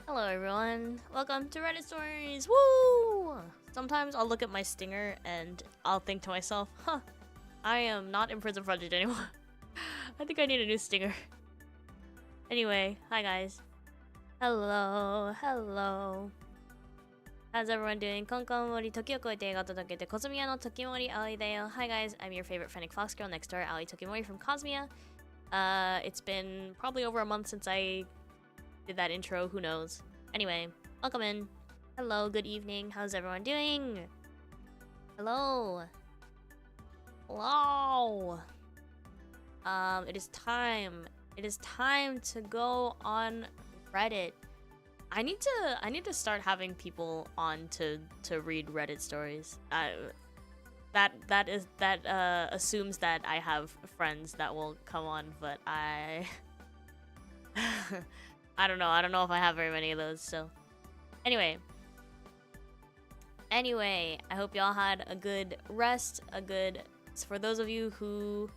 Hello everyone, welcome to Reddit Stories, woo! Sometimes I'll look at my stinger and I'll think to myself, huh, I am not in prison frontage anymore. I think I need a new stinger. Anyway, hi guys. Hello. How's everyone doing? Konkonmori Toki o koete ga todokete Cosmia no Tokimori a o i deyo. Hi guys, I'm your favorite Fennec Fox girl next door, Aoi Tokimori from Cosmia. It's been probably over a month since I did that intro, who knows. Anyway, welcome in. Hello, good evening. How's everyone doing? Hello. It is time. It is time to go on Reddit. I need to start having people on to read Reddit stories. That assumes that I have friends that will come on, but I don't know. I don't know if I have very many of those, so. Anyway, I hope y'all had a good rest, for those of you who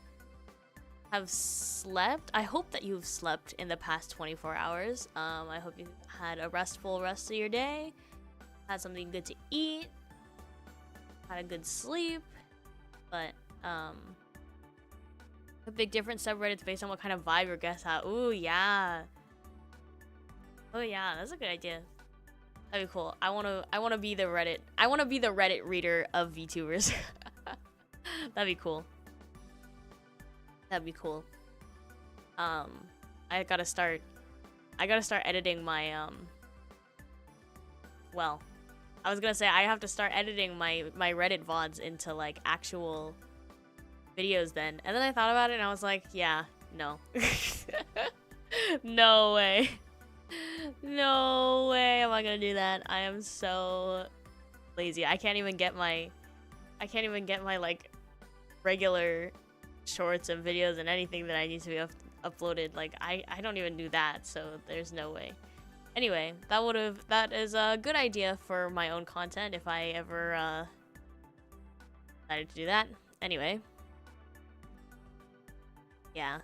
have slept, I hope that you've slept in the past 24 hours. I hope you had a restful rest of your day, had something good to eat, had a good sleep, but, a big difference subreddits based on what kind of vibe your guests have. Ooh, yeah. Oh yeah, that's a good idea. That'd be cool. I wanna be the Reddit reader of VTubers. That'd be cool. I gotta start editing my well, I was gonna say I have to start editing my Reddit VODs into like actual videos then. And then I thought about it and I was like, yeah, no. No way. No way am I gonna do that. I am so lazy. I can't even get my like regular shorts and videos and anything that I need to be uploaded. Like I don't even do that, so there's no way. Anyway, that is a good idea for my own content if I ever decided to do that. Anyway. Yeah.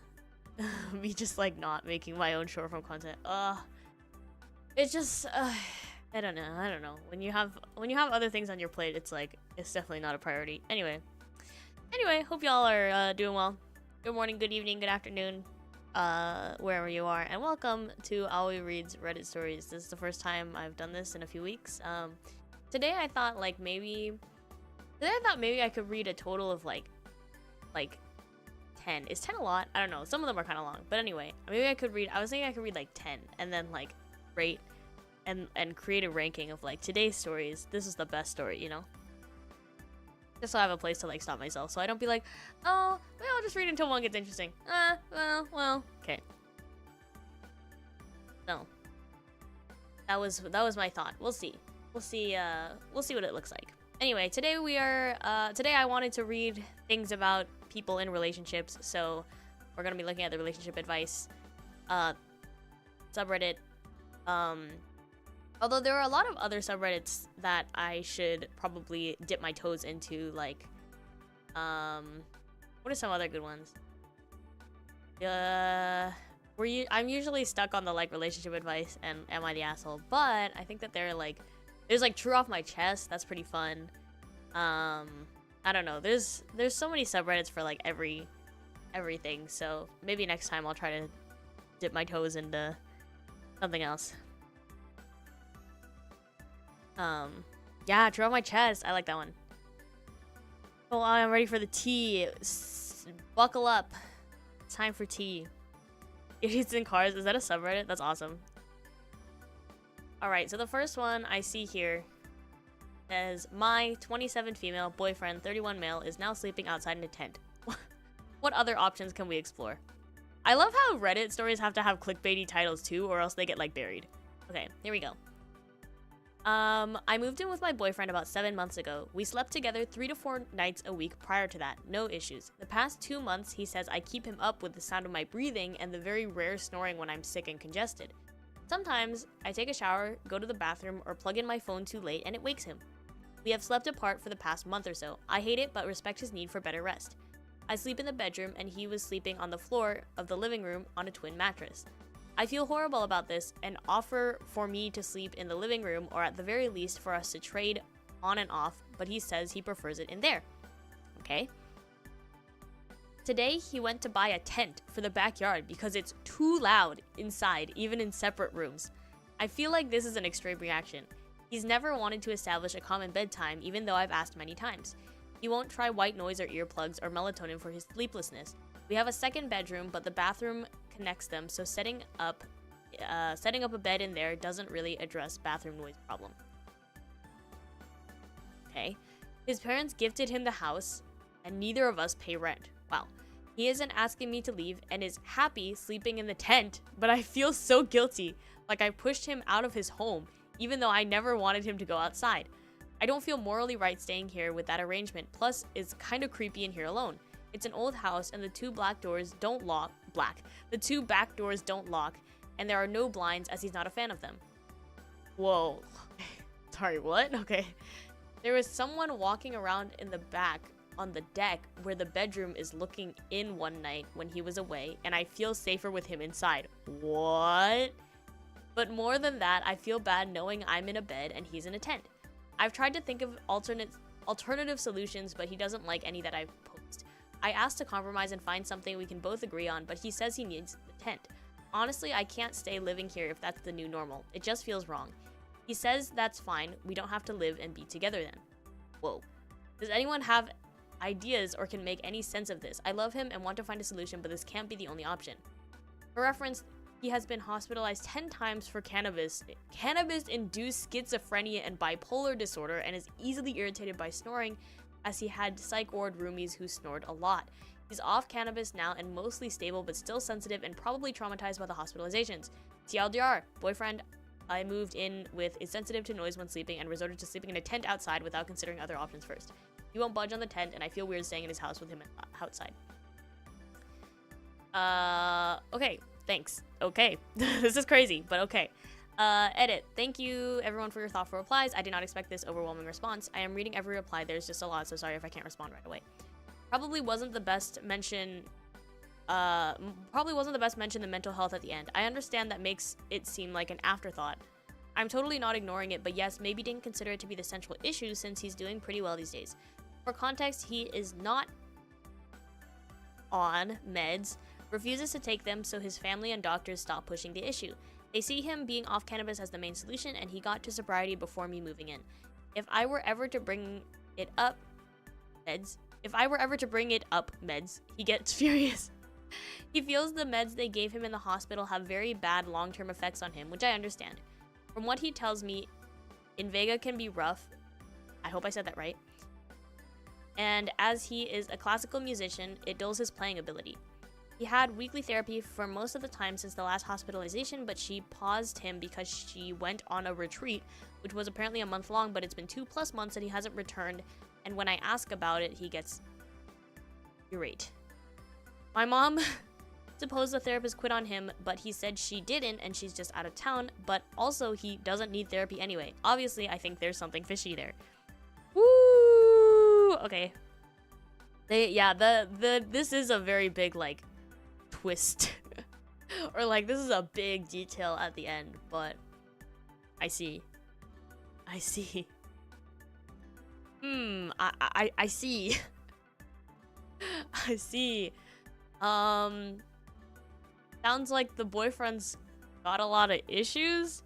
Me just like not making my own short form content. It's just I don't know. When you have other things on your plate, it's like it's definitely not a priority. Anyway, hope y'all are doing well. Good morning, good evening, good afternoon, wherever you are, and welcome to Aoi Reads Reddit Stories. This is the first time I've done this in a few weeks. Today I thought maybe I could read a total of like 10. Is 10 a lot? I don't know. Some of them are kind of long, but anyway, maybe I was thinking I could read like 10 and then like rate and create a ranking of like today's stories. This is the best story, you know? Just so I have a place to like stop myself, so I don't be like, oh, well, I'll just read until one gets interesting. Well, okay. So that was my thought. We'll see what it looks like. Anyway, today I wanted to read things about people in relationships, so we're gonna be looking at the relationship advice subreddit. Although there are a lot of other subreddits that I should probably dip my toes into, like, what are some other good ones? I'm usually stuck on the, like, relationship advice and Am I the Asshole, but I think that there's, like, True Off My Chest, that's pretty fun. I don't know, there's so many subreddits for, like, everything, so maybe next time I'll try to dip my toes into something else. Yeah, True Off My Chest, I like that one. Oh, I'm ready for the tea. Buckle up. It's time for tea. Idiots in Cars, is that a subreddit? That's awesome. Alright, so the first one I see here says, my 27 female, boyfriend, 31 male, is now sleeping outside in a tent. What other options can we explore? I love how Reddit stories have to have clickbaity titles too, or else they get like buried. Okay, here we go. I moved in with my boyfriend about 7 months ago. We slept together 3 to 4 nights a week prior to that. No issues. The past 2 months, he says I keep him up with the sound of my breathing and the very rare snoring when I'm sick and congested. Sometimes, I take a shower, go to the bathroom, or plug in my phone too late and it wakes him. We have slept apart for the past month or so. I hate it, but respect his need for better rest. I sleep in the bedroom and he was sleeping on the floor of the living room on a twin mattress. I feel horrible about this and offer for me to sleep in the living room, or at the very least for us to trade on and off, but he says he prefers it in there. Okay. Today, he went to buy a tent for the backyard because it's too loud inside, even in separate rooms. I feel like this is an extreme reaction. He's never wanted to establish a common bedtime, even though I've asked many times. He won't try white noise or earplugs or melatonin for his sleeplessness. We have a second bedroom, but the bathroom connects them, so setting up a bed in there doesn't really address bathroom noise problem. Okay. His parents gifted him the house, and neither of us pay rent. Wow. He isn't asking me to leave and is happy sleeping in the tent, but I feel so guilty, like I pushed him out of his home, even though I never wanted him to go outside. I don't feel morally right staying here with that arrangement, plus it's kind of creepy in here alone. It's an old house and the two back doors don't lock, and there are no blinds as he's not a fan of them. Whoa. Sorry, what? Okay. There was someone walking around in the back on the deck where the bedroom is looking in one night when he was away, and I feel safer with him inside. What? But more than that, I feel bad knowing I'm in a bed and he's in a tent. I've tried to think of alternative solutions, but he doesn't like any that I've posed. I asked to compromise and find something we can both agree on, but he says he needs the tent. Honestly, I can't stay living here if that's the new normal. It just feels wrong. He says that's fine, we don't have to live and be together then. Whoa. Does anyone have ideas or can make any sense of this? I love him and want to find a solution, but this can't be the only option. For reference, he has been hospitalized 10 times for cannabis-induced schizophrenia and bipolar disorder, and is easily irritated by snoring, as he had psych ward roomies who snored a lot. He's off cannabis now and mostly stable, but still sensitive and probably traumatized by the hospitalizations. TLDR, boyfriend I moved in with is sensitive to noise when sleeping and resorted to sleeping in a tent outside without considering other options first. He won't budge on the tent, and I feel weird staying in his house with him outside. Okay, thanks. Okay, this is crazy, but okay. Edit. Thank you, everyone, for your thoughtful replies. I did not expect this overwhelming response. I am reading every reply. There's just a lot, so sorry if I can't respond right away. Probably wasn't the best mention the mental health at the end. I understand that makes it seem like an afterthought. I'm totally not ignoring it, but yes, maybe didn't consider it to be the central issue since he's doing pretty well these days. For context, he is not on meds, refuses to take them, so his family and doctors stop pushing the issue. They see him being off cannabis as the main solution, and he got to sobriety before me moving in. If I were ever to bring it up meds, he gets furious. He feels the meds they gave him in the hospital have very bad long-term effects on him, which I understand. From what he tells me, Invega can be rough. I hope I said that right. And as he is a classical musician, it dulls his playing ability. He had weekly therapy for most of the time since the last hospitalization, but she paused him because she went on a retreat, which was apparently a month long, but it's been 2+ months and he hasn't returned, and when I ask about it, he gets irate. My mom supposed the therapist quit on him, but he said she didn't and she's just out of town, but also he doesn't need therapy anyway. Obviously, I think there's something fishy there. Woo! Okay. This is a very big, like, twist. Or, like, this is a big detail at the end, but I see. I see. I see. I see. Sounds like the boyfriend's got a lot of issues?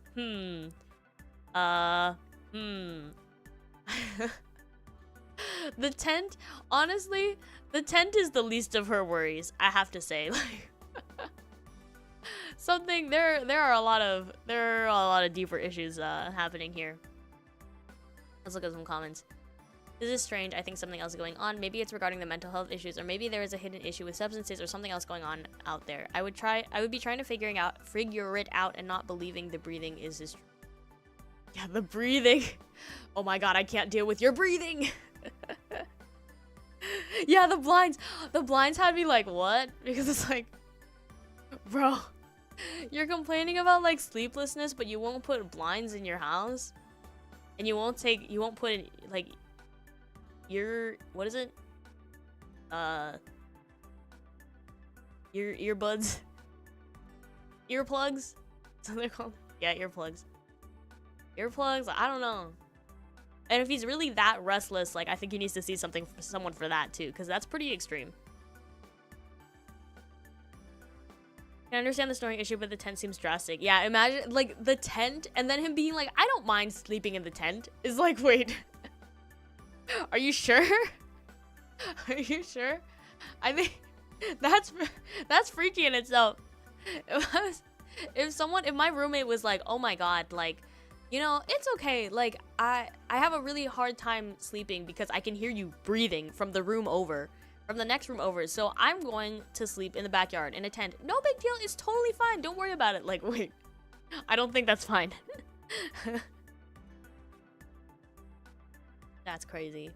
The tent, honestly, the tent is the least of her worries, I have to say. Like, there are a lot of deeper issues happening here. Let's look at some comments. This is strange. I think something else is going on. Maybe it's regarding the mental health issues, or maybe there is a hidden issue with substances or something else going on out there. I would be trying to figure it out and not believing the breathing is his. Yeah, the breathing. Oh my god, I can't deal with your breathing. Yeah, the blinds had me like, what? Because it's like, bro, you're complaining about like sleeplessness, but you won't put blinds in your house, and you won't put in like what is it? Your earbuds. earplugs. So they're called. Yeah, earplugs. Earplugs. I don't know. And if he's really that restless, like I think he needs to see someone for that too, because that's pretty extreme. I understand the snoring issue, but the tent seems drastic. Yeah, imagine like the tent and then him being like, I don't mind sleeping in the tent. Is like, wait, are you sure? Are you sure? I think that's freaky in itself. If my roommate was like, oh my god, like, you know, it's okay. Like I have a really hard time sleeping because I can hear you breathing from the room over. From the next room over, so I'm going to sleep in the backyard in a tent. No big deal, it's totally fine. Don't worry about it. Like, wait, I don't think that's fine. That's crazy.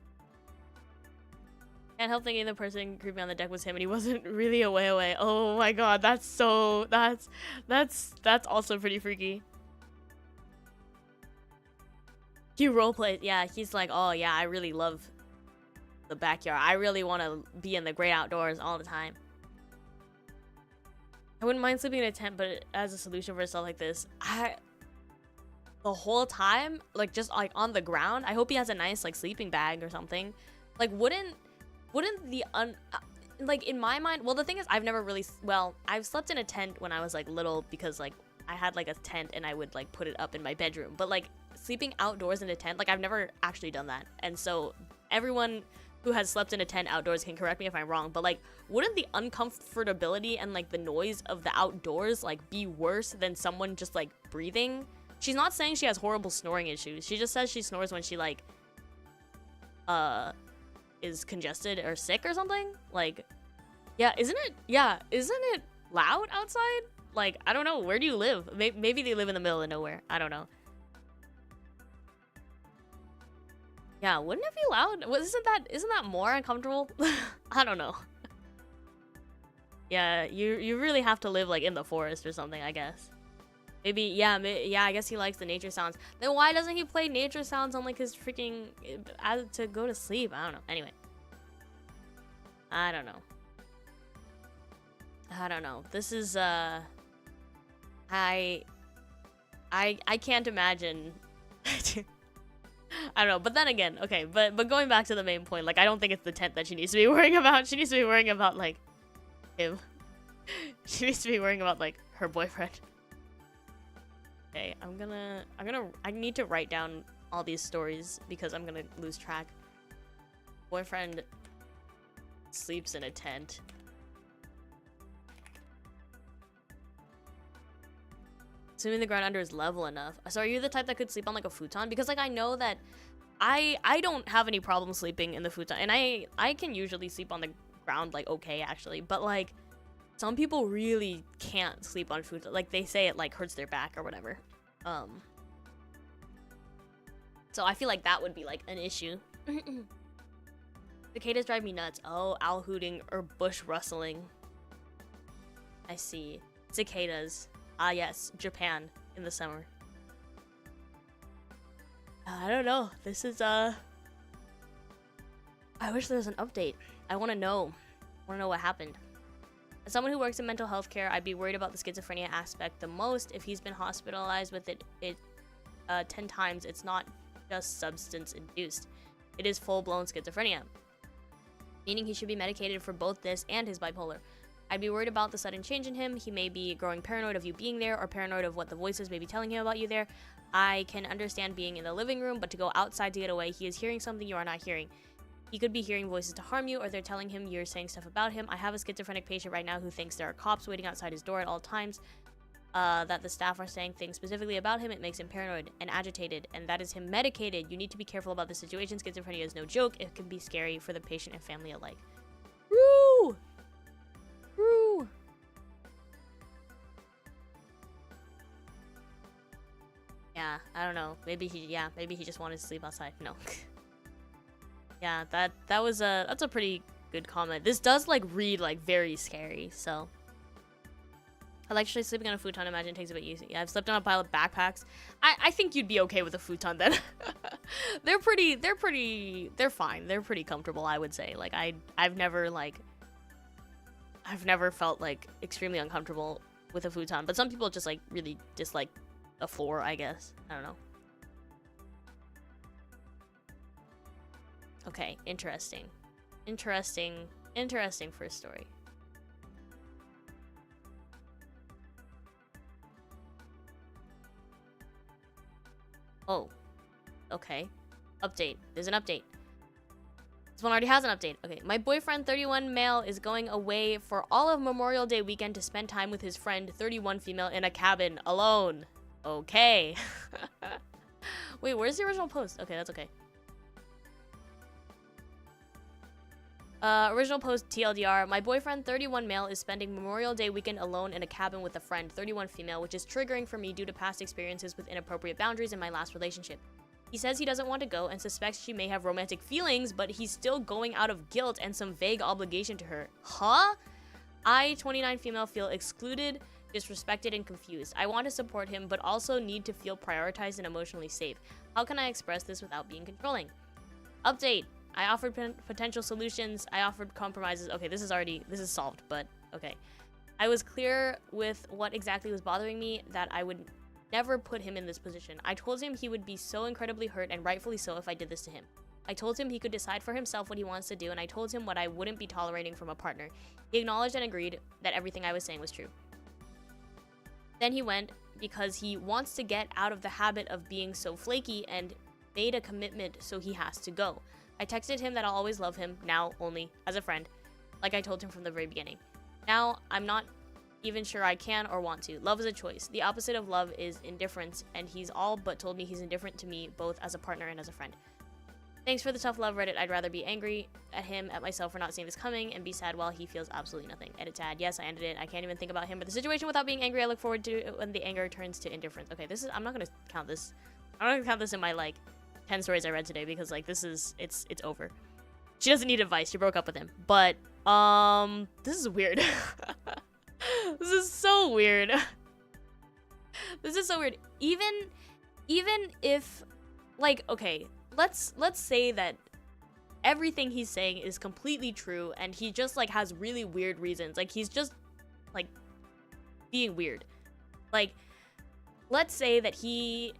Can't help thinking the person creeping on the deck was him, and he wasn't really away. Oh my god, that's also pretty freaky. He roleplays. Yeah, he's like, oh yeah, I really love the backyard. I really want to be in the great outdoors all the time. I wouldn't mind sleeping in a tent, but as a solution for stuff like this, the whole time, like just like on the ground, I hope he has a nice like sleeping bag or something. Like wouldn't the like in my mind, well the thing is I've never really, well I've slept in a tent when I was like little because like I had like a tent and I would like put it up in my bedroom, but like sleeping outdoors in a tent, like I've never actually done that. And so everyone who has slept in a tent outdoors can correct me if I'm wrong, but like wouldn't the uncomfortability and like the noise of the outdoors like be worse than someone just like breathing? She's not saying she has horrible snoring issues. She just says she snores when she like is congested or sick or something. Like yeah, isn't it loud outside? Like I don't know, where do you live? Maybe they live in the middle of nowhere. I don't know. Yeah, wouldn't it be loud? Isn't that more uncomfortable? I don't know. Yeah, you really have to live like in the forest or something, I guess. Maybe yeah, I guess he likes the nature sounds. Then why doesn't he play nature sounds on like his freaking to go to sleep? I don't know. Anyway. I don't know. This is I can't imagine. I don't know, but then again, okay, but going back to the main point, like I don't think it's the tent that she needs to be worrying about. She needs to be worrying about like him. She needs to be worrying about like her boyfriend. Okay, I need to write down all these stories because I'm gonna lose track. Boyfriend sleeps in a tent. Assuming the ground under is level enough. So are you the type that could sleep on like a futon? Because like I know that I don't have any problem sleeping in the futon, and I can usually sleep on the ground like okay actually, but like some people really can't sleep on futon. Like they say it like hurts their back or whatever. So I feel like that would be like an issue. Cicadas drive me nuts. Oh, owl hooting or bush rustling. I see. Cicadas. Ah, yes, Japan in the summer. I don't know. This is, I wish there was an update. I want to know. What happened. As someone who works in mental health care, I'd be worried about the schizophrenia aspect the most. If he's been hospitalized with it 10 times, it's not just substance-induced. It is full-blown schizophrenia. Meaning he should be medicated for both this and his bipolar. I'd be worried about the sudden change in him. He may be growing paranoid of you being there or paranoid of what the voices may be telling him about you there. I can understand being in the living room, but to go outside to get away, he is hearing something you are not hearing. He could be hearing voices to harm you, or they're telling him you're saying stuff about him. I have a schizophrenic patient right now who thinks there are cops waiting outside his door at all times, that the staff are saying things specifically about him. It makes him paranoid and agitated, and that is him medicated. You need to be careful about the situation. Schizophrenia is no joke. It can be scary for the patient and family alike. Woo! Woo! Yeah, I don't know. Maybe he just wanted to sleep outside. No. Yeah, that's a pretty good comment. This does like read like very scary, so I like actually sleeping on a futon. Imagine it takes a bit easy. Yeah, I've slept on a pile of backpacks. I think you'd be okay with a futon then. They're fine. They're pretty comfortable, I would say. Like I've never felt like extremely uncomfortable with a futon, but some people just like really dislike a floor, I guess. I don't know. Okay, interesting. Interesting first story. Oh, okay. Update. There's an update. This one already has an update. Okay, my boyfriend, 31 male, is going away for all of Memorial Day weekend to spend time with his friend, 31 female, in a cabin alone. Okay. Wait, where's the original post? Okay, that's okay. Original post TLDR. My boyfriend, 31 male, is spending Memorial Day weekend alone in a cabin with a friend, 31 female, which is triggering for me due to past experiences with inappropriate boundaries in my last relationship. He says he doesn't want to go and suspects she may have romantic feelings, but he's still going out of guilt and some vague obligation to her. Huh? I, 29 female, feel excluded, disrespected, and confused. I want to support him, but also need to feel prioritized and emotionally safe. How can I express this without being controlling? Update. I offered potential solutions. I offered compromises. Okay, this is solved, but okay. I was clear with what exactly was bothering me, that I would never put him in this position. I told him he would be so incredibly hurt, and rightfully so, if I did this to him. I told him he could decide for himself what he wants to do, and I told him what I wouldn't be tolerating from a partner. He acknowledged and agreed that everything I was saying was true. Then he went because he wants to get out of the habit of being so flaky and made a commitment, so he has to go. I texted him that I'll always love him, now only as a friend, like I told him from the very beginning. Now, I'm not even sure I can or want to. Love is a choice. The opposite of love is indifference, and he's all but told me he's indifferent to me, both as a partner and as a friend. Thanks for the tough love, Reddit. I'd rather be angry at him, at myself for not seeing this coming, and be sad while he feels absolutely nothing. Edit sad. Yes, I ended it. I can't even think about him or the situation without being angry. I look forward to it when the anger turns to indifference. Okay, I'm not gonna count this. I'm not gonna count this in my, like, 10 stories I read today, because, like, it's over. She doesn't need advice. She broke up with him. But, this is weird. This is so weird. This is so weird. Even if, like, okay, let's say that everything he's saying is completely true, and he just, like, has really weird reasons. Like, he's just, like, being weird. Like, let's say that he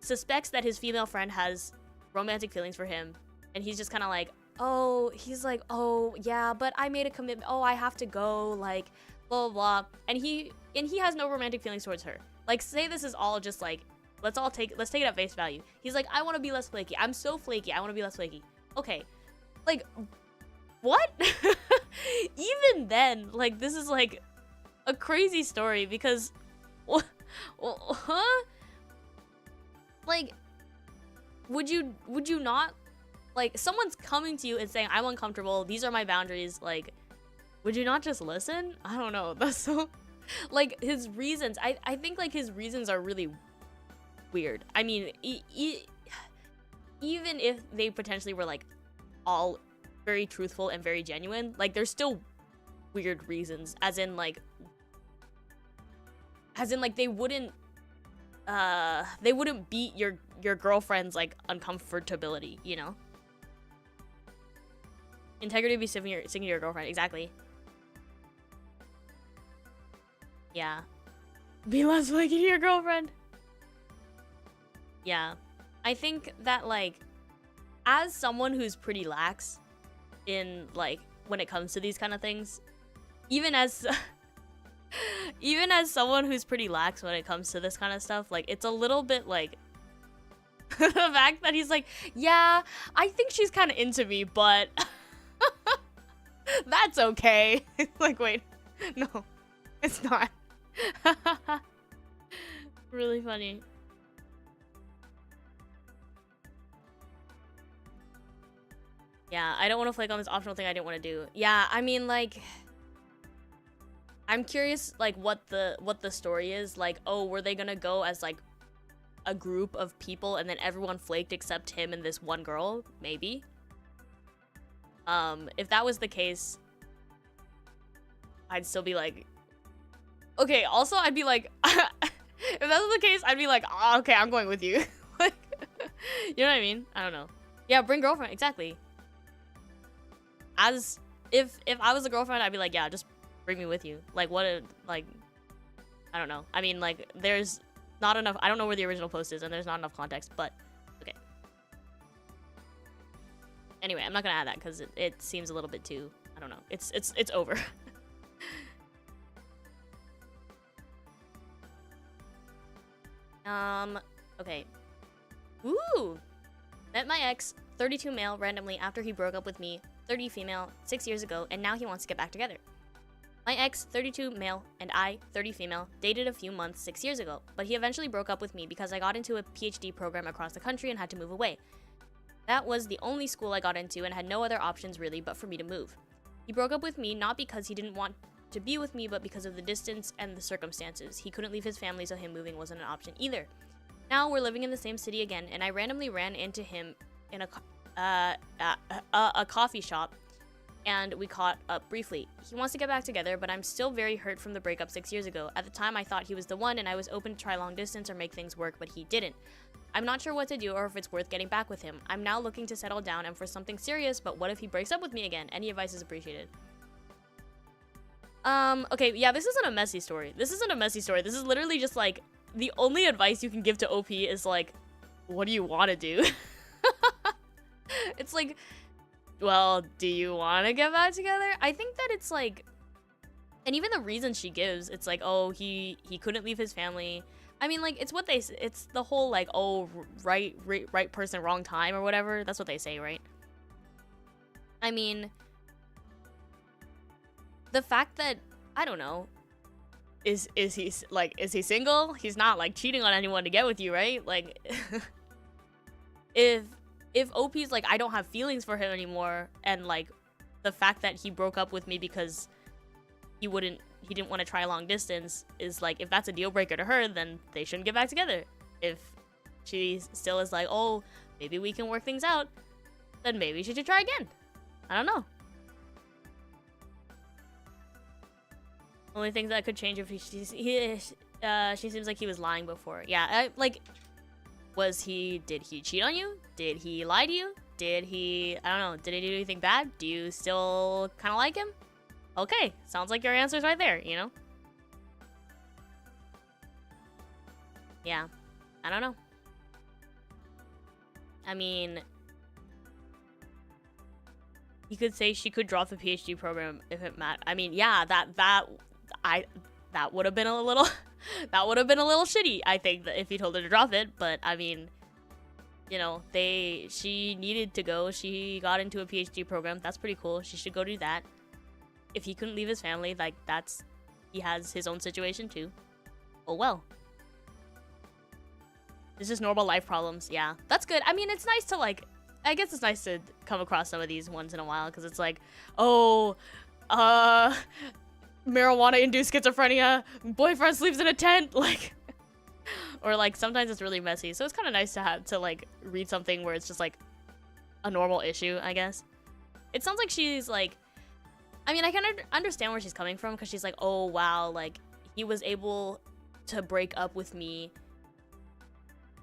suspects that his female friend has romantic feelings for him, and he's just kind of like, oh, yeah, but I made a commitment, oh, I have to go, like, blah blah blah, and he has no romantic feelings towards her. Like, say this is all just like, let's take it at face value. He's like, I want to be less flaky, I'm so flaky, I want to be less flaky. Okay, like, what? Even then, like, this is like a crazy story, because huh? Like, would you not, like, someone's coming to you and saying, I'm uncomfortable, these are my boundaries, like, would you not just listen? I don't know. That's so, like, his reasons, I think, like, his reasons are really weird. I mean, even if they potentially were, like, all very truthful and very genuine, like, there's still weird reasons, as in, like, they wouldn't beat your girlfriend's, like, uncomfortability, you know? Integrity be singing to your girlfriend, exactly. Yeah. Be less flaky to your girlfriend. Yeah. I think that, like, as someone who's pretty lax in, like, when it comes to these kind of things, even as someone who's pretty lax when it comes to this kind of stuff, like, it's a little bit, like, the fact that he's like, yeah, I think she's kind of into me, but that's okay. Like, wait, no, it's not. Really funny. Yeah, I don't want to flake on this optional thing I didn't want to do. Yeah, I mean, like, I'm curious, like, what the story is. Like, oh, were they gonna go as, like, a group of people and then everyone flaked except him and this one girl? Maybe. If that was the case, I'd still be like, okay, also I'd be like, if that was the case, I'd be like, oh, okay, I'm going with you. Like, you know what I mean? I don't know. Yeah, bring girlfriend, exactly. As if I was a girlfriend, I'd be like, yeah, just bring me with you. Like, what a, like, I don't know. I mean, like, there's not enough. I don't know where the original post is, and there's not enough context, but okay. Anyway, I'm not gonna add that because it seems a little bit too. I don't know. It's over. Okay. Woo! Met my ex, 32 male, randomly after he broke up with me, 30 female, 6 years ago, and now he wants to get back together. My ex, 32 male, and I, 30 female, dated a few months 6 years ago, but he eventually broke up with me because I got into a PhD program across the country and had to move away. That was the only school I got into and had no other options really but for me to move. He broke up with me not because he didn't want to be with me, but because of the distance and the circumstances. He couldn't leave his family, so him moving wasn't an option either. Now we're living in the same city again, and I randomly ran into him in a coffee shop, and we caught up briefly. He wants to get back together, but I'm still very hurt from the breakup 6 years ago. At the time, I thought he was the one, and I was open to try long distance or make things work, but he didn't. I'm not sure what to do or if it's worth getting back with him. I'm now looking to settle down and for something serious, but what if he breaks up with me again? Any advice is appreciated. Okay, yeah, this isn't a messy story. This isn't a messy story. This is literally just, like, the only advice you can give to OP is, like, what do you want to do? It's like, well, do you want to get back together? I think that it's, like, and even the reason she gives, it's like, oh, he couldn't leave his family. I mean, like, it's what they, it's the whole, like, oh, right person, wrong time, or whatever. That's what they say, right? I mean, the fact that, I don't know, is he, like, is he single? He's not, like, cheating on anyone to get with you, right? Like, if OP's like, I don't have feelings for him anymore, and, like, the fact that he broke up with me because he didn't want to try long distance is, like, if that's a deal breaker to her, then they shouldn't get back together. If she still is like, oh, maybe we can work things out, then maybe she should try again. I don't know. Only thing that could change if she seems like he was lying before. Yeah, like, did he cheat on you? Did he lie to you? Did he, I don't know, did he do anything bad? Do you still kind of like him? Okay, sounds like your answer's right there, you know? Yeah, I don't know. I mean, you could say she could drop the PhD program if it mattered. I mean, yeah, that would have been a little that would have been a little shitty, I think, if he told her to drop it. But I mean, you know, she needed to go. She got into a PhD program. That's pretty cool. She should go do that. If he couldn't leave his family, like, he has his own situation too. Oh well. This is normal life problems. Yeah, that's good. I mean, it's nice to, like, I guess it's nice to come across some of these once in a while, because it's like, oh, marijuana-induced schizophrenia, boyfriend sleeps in a tent, like, or, like, sometimes it's really messy. So it's kind of nice to have to, like, read something where it's just, like, a normal issue, I guess. It sounds like she's, like, I mean, I can understand where she's coming from, because she's like, oh, wow, like, he was able to break up with me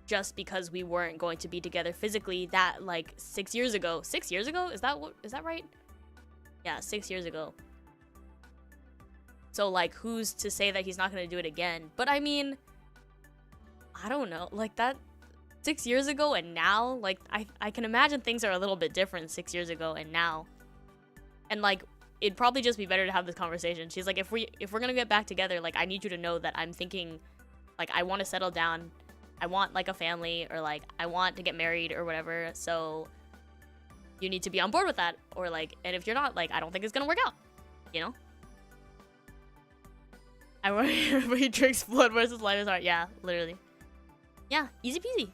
just because we weren't going to be together physically, that, like, 6 years ago. 6 years ago? Is that right? Yeah, 6 years ago. So, like, who's to say that he's not going to do it again? But, I mean, I don't know. Like, that 6 years ago and now, like, I can imagine things are a little bit different 6 years ago and now. And, like, it'd probably just be better to have this conversation. She's like, if we're going to get back together, like, I need you to know that I'm thinking, like, I want to settle down. I want, like, a family, or, like, I want to get married or whatever. So you need to be on board with that. Or, like, and if you're not, like, I don't think it's going to work out, you know? I wonder if he drinks blood versus life is hard. Yeah, literally. Yeah, easy peasy.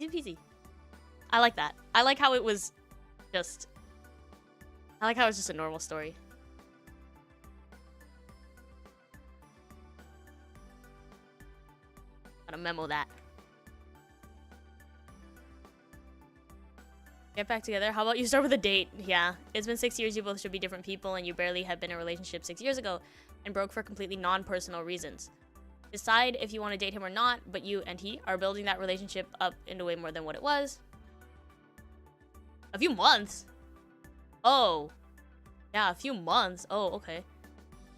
Easy peasy. I like that. I like how it was just a normal story. Gotta memo that. Get back together. How about you start with a date? Yeah. It's been 6 years. You both should be different people, and you barely have been in a relationship 6 years ago and broke for completely non-personal reasons. Decide if you want to date him or not, but you and he are building that relationship up into way more than what it was. A few months? Oh. Yeah, a few months. Oh, okay.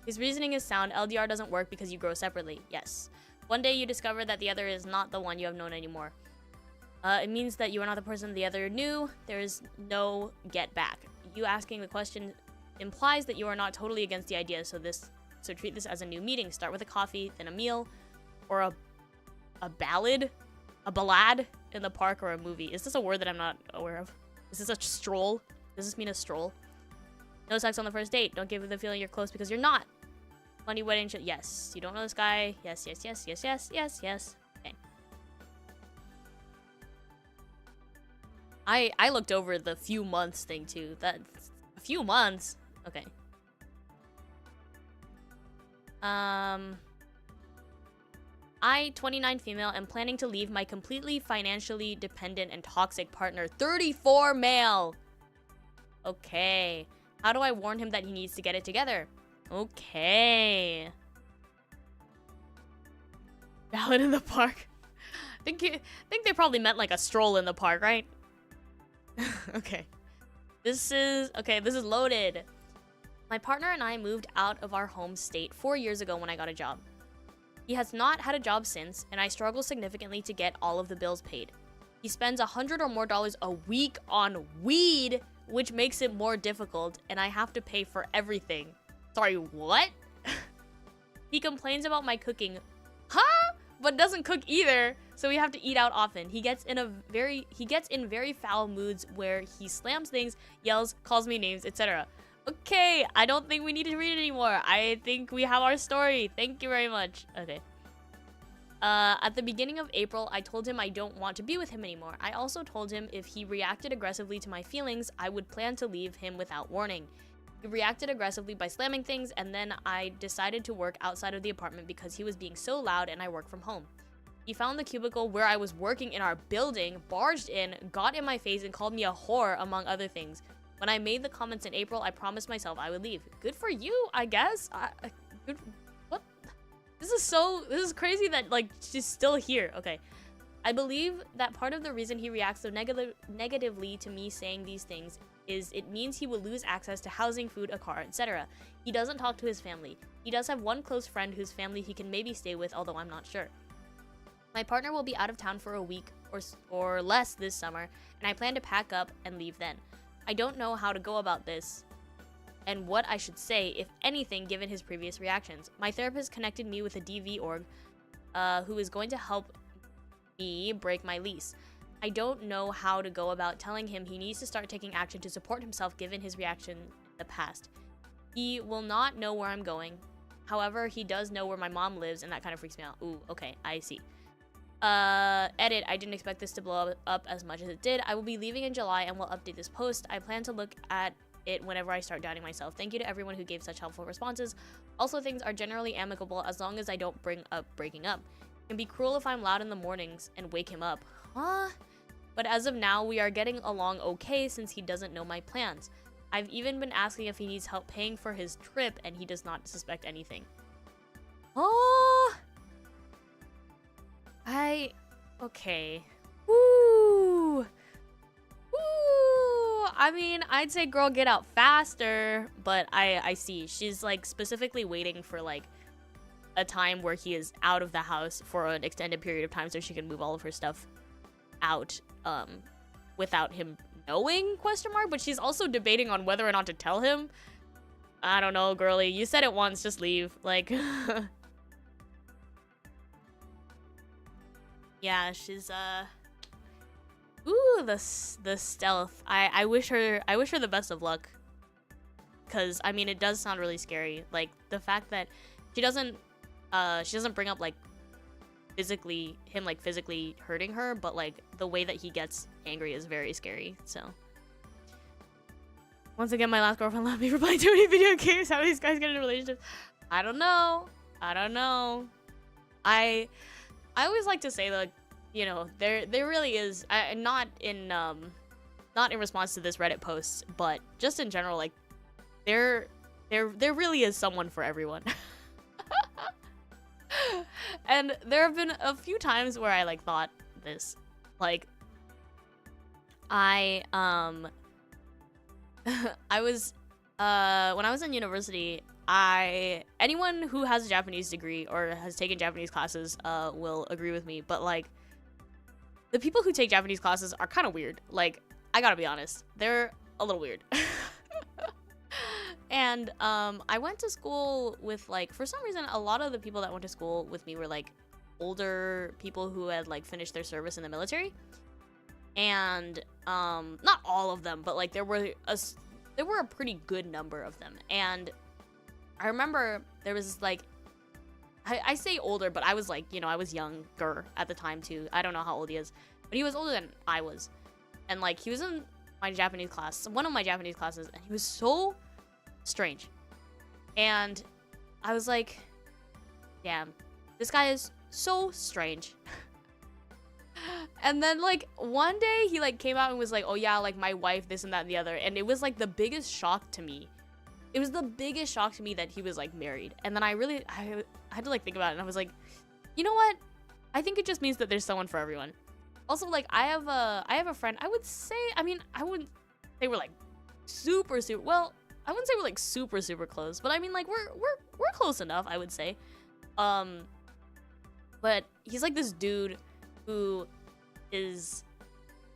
His reasoning is sound. LDR doesn't work because you grow separately. Yes. One day you discover that the other is not the one you have known anymore. It means that you are not the person the other knew. There is no get back. You asking the question implies that you are not totally against the idea, so treat this as a new meeting. Start with a coffee, then a meal, or a ballad in the park, or a movie. Is this a word that I'm not aware of? Is this a stroll? Does this mean a stroll? No sex on the first date. Don't give it the feeling you're close because you're not. Funny wedding shit. Yes. You don't know this guy. Yes, yes, yes, yes, yes, yes, yes. Okay. I looked over the few months thing too. That a few months. Okay. I, 29 female, am planning to leave my completely financially dependent and toxic partner, 34 male. Okay. How do I warn him that he needs to get it together? Okay. Ballad in the park. think they probably meant like a stroll in the park, right? Okay. This is loaded. My partner and I moved out of our home state 4 years ago when I got a job. He has not had a job since, and I struggle significantly to get all of the bills paid. He spends $100 or more a week on weed, which makes it more difficult, and I have to pay for everything. Sorry, what? He complains about my cooking, but doesn't cook either, so we have to eat out often. He gets in very foul moods where he slams things, yells, calls me names, etc. Okay, I don't think we need to read it anymore. I think we have our story. Thank you very much. Okay. At the beginning of April, I told him I don't want to be with him anymore. I also told him if he reacted aggressively to my feelings, I would plan to leave him without warning. He reacted aggressively by slamming things, and then I decided to work outside of the apartment because he was being so loud and I work from home. He found the cubicle where I was working in our building, barged in, got in my face, and called me a whore, among other things. When I made the comments in April, I promised myself I would leave. Good for you, I guess. What? This is crazy that, like, she's still here. Okay. I believe that part of the reason he reacts so negatively to me saying these things is it means he will lose access to housing, food, a car, etc. He doesn't talk to his family. He does have one close friend whose family he can maybe stay with, although I'm not sure. My partner will be out of town for a week or less this summer, and I plan to pack up and leave then. I don't know how to go about this and what I should say, if anything, given his previous reactions. My therapist connected me with a DV org who is going to help me break my lease. I don't know how to go about telling him he needs to start taking action to support himself given his reaction in the past. He will not know where I'm going. However, he does know where my mom lives, and that kind of freaks me out. Ooh, okay, I see. Edit, I didn't expect this to blow up as much as it did. I will be leaving in July and will update this post. I plan to look at it whenever I start doubting myself. Thank you to everyone who gave such helpful responses. Also, things are generally amicable as long as I don't bring up breaking up. It can be cruel if I'm loud in the mornings and wake him up. Huh? But as of now, we are getting along okay since he doesn't know my plans. I've even been asking if he needs help paying for his trip and he does not suspect anything. Oh! Okay. Woo! Woo! I mean, I'd say girl get out faster, but I see. She's like specifically waiting for like a time where he is out of the house for an extended period of time so she can move all of her stuff out without him knowing, question mark, but she's also debating on whether or not to tell him. I don't know, girly. You said it once, just leave. Like yeah, she's ooh, the stealth. I wish her the best of luck, cuz I mean it does sound really scary. Like the fact that she doesn't bring up like physically hurting her, but like the way that he gets angry is very scary. So once again, my last girlfriend left me for playing too many video games. How do these guys get into relationships? I don't know. I always like to say, like, you know, there really is, not in response to this Reddit post, but just in general, like there really is someone for everyone. And there have been a few times where I like thought this, like I was when I was in university, anyone who has a Japanese degree or has taken Japanese classes will agree with me, but like the people who take Japanese classes are kind of weird. Like, I gotta be honest, they're a little weird. And I went to school with, like, for some reason, a lot of the people that went to school with me were like older people who had like finished their service in the military. And not all of them, but like there were a pretty good number of them. And I remember there was like, I say older, but I was like, you know, I was younger at the time too. I don't know how old he is, but he was older than I was. And like, he was in my Japanese class, one of my Japanese classes, and he was so strange. And I was like, damn, this guy is so strange. And then like one day he like came out and was like, oh yeah, like my wife, this and that and the other. And it was like the biggest shock to me. It was the biggest shock to me that he was like married. And then I had to like think about it, and I was like, you know what? I think it just means that there's someone for everyone. Also, like I have a friend. I would say, I mean, I wouldn't say we're like super, well, I wouldn't say we're like super close, but I mean like we're close enough, I would say. But he's like this dude who is,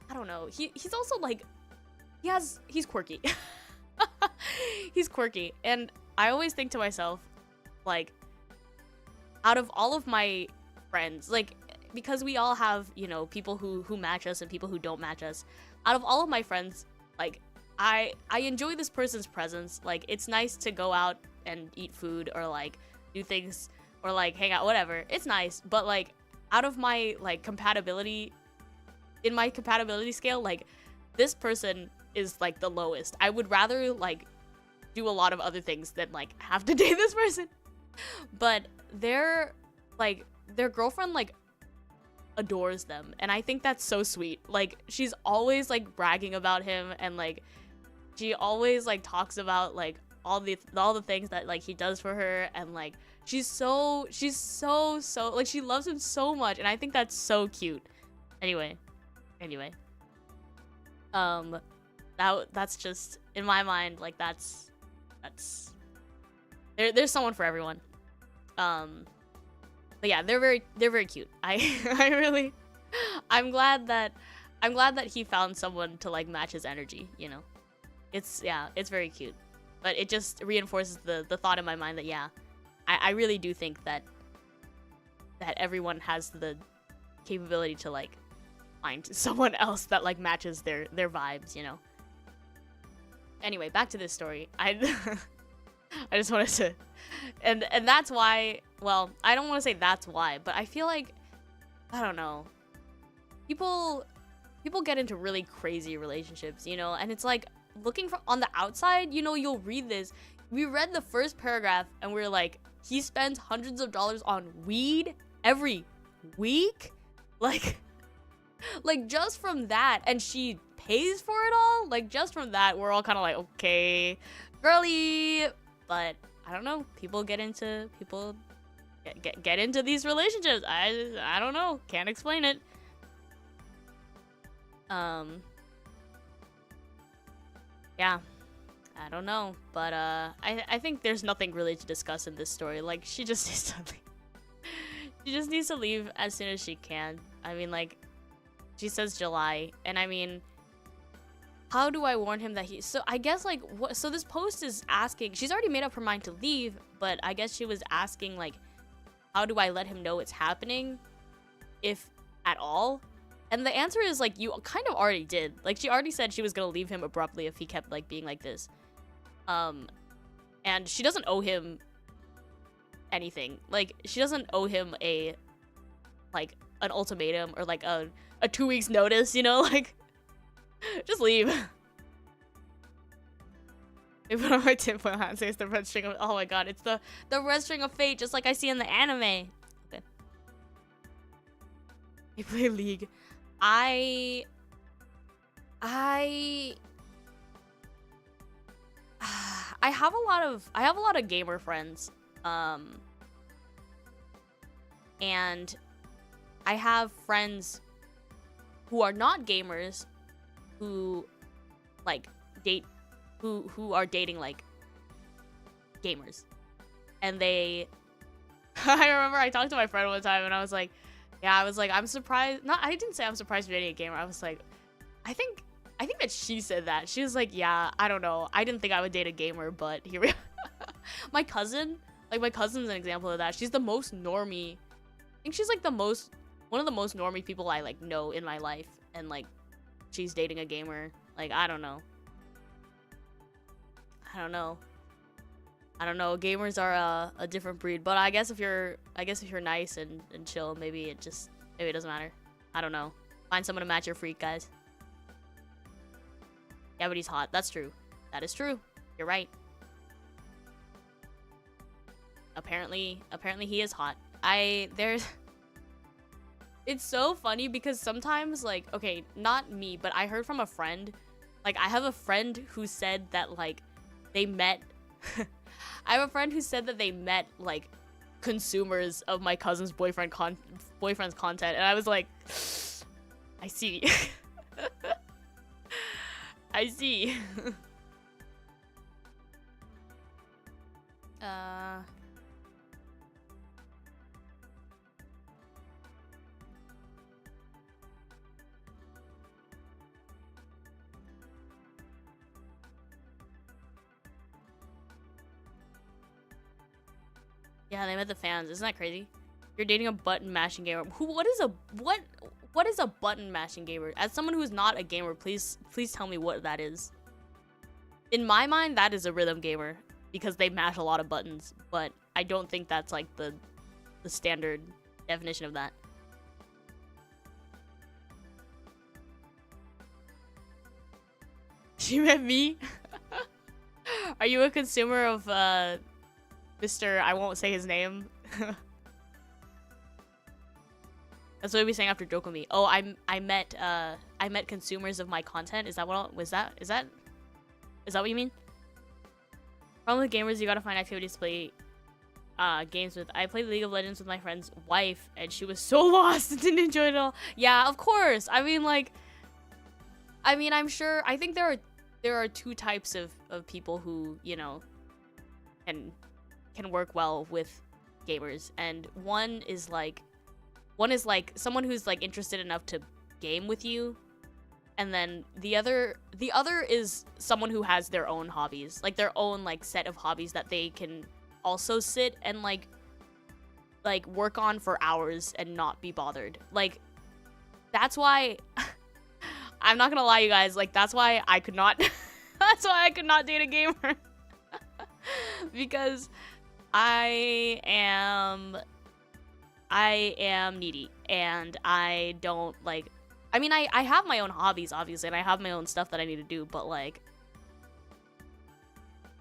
I don't know, he's also like, he's quirky. He's quirky, and I always think to myself, like, out of all of my friends, like, because we all have, you know, people who match us and people who don't match us, out of all of my friends, like, I enjoy this person's presence. Like, it's nice to go out and eat food or like do things or like hang out, whatever. It's nice, but like out of my like compatibility, in my compatibility scale, like this person is like the lowest. I would rather like do a lot of other things than like have to date this person. But their girlfriend like adores them, and I think that's so sweet. Like, she's always like bragging about him, and like she always like talks about like all the things that like he does for her, and like she's so like she loves him so much, and I think that's so cute. Anyway, that's just, in my mind, like that's there's someone for everyone. But yeah, they're very cute. I'm glad that he found someone to like match his energy, you know. It's very cute. But it just reinforces the thought in my mind that yeah, I really do think that everyone has the capability to like find someone else that like matches their vibes, you know. Anyway, back to this story. I just wanted to, and that's why, well, I don't want to say that's why, but I feel like, I don't know, people get into really crazy relationships, you know, and it's like, looking from on the outside, you know, you'll read this. We read the first paragraph and we're like, he spends hundreds of dollars on weed every week? Like just from that, and she pays for it all? Like, just from that, we're all kind of like, okay, girly. But I don't know, people get into these relationships. I don't know, can't explain it. Yeah, I don't know, but I think there's nothing really to discuss in this story. Like, she just needs to leave. She just needs to leave as soon as she can. I mean, like, she says July, and I mean, how do I warn him that he... So I guess, like, what? So this post is asking... She's already made up her mind to leave, but I guess she was asking, like, how do I let him know it's happening, if at all? And the answer is, like, you kind of already did. Like, she already said she was gonna leave him abruptly if he kept, like, being like this. And she doesn't owe him anything. Like, she doesn't owe him a, like, an ultimatum or, like, a 2 weeks notice, you know? Like, just leave. I put on my tinfoil hat and say it's the red string of... Oh my god, it's the red string of fate, just like I see in the anime. Okay. I play League. I have a lot of gamer friends, and I have friends who are not gamers who like date who are dating like gamers. And they I remember I talked to my friend one time and I was like, yeah, I was like, I'm surprised. No, I didn't say I'm surprised you're dating a gamer. I was like, I think that she said that. She was like, yeah, I don't know. I didn't think I would date a gamer, but here we are. My cousin's an example of that. She's the most normie. I think she's like one of the most normie people I like know in my life. And like, she's dating a gamer. Like, I don't know. Gamers are a different breed, but I guess if you're nice and chill, maybe it doesn't matter. I don't know. Find someone to match your freak, guys. Yeah, but he's hot. That's true. That is true. You're right. Apparently he is hot. It's so funny because sometimes, like, okay, not me, but I heard from a friend. Like, I have a friend who said that, like, they met I have a friend who said that they met, like, consumers of my cousin's boyfriend's content, and I was like, I see. I see. Yeah, they met the fans. Isn't that crazy? You're dating a button mashing gamer. What is a button mashing gamer? As someone who's not a gamer, please tell me what that is. In my mind, that is a rhythm gamer because they mash a lot of buttons, but I don't think that's like the standard definition of that. She met me? Are you a consumer of Mr. I won't say his name? That's what we'll be saying after Dokumi. Oh, I met consumers of my content. Is that what is that what you mean? Problem with gamers, you gotta find activities to play games with. I played League of Legends with my friend's wife and she was so lost and didn't enjoy it at all. Yeah, of course. I mean, I'm sure, I think there are two types of people who, you know, can work well with gamers, and one is like someone who's like interested enough to game with you, and then the other is someone who has their own hobbies, like their own like set of hobbies that they can also sit and like work on for hours and not be bothered. Like, that's why I'm not gonna lie, you guys, like that's why I could not that's why I could not date a gamer. Because I am needy, and I don't like, I mean, I have my own hobbies, obviously, and I have my own stuff that I need to do, but like,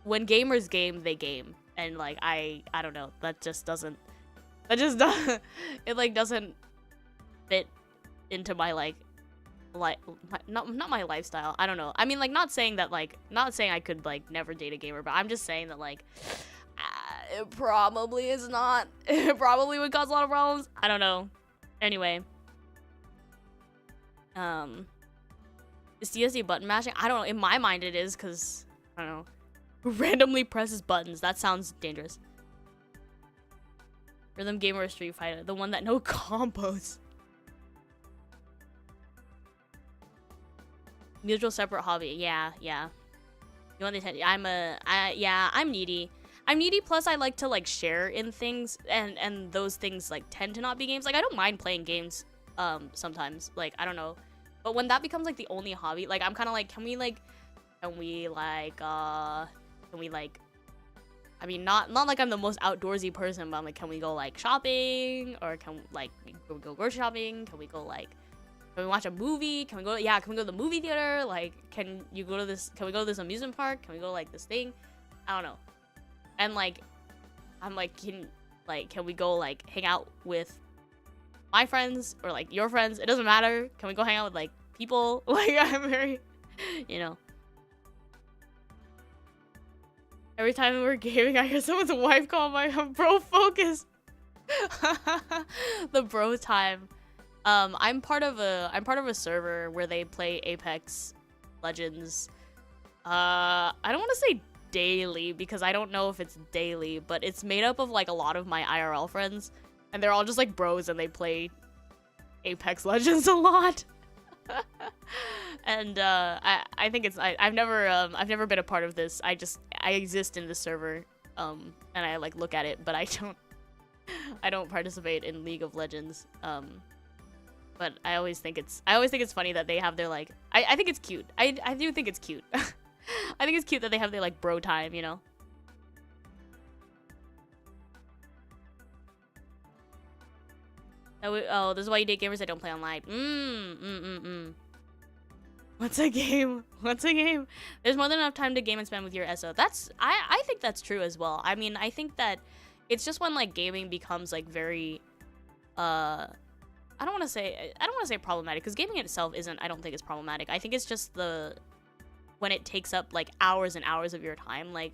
when gamers game, they game, and like, I don't know, it like doesn't fit into my not my lifestyle. I don't know. I mean, like, not saying I could like never date a gamer, but I'm just saying that like, it probably is not. It probably would cause a lot of problems. I don't know. Anyway. Is DSD button mashing? I don't know. In my mind it is, because, I don't know. Who randomly presses buttons? That sounds dangerous. Rhythm gamer or Street Fighter? The one that no combos. Mutual separate hobby. Yeah. You want the attention? I'm needy. I'm needy, plus I like to like share in things, and those things like tend to not be games. Like, I don't mind playing games sometimes, like, I don't know, but when that becomes like the only hobby, like, I'm kind of like, can we I mean, not like I'm the most outdoorsy person, but I'm like, can we go like shopping, or can we go grocery shopping? Can we watch a movie? Can we go to the movie theater? Like, can we go to this amusement park? Can we go like this thing? I don't know. And like, I'm like, can we go like hang out with my friends or like your friends? It doesn't matter. Can we go hang out with like people? Like, I'm very, you know. Every time we're gaming, I hear someone's wife call my bro focus. The bro time. I'm part of a server where they play Apex Legends. I don't want to say daily because I don't know if it's daily, but it's made up of like a lot of my IRL friends, and they're all just like bros and they play Apex Legends a lot. And I think it's I've never been a part of this. I exist in the server, and I like look at it, but I don't participate in League of Legends. But I always think it's funny that they have their like I think it's cute. I do think it's cute. I think it's cute that they have their like bro time, you know. Oh, this is why you date gamers that don't play online. What's a game? What's a game? There's more than enough time to game and spend with your SO. I think that's true as well. I mean, I think that it's just when like gaming becomes like very I don't want to say problematic, because gaming itself isn't, I don't think it's problematic. I think it's just when it takes up like hours and hours of your time, like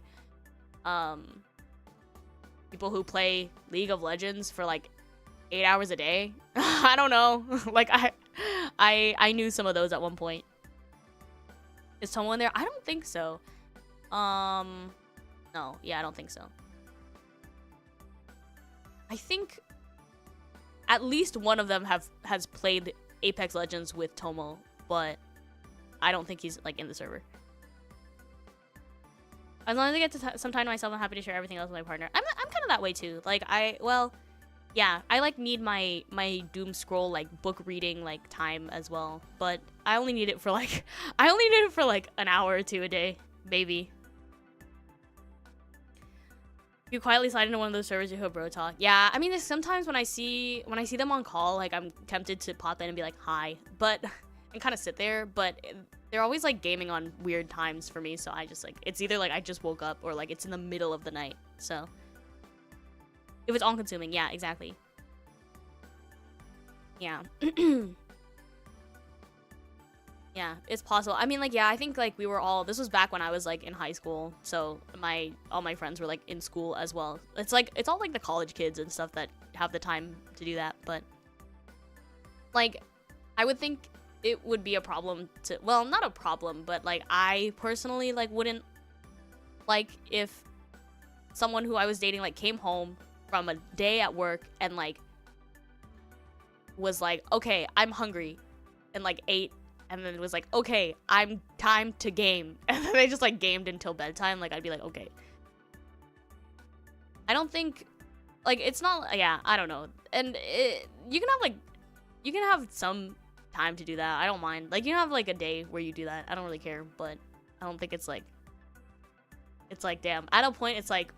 people who play League of Legends for like 8 hours a day. I don't know. Like I knew some of those at one point. Is someone there? I don't think so. No, yeah, I don't think so. I think at least one of them has played Apex Legends with Tomo, but I don't think he's like in the server. As long as I get some time to myself, I'm happy to share everything else with my partner. I'm kind of that way too. Like yeah, I like need my doom scroll like book reading like time as well, but I only need it for like an hour or two a day, maybe. You quietly slide into one of those servers, you hear bro talk. Yeah, I mean, sometimes when I see them on call, like I'm tempted to pop in and be like hi, but and kind of sit there, but they're always like gaming on weird times for me, so I just like, it's either like I just woke up or like it's in the middle of the night. So if it's all-consuming, yeah, exactly. Yeah. Yeah, it's possible. I mean, like, yeah, I think like we were all, this was back when I was like in high school, so all my friends were like in school as well. It's like, it's all like the college kids and stuff that have the time to do that, but like I would think it would be a problem to, well, not a problem, but like I personally like wouldn't like if someone who I was dating like came home from a day at work and like was like, okay, I'm hungry, and like ate, and then it was like, okay, I'm time to game, and then they just like gamed until bedtime. Like I'd be like, okay. I don't think like it's not, yeah, I don't know. And you can have some time to do that. I don't mind. Like you can have like a day where you do that. I don't really care, but I don't think it's like damn. At a point it's like,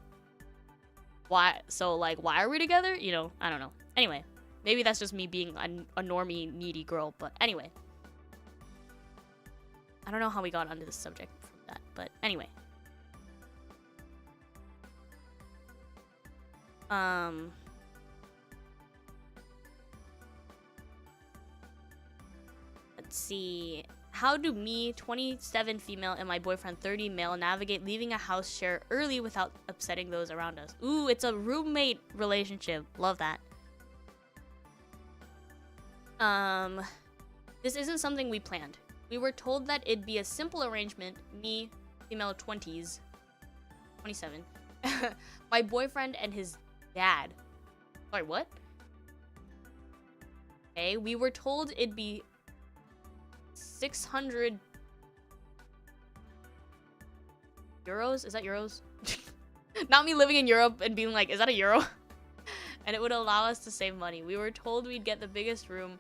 why? So like, why are we together? You know, I don't know. Anyway, maybe that's just me being a normie, needy girl. But anyway, I don't know how we got onto this subject from that. But anyway, let's see. How do me, 27 female, and my boyfriend, 30 male, navigate leaving a house share early without upsetting those around us? Ooh, it's a roommate relationship. Love that. This isn't something we planned. We were told that it'd be a simple arrangement. Me, female 20s, 27, my boyfriend and his dad. Sorry, what? Okay, we were told it'd be 600 euros? Is that euros? Not me living in Europe and being like, is that a euro? And it would allow us to save money. We were told we'd get the biggest room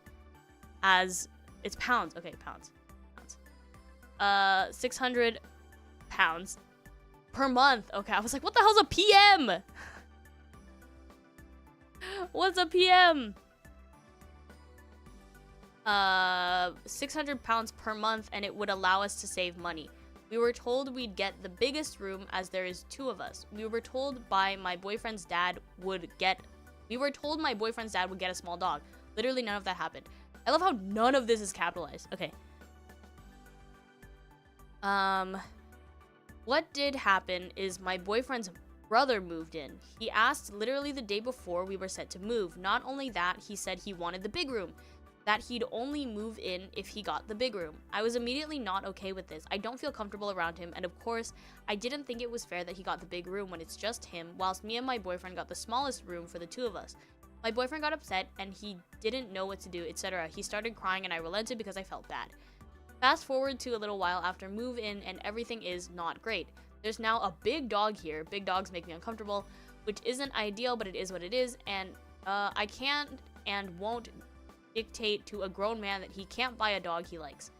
as... It's pounds. Okay, pounds. 600 pounds per month. Okay, I was like, what the hell's a PM? What's a PM? 600 pounds per month, and it would allow us to save money. We were told we'd get the biggest room as there is 2 of us. We were told my boyfriend's dad would get a small dog. Literally none of that happened. I love how none of this is capitalized. Okay. What did happen is my boyfriend's brother moved in. He asked literally the day before we were set to move. Not only that, he said he wanted the big room. that he'd only move in if he got the big room. I was immediately not okay with this. I don't feel comfortable around him, and of course, I didn't think it was fair that he got the big room when it's just him, whilst me and my boyfriend got the smallest room for the two of us. My boyfriend got upset, and he didn't know what to do, etc. He started crying, and I relented because I felt bad. Fast forward to a little while after move in, and everything is not great. There's now a big dog here. Big dogs make me uncomfortable, which isn't ideal, but it is what it is, and I can't and won't dictate to a grown man that he can't buy a dog he likes.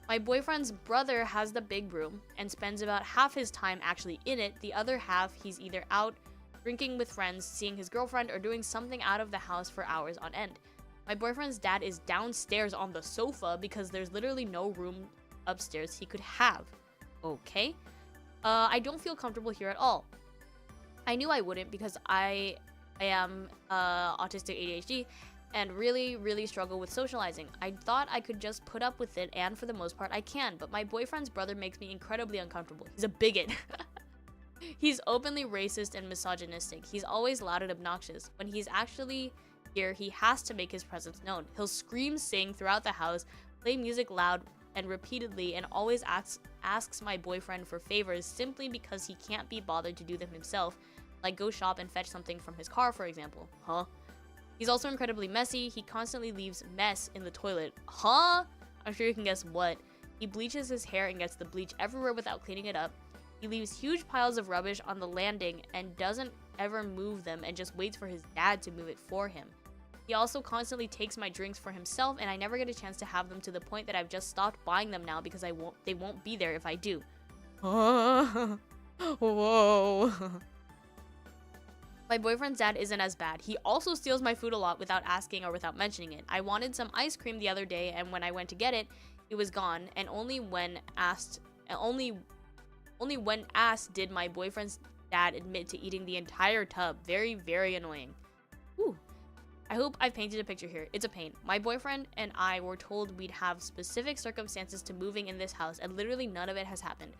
My boyfriend's brother has the big room and spends about half his time actually in it. The other half, he's either out drinking with friends, seeing his girlfriend, or doing something out of the house for hours on end. My boyfriend's dad is downstairs on the sofa because there's literally no room upstairs he could have. Okay. I don't feel comfortable here at all. I knew I wouldn't because I am autistic ADHD and really struggle with socializing. I thought I could just put up with it, and for the most part I can, but my boyfriend's brother makes me incredibly uncomfortable. He's a bigot. He's openly racist and misogynistic. He's always loud and obnoxious. When he's actually here, he has to make his presence known. He'll scream, sing throughout the house, play music loud and repeatedly, and always asks my boyfriend for favors simply because he can't be bothered to do them himself, like go shop and fetch something from his car, for example. Huh? He's also incredibly messy. He constantly leaves mess in the toilet. Huh? I'm sure you can guess what. He bleaches his hair and gets the bleach everywhere without cleaning it up. He leaves huge piles of rubbish on the landing and doesn't ever move them and just waits for his dad to move it for him. He also constantly takes my drinks for himself, and I never get a chance to have them, to the point that I've just stopped buying them now because they won't be there if I do. Whoa. My boyfriend's dad isn't as bad. He also steals my food a lot without asking or without mentioning it. I wanted some ice cream the other day, and when I went to get it, it was gone, and only when asked did my boyfriend's dad admit to eating the entire tub. Very annoying. Ooh. I hope I've painted a picture here. It's a pain. My boyfriend and I were told we'd have specific circumstances to moving in this house, and literally none of it has happened.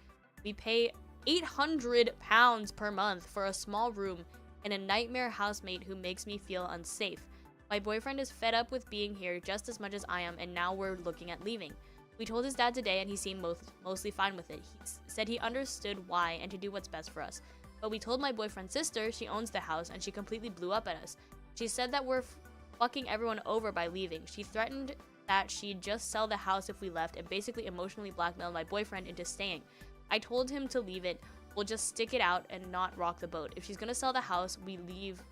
We pay £800 per month for a small room and a nightmare housemate who makes me feel unsafe. My boyfriend is fed up with being here just as much as I am, and now we're looking at leaving. We told his dad today, and he seemed mostly fine with it. He said he understood why and to do what's best for us. But we told my boyfriend's sister, she owns the house, and she completely blew up at us. She said that we're fucking everyone over by leaving. She threatened that she'd just sell the house if we left, and basically emotionally blackmailed my boyfriend into staying. I told him to leave it. We'll just stick it out and not rock the boat. If she's gonna sell the house, we leave.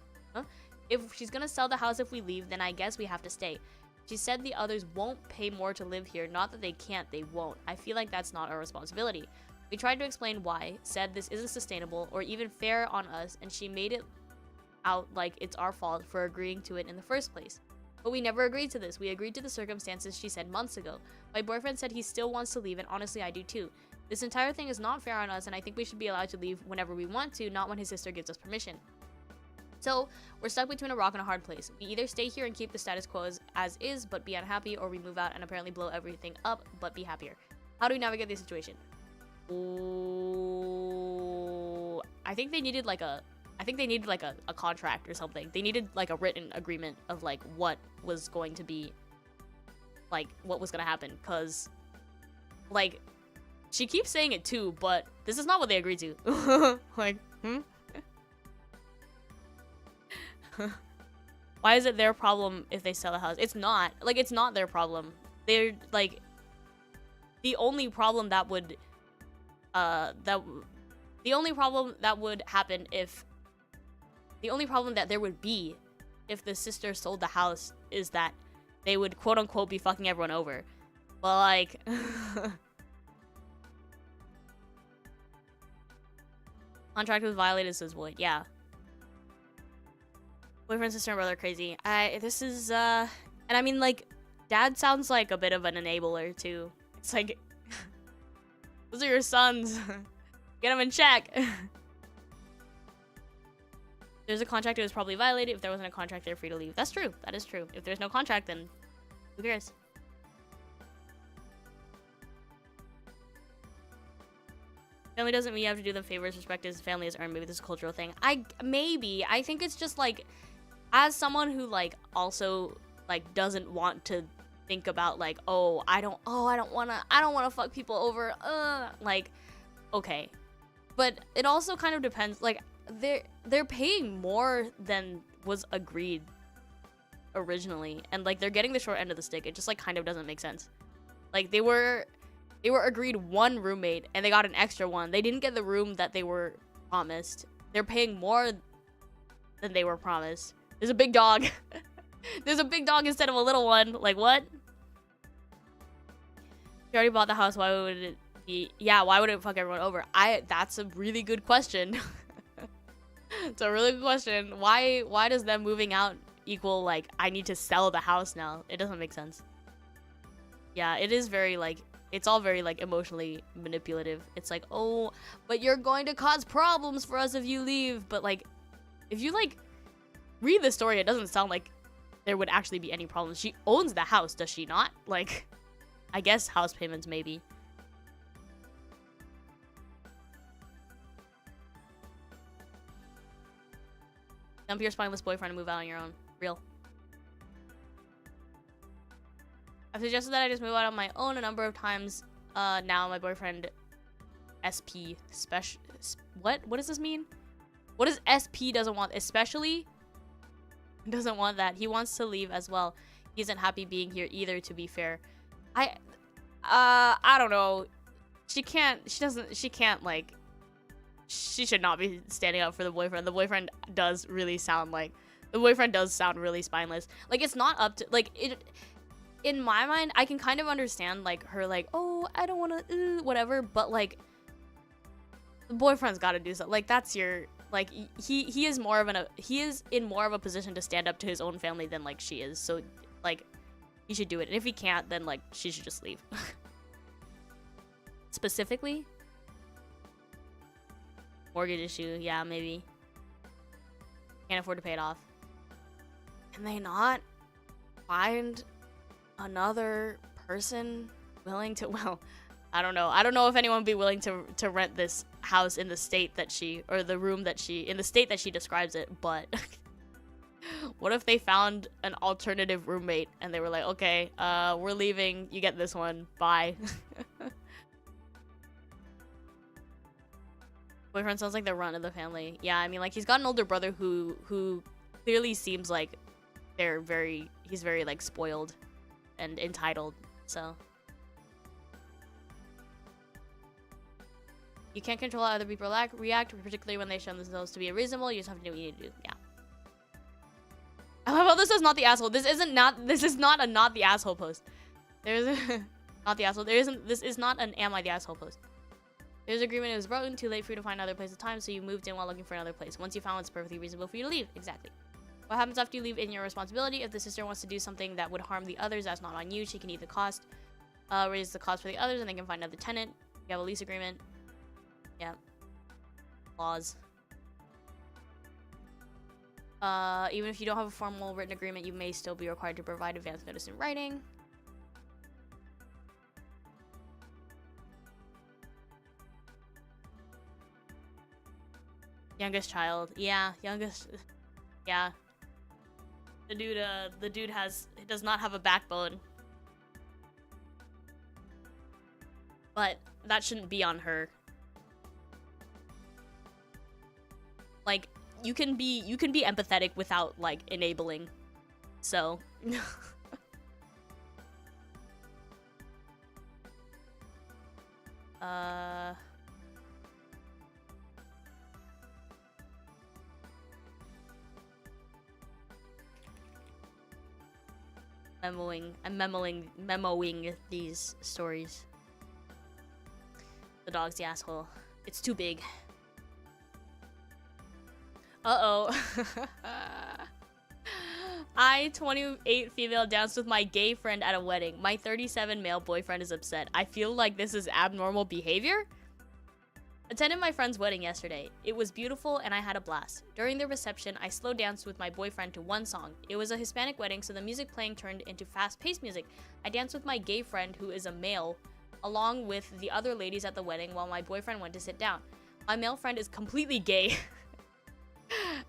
If she's gonna sell the house if we leave, then I guess we have to stay. She said the others won't pay more to live here. Not that they can't, they won't. I feel like that's not our responsibility. We tried to explain why, said this isn't sustainable or even fair on us, and she made it out like it's our fault for agreeing to it in the first place. But we never agreed to this. We agreed to the circumstances she said months ago. My boyfriend said he still wants to leave, and honestly I do too. This entire thing is not fair on us, and I think we should be allowed to leave whenever we want to, not when his sister gives us permission. So, we're stuck between a rock and a hard place. We either stay here and keep the status quo as is, but be unhappy, or we move out and apparently blow everything up, but be happier. How do we navigate this situation? Ooh, I think they needed like a contract or something. They needed like a written agreement of like what was going to be, like what was gonna happen, cause like she keeps saying it too, but this is not what they agreed to. Like, why is it their problem if they sell the house? It's not. Like, it's not their problem. They're like, the only problem that would there would be if the sister sold the house is that they would quote unquote be fucking everyone over. But like contract was violated, says Wood. Yeah. Boyfriend, sister, and brother are crazy. This is and I mean, like, dad sounds like a bit of an enabler too. It's like, those are your sons. Get them in check. There's a contract, it was probably violated. If there wasn't a contract, they're free to leave. That's true. That is true. If there's no contract, then who cares? Family doesn't mean you have to do them favors. Respect as family is earned. Maybe this is a cultural thing. I think it's just like, as someone who like also like doesn't want to think about like, oh, I don't wanna fuck people over. Like, okay. But it also kind of depends. Like, they're paying more than was agreed originally, and like they're getting the short end of the stick. It just like kind of doesn't make sense. Like they were agreed one roommate and they got an extra one. They didn't get the room that they were promised. They're paying more than they were promised. There's a big dog. There's a big dog instead of a little one. Like, what? You already bought the house. Why would it be? Yeah, why would it fuck everyone over? That's a really good question. It's a really good question. Why does them moving out equal, like, I need to sell the house now? It doesn't make sense. Yeah, it is very, like, it's all very, like, emotionally manipulative. It's like, oh, but you're going to cause problems for us if you leave. But, like, if you, like, read the story, it doesn't sound like there would actually be any problems. She owns the house, does she not? Like, I guess house payments, maybe. Dump your spineless boyfriend and move out on your own. Real. I've suggested that I just move out on my own a number of times. Now my boyfriend SP special. What does this mean? What does SP doesn't want? Especially doesn't want that. He wants to leave as well. He isn't happy being here either, to be fair. I don't know. She can't like, she should not be standing up for the boyfriend. The boyfriend does sound really spineless. Like, it's not up to, like, it, in my mind, I can kind of understand, like, her, like, oh, I don't want to, whatever, but, like, the boyfriend's got to do something. Like, that's your, like, he is in more of a position to stand up to his own family than, like, she is. So, like, he should do it. And if he can't, then, like, she should just leave. Specifically? Mortgage issue, yeah, maybe. Can't afford to pay it off. Can they not find another person willing to, well, I don't know. I don't know if anyone would be willing to rent this house in the state that she, or the room that she, in the state that she describes it, but what if they found an alternative roommate and they were like, okay, we're leaving, you get this one, bye. Boyfriend sounds like the runt of the family. Yeah, I mean, like, he's got an older brother who clearly seems like he's very, like, spoiled and entitled, so. You can't control how other people react, particularly when they show themselves to be unreasonable. You just have to do what you need to do. Yeah. I love how this is not the asshole. This is not a not the asshole post. There's a not the asshole. This is not an am I the asshole post. There's agreement it was broken, too late for you to find another place of time, so you moved in while looking for another place. Once you found it's perfectly reasonable for you to leave. Exactly. What happens after you leave in your responsibility? If the sister wants to do something that would harm the others, that's not on you. She can eat the cost, raise the cost for the others, and they can find another tenant. You have a lease agreement. Yeah. Laws. Even if you don't have a formal written agreement, you may still be required to provide advance notice in writing. Youngest child. Yeah, youngest. Yeah. The dude does not have a backbone. But that shouldn't be on her. Like, you can be empathetic without, like, enabling. So. I'm memoing these stories. The dog's the asshole. It's too big. Uh-oh. I, 28 female, danced with my gay friend at a wedding. My 37 male boyfriend is upset. I feel like this is abnormal behavior. Attended my friend's wedding yesterday. It was beautiful and I had a blast. During the reception, I slow danced with my boyfriend to one song. It was a Hispanic wedding, so the music playing turned into fast-paced music. I danced with my gay friend, who is a male, along with the other ladies at the wedding while my boyfriend went to sit down. My male friend is completely gay,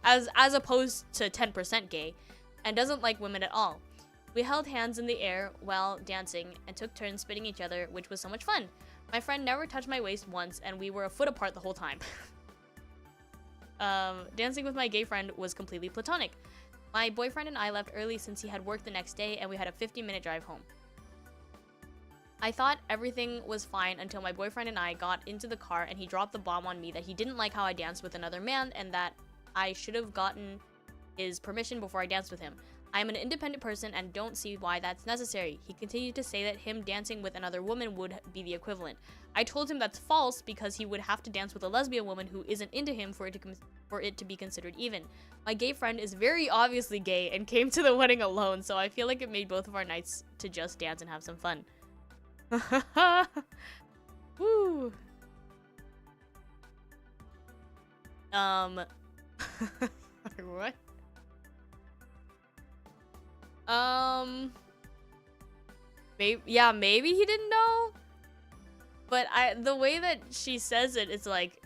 as opposed to 10% gay, and doesn't like women at all. We held hands in the air while dancing and took turns spitting each other, which was so much fun. My friend never touched my waist once, and we were a foot apart the whole time. Dancing with my gay friend was completely platonic. My boyfriend and I left early since he had work the next day, and we had a 50-minute drive home. I thought everything was fine until my boyfriend and I got into the car and he dropped the bomb on me that he didn't like how I danced with another man and that I should have gotten his permission before I danced with him. I am an independent person and don't see why that's necessary. He continued to say that him dancing with another woman would be the equivalent. I told him that's false because he would have to dance with a lesbian woman who isn't into him for it to be considered even. My gay friend is very obviously gay and came to the wedding alone, so I feel like it made both of our nights to just dance and have some fun. Woo. What? Maybe he didn't know. But the way that she says it, it's like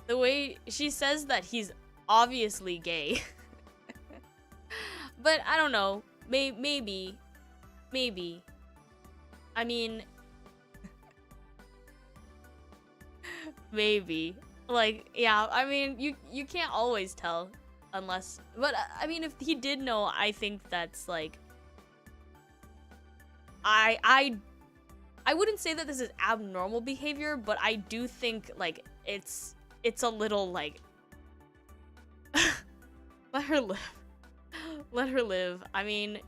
the way she says that he's obviously gay. But I don't know. Maybe. I mean, maybe. Like, yeah, I mean, you can't always tell unless, but I mean, if he did know, I think that's like, I wouldn't say that this is abnormal behavior, but I do think like it's a little like let her live. I mean,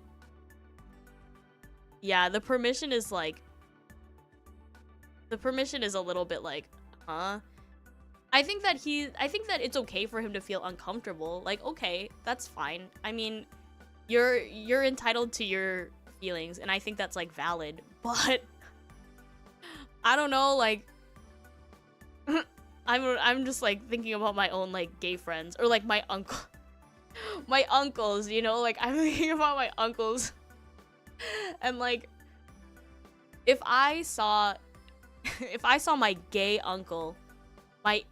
yeah, the permission is a little bit like, huh? I think that it's okay for him to feel uncomfortable. Like, okay, that's fine. I mean, you're entitled to your feelings, and I think that's like valid. But I don't know, like I'm just like thinking about my own like gay friends or like my uncles, you know, like I'm thinking about my uncles. And like if I saw my gay uncle, my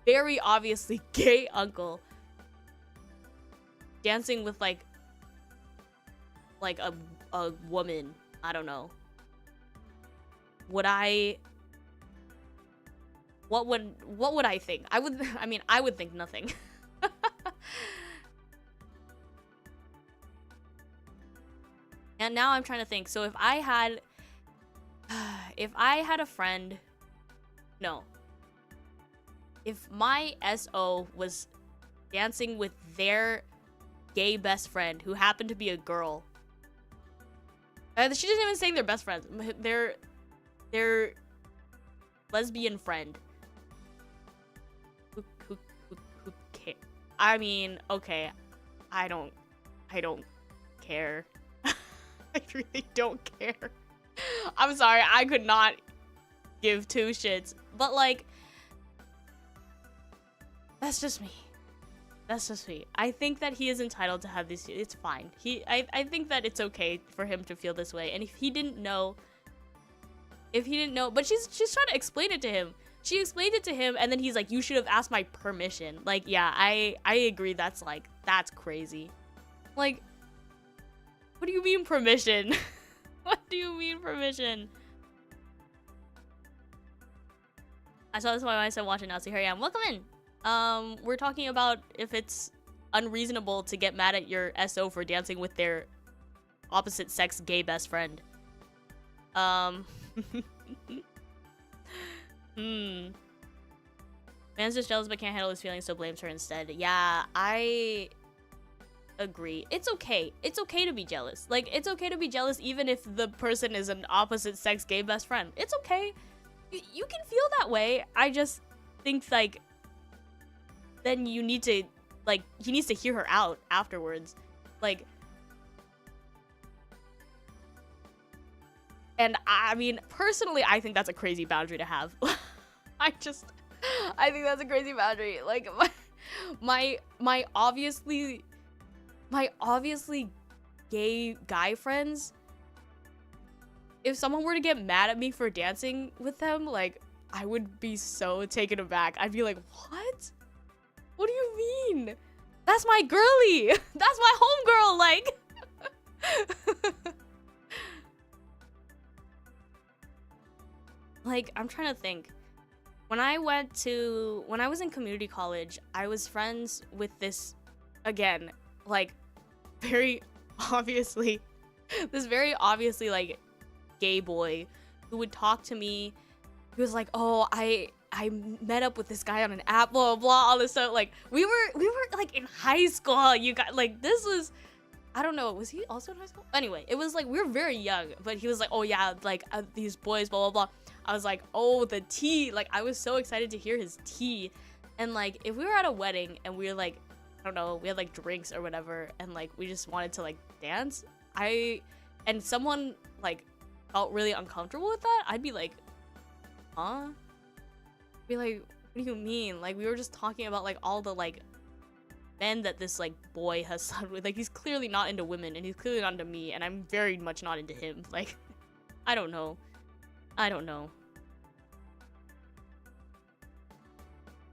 very obviously gay uncle dancing with like a woman, I don't know. What would I think? I would think nothing. And now I'm trying to think. So if I had a friend, no. If my SO was dancing with their gay best friend who happened to be a girl. She doesn't even say they're best friends. Their lesbian friend. Who cares? I mean, okay. I don't care. I really don't care. I'm sorry, I could not give two shits. But like, that's just me. I think that he is entitled to have this. It's fine. I think that it's okay for him to feel this way. And if he didn't know, but she's trying to explain it to him. She explained it to him, and then he's like, "You should have asked my permission." Like, yeah, I agree. That's crazy. Like, what do you mean permission? What do you mean permission? I saw this when I said watch it now, so here I am. Welcome in. We're talking about if it's unreasonable to get mad at your SO for dancing with their opposite sex gay best friend. Man's just jealous but can't handle his feelings, so blames her instead. Yeah, I agree. It's okay. It's okay to be jealous. Like, it's okay to be jealous even if the person is an opposite sex gay best friend. It's okay. You can feel that way. I just think, like, then you need to, like, he needs to hear her out afterwards. Like, and I mean, personally, I think that's a crazy boundary to have. I think that's a crazy boundary. Like, my obviously gay guy friends, if someone were to get mad at me for dancing with them, like, I would be so taken aback. I'd be like, what? What do you mean? That's my girly. That's my homegirl, like. like, I'm trying to think. When I was in community college, I was friends with this, again, like, very obviously, like, gay boy who would talk to me. He was like, oh, I met up with this guy on an app, blah, blah, blah, all this stuff. Like, we were, like, in high school, you guys, like, this was, I don't know, was he also in high school? Anyway, it was, like, we were very young, but he was like, oh, yeah, like, these boys, blah, blah, blah. I was like, oh, the tea. Like, I was so excited to hear his tea. And, like, if we were at a wedding and we were, like, I don't know, we had, like, drinks or whatever, and, like, we just wanted to, like, dance, and someone, like, felt really uncomfortable with that, I'd be like, huh? Be like, what do you mean? Like, we were just talking about, like, all the, like, men that this, like, boy has slept with. Like, he's clearly not into women, and he's clearly not into me, and I'm very much not into him. Like, I don't know.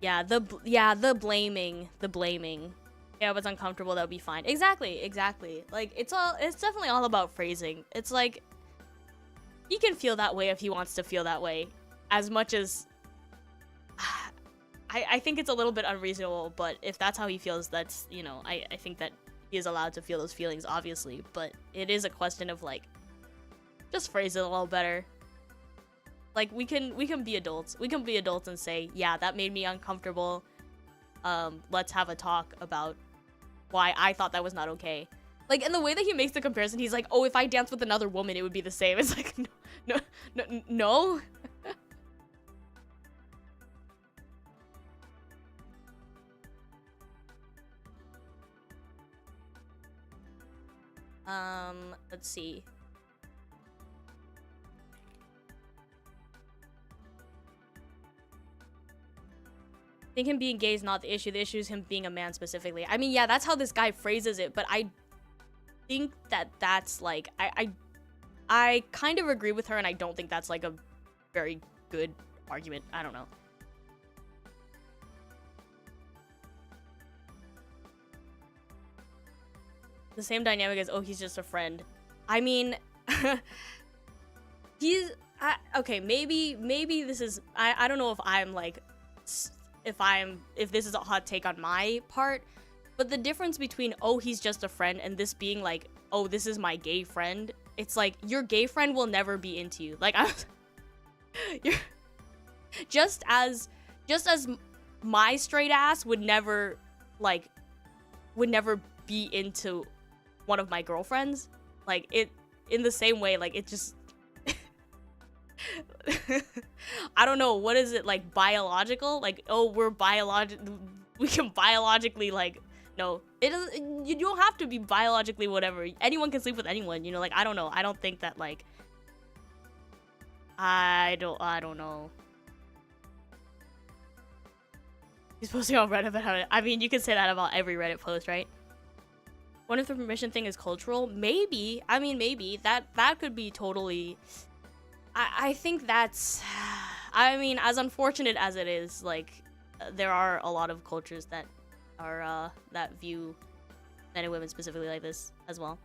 Yeah, the blaming. Yeah, if it's uncomfortable, that would be fine. Exactly. Like, it's definitely all about phrasing. It's like, he can feel that way if he wants to feel that way, as much as I think it's a little bit unreasonable, but if that's how he feels, that's, you know, I think that he is allowed to feel those feelings, obviously, but it is a question of, like, just phrase it a little better. Like, we can be adults. We can be adults and say, yeah, that made me uncomfortable. Let's have a talk about why I thought that was not okay. Like, in the way that he makes the comparison, he's like, oh, if I danced with another woman, it would be the same. It's like, no. Let's see. I think him being gay is not the issue. The issue is him being a man specifically. I mean, yeah, that's how this guy phrases it, but I think that that's, like, I kind of agree with her, and I don't think that's, like, a very good argument. I don't know. The same dynamic as, oh, he's just a friend. I mean, okay, maybe this is, I don't know if I'm, like, if this is a hot take on my part, but the difference between, oh, he's just a friend, and this being like, oh, this is my gay friend, it's like, your gay friend will never be into you. Like, you're just as my straight ass would never be into one of my girlfriends. Like, it, in the same way, like, it just I don't know, what is it, like, biological? Like, oh, we can biologically, like, no, it doesn't, you don't have to be biologically whatever. Anyone can sleep with anyone, you know, like, I don't know. I don't think that, like, I don't know. He's posting on Reddit about it. I mean, you can say that about every Reddit post, right? What if the permission thing is cultural? Maybe. I mean, maybe. That could be totally... I think that's... I mean, as unfortunate as it is, like, there are a lot of cultures that are, that view men and women specifically like this as well.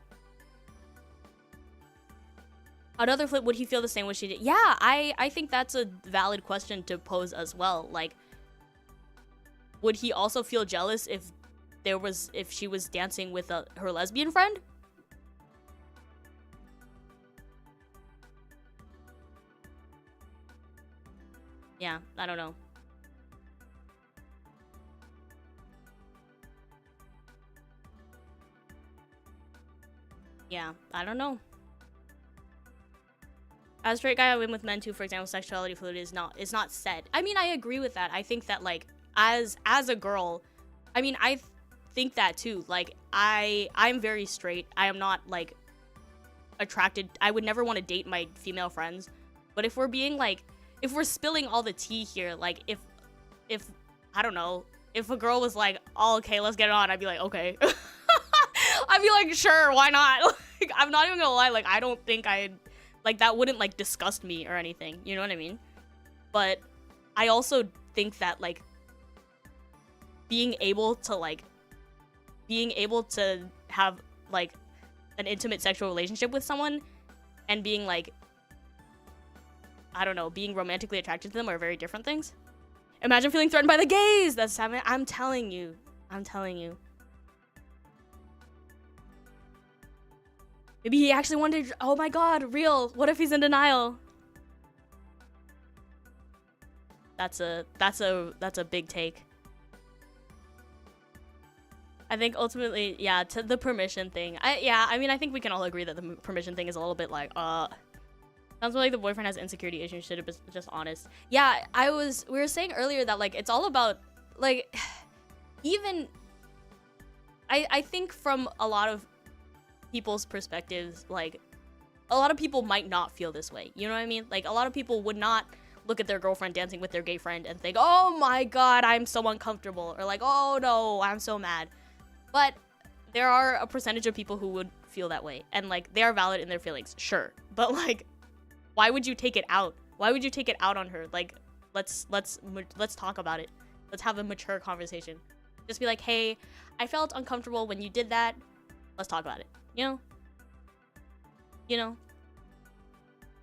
Another flip, would he feel the same way she did? Yeah, I think that's a valid question to pose as well. Like, would he also feel jealous if she was dancing with her lesbian friend? Yeah, I don't know. Yeah, I don't know. As a straight guy, I win with men too. For example, sexuality fluid is not set. I mean, I agree with that. I think that, like, as a girl, I mean, I think that too. Like, I'm very straight. I am not, like, attracted. I would never want to date my female friends. But if we're being, like, if we're spilling all the tea here, like, if I don't know, if a girl was like, oh, okay, let's get it on, I'd be like, okay. I'd be like, sure, why not? Like, I'm not even gonna lie, like, I don't think like, that wouldn't, like, disgust me or anything, you know what I mean? But I also think that, like, being able to have, like, an intimate sexual relationship with someone and being, like, I don't know, being romantically attracted to them are very different things. Imagine feeling threatened by the gays. That's happening. I'm telling you. I'm telling you. Maybe he actually wanted to, oh my god, real. What if he's in denial? That's a big take. I think ultimately, yeah, to the permission thing. I mean, I think we can all agree that the permission thing is a little bit like, sounds like the boyfriend has insecurity issues, should have been just honest. Yeah, we were saying earlier that, like, it's all about, like, even, I think from a lot of people's perspectives, like, a lot of people might not feel this way, you know what I mean? Like, a lot of people would not look at their girlfriend dancing with their gay friend and think, oh my god, I'm so uncomfortable, or like, oh no, I'm so mad. But there are a percentage of people who would feel that way, and like, they are valid in their feelings, sure, but like, why would you take it out? Why would you take it out on her? Like, let's talk about it. Let's have a mature conversation. Just be like, hey, I felt uncomfortable when you did that. Let's talk about it. You know? You know?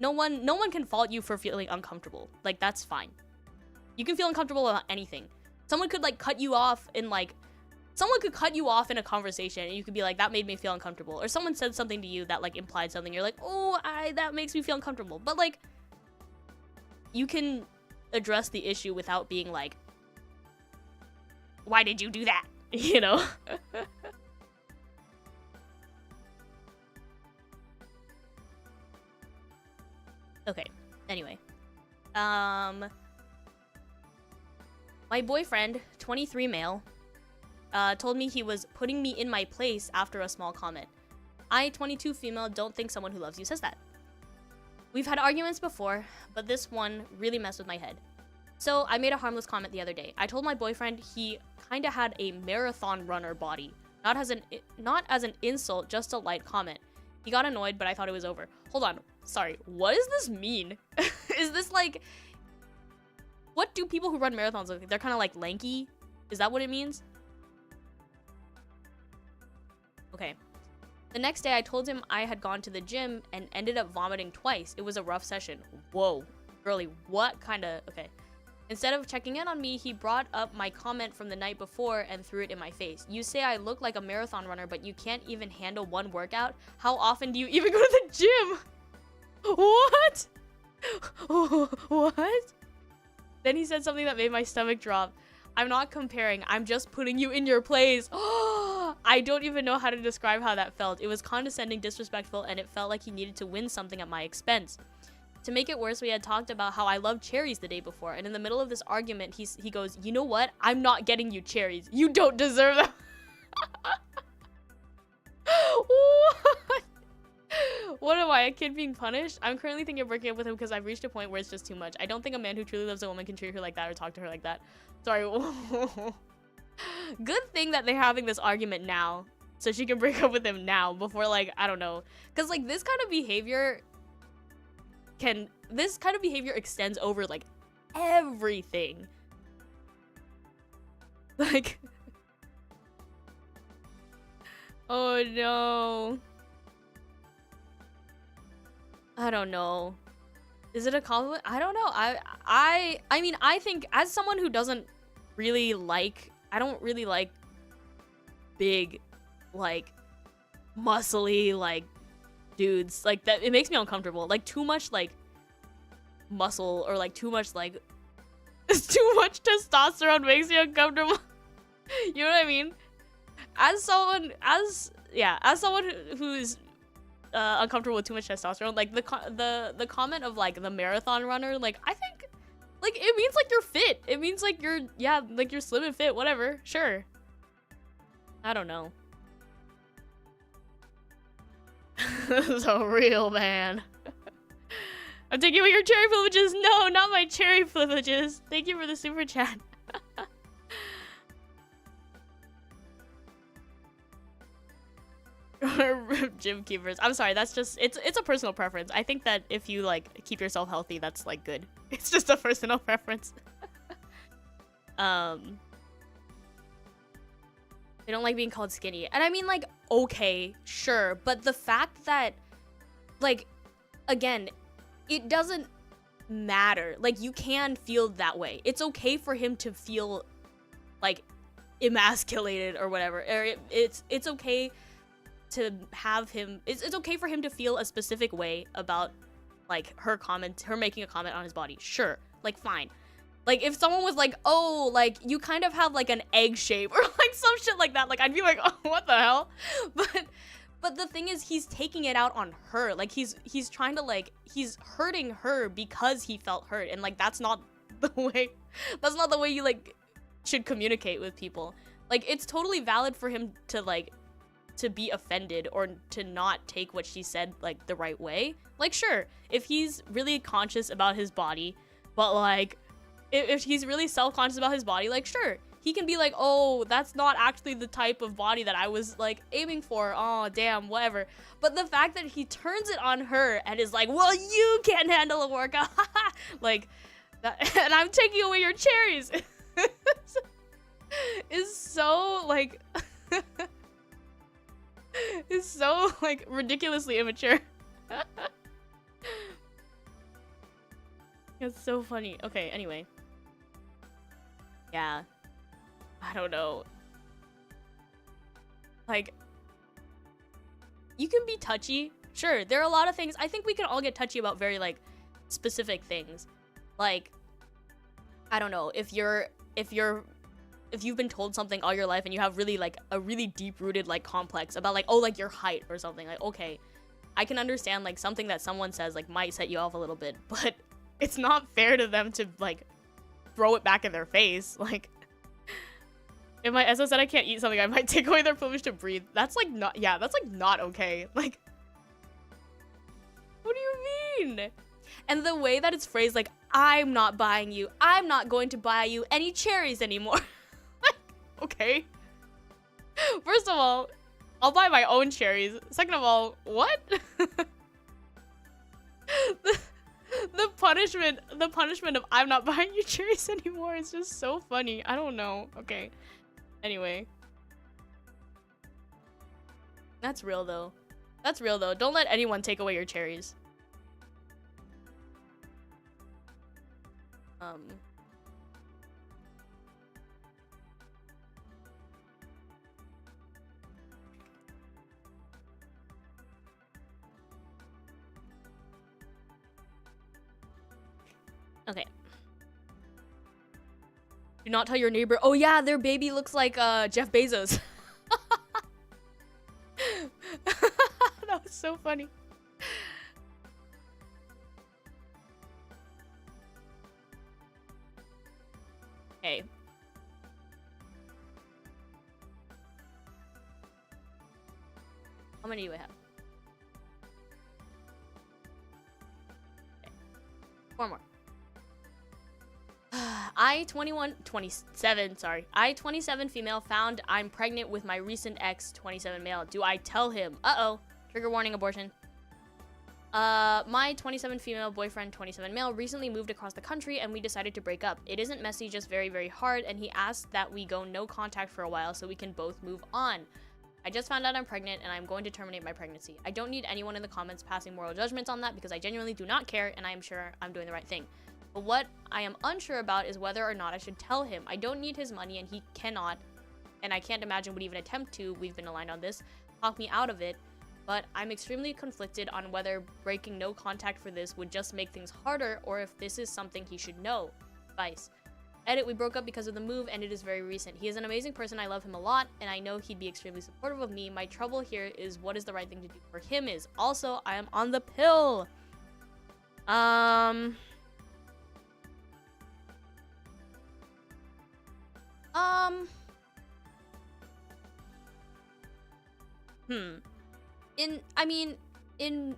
No one can fault you for feeling uncomfortable. Like, that's fine. You can feel uncomfortable about anything. Someone could, like, cut you off in, like, someone could cut you off in a conversation and you could be like, that made me feel uncomfortable. Or someone said something to you that, like, implied something. You're like, oh, that makes me feel uncomfortable. But, like, you can address the issue without being like, why did you do that? You know? Okay, anyway. My boyfriend, 23 male, told me he was putting me in my place after a small comment. I, 22 female, don't think someone who loves you says that. We've had arguments before, but this one really messed with my head. So I made a harmless comment the other day. I told my boyfriend he kinda had a marathon runner body. Not as an insult, just a light comment. He got annoyed, but I thought it was over. Hold on, sorry, what does this mean? Is this like, what do people who run marathons look like? They're kind of like lanky? Is that what it means? Okay. The next day, I told him I had gone to the gym and ended up vomiting twice. It was a rough session. Whoa, girly, what kind of... Okay. Instead of checking in on me, he brought up my comment from the night before and threw it in my face. You say I look like a marathon runner, but you can't even handle one workout? How often do you even go to the gym? What? What? Then he said something that made my stomach drop. I'm not comparing. I'm just putting you in your place. I don't even know how to describe how that felt. It was condescending, disrespectful, and it felt like he needed to win something at my expense. To make it worse, we had talked about how I loved cherries the day before, and in the middle of this argument, he goes, you know what? I'm not getting you cherries. You don't deserve them. What? What am I, a kid being punished? I'm currently thinking of breaking up with him because I've reached a point where it's just too much. I don't think a man who truly loves a woman can treat her like that or talk to her like that. Sorry. Good thing that they're having this argument now, so she can break up with him now before, like, I don't know. Because, like, this kind of behavior extends over, like, everything. Like, oh no. I don't know. Is it a compliment? I don't know. I mean, I think as someone who doesn't really like, I don't really like big, like, muscly, like, dudes. Like, that, it makes me uncomfortable. Like, too much, like, muscle or, like, too much, like, too much testosterone makes me uncomfortable. You know what I mean? As someone who's uncomfortable with too much testosterone, like, the comment of, like, the marathon runner, like, I think, like, it means, like, you're fit. It means, like, you're, yeah, like, you're slim and fit, whatever, sure. I don't know. So real, man. I'm taking away your cherry privileges. No, not my cherry privileges. Thank you for the super chat. Gym keepers. I'm sorry, that's just, it's a personal preference. I think that if you, like, keep yourself healthy, that's, like, good. It's just a personal preference. They don't like being called skinny. And I mean, like, okay, sure, but the fact that, like, again, it doesn't matter. Like, you can feel that way. It's okay for him to feel like emasculated or whatever. Or it's okay to have him, it's okay for him to feel a specific way about like her making a comment on his body. Sure, like, fine. Like, if someone was like, oh, like, you kind of have like an egg shape or like some shit like that, like, I'd be like, oh, what the hell? But the thing is, he's taking it out on her. Like, he's trying to, like, he's hurting her because he felt hurt, and like, that's not the way you like should communicate with people. Like, it's totally valid for him to like to be offended or to not take what she said like the right way. Like, sure, if he's really conscious about his body, but like if he's really self-conscious about his body, like, sure, he can be like, oh, that's not actually the type of body that I was like aiming for, oh damn, whatever. But the fact that he turns it on her and is like, well, you can't handle a workout, like that, and I'm taking away your cherries, is so like is so like ridiculously immature. It's so funny. Okay, anyway. Yeah. I don't know. Like, you can be touchy. Sure, there are a lot of things. I think we can all get touchy about very like specific things. Like, I don't know, if you've been told something all your life and you have really like a really deep-rooted like complex about like, oh, like your height or something, like, okay, I can understand like something that someone says like might set you off a little bit, but it's not fair to them to like throw it back in their face. Like, as I said, I can't eat something, I might take away their privilege to breathe. That's like not, yeah, that's like not okay. Like, what do you mean? And the way that it's phrased, like, I'm not buying you, I'm not going to buy you any cherries anymore. Okay. First of all, I'll buy my own cherries. Second of all, what? the punishment of I'm not buying you cherries anymore is just so funny. I don't know. Okay. Anyway. That's real though. That's real though. Don't let anyone take away your cherries. Okay. Do not tell your neighbor, oh yeah, their baby looks like Jeff Bezos. That was so funny. Okay. How many do I have? Okay. 4 more. I 27 female found I'm pregnant with my recent ex 27 male. Do I tell him? Uh-oh. Trigger warning, abortion. My 27 female boyfriend 27 male recently moved across the country and we decided to break up. It isn't messy, just very, very hard, and he asked that we go no contact for a while so we can both move on. I just found out I'm pregnant and I'm going to terminate my pregnancy. I don't need anyone in the comments passing moral judgments on that because I genuinely do not care and I am sure I'm doing the right thing. But what I am unsure about is whether or not I should tell him. I don't need his money and he cannot, and I can't imagine would even attempt to, we've been aligned on this, talk me out of it. But I'm extremely conflicted on whether breaking no contact for this would just make things harder or if this is something he should know. Advice. Edit, we broke up because of the move and it is very recent. He is an amazing person, I love him a lot, and I know he'd be extremely supportive of me. My trouble here is what is the right thing to do for him is. Also, I am on the pill. In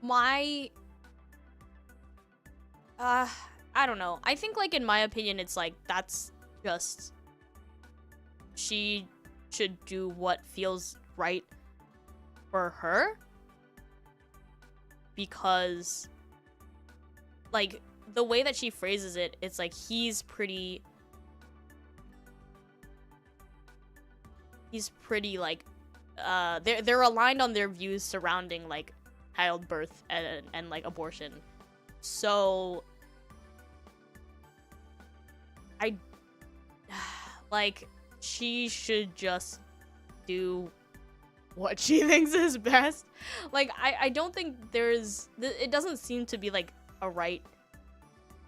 my, I don't know. I think, like, in my opinion, it's like, that's just, she should do what feels right for her. Because, like, the way that she phrases it, it's like, he's pretty, like, they're aligned on their views surrounding like childbirth and like abortion. So I like she should just do what she thinks is best. Like I don't think it doesn't seem to be like a right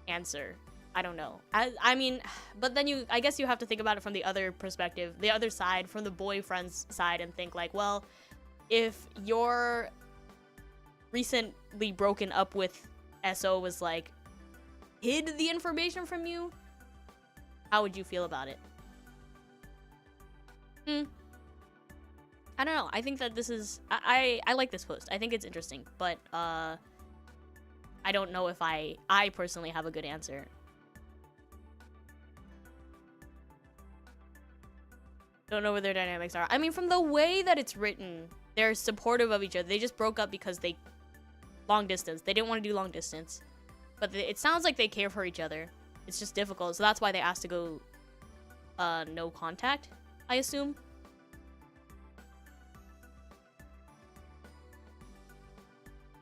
answer. I don't know. I mean, but then I guess you have to think about it from the other perspective, the other side, from the boyfriend's side, and think like, well, if your recently broken up with SO was like hid the information from you, how would you feel about it? I don't know. I think that this is I like this post. I think it's interesting, but I don't know if I personally have a good answer. Don't know what their dynamics are. I mean, from the way that it's written, they're supportive of each other. They just broke up because they long distance. They didn't want to do long distance. But it sounds like they care for each other. It's just difficult. So that's why they asked to go no contact, I assume.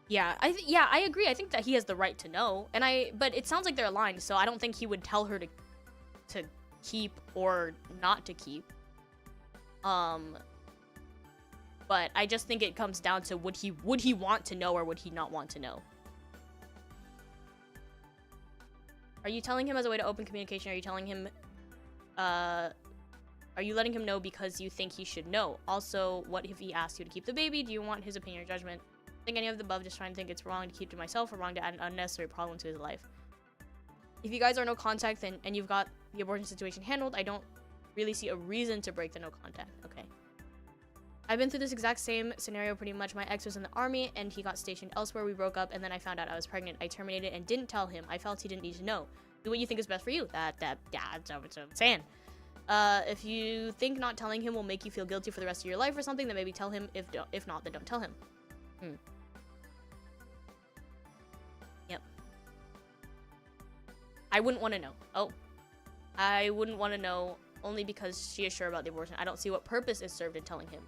Yeah, I agree. I think that he has the right to know. But it sounds like they're aligned, so I don't think he would tell her to keep or not to keep. But I just think it comes down to would he want to know or would he not want to know? Are you telling him as a way to open communication? Are you telling him, are you letting him know because you think he should know? Also, what if he asks you to keep the baby? Do you want his opinion or judgment? Think any of the above, just trying to think it's wrong to keep to myself or wrong to add an unnecessary problem to his life. If you guys are no contact and you've got the abortion situation handled, I don't really see a reason to break the no contact. Okay. I've been through this exact same scenario pretty much. My ex was in the army and he got stationed elsewhere. We broke up and then I found out I was pregnant. I terminated and didn't tell him. I felt he didn't need to know. Do what you think is best for you. Yeah, that's what I'm saying. If you think not telling him will make you feel guilty for the rest of your life or something, then maybe tell him. If not, then don't tell him. Yep. I wouldn't want to know. Oh. I wouldn't want to know only because she is sure about the abortion. I don't see what purpose is served in telling him.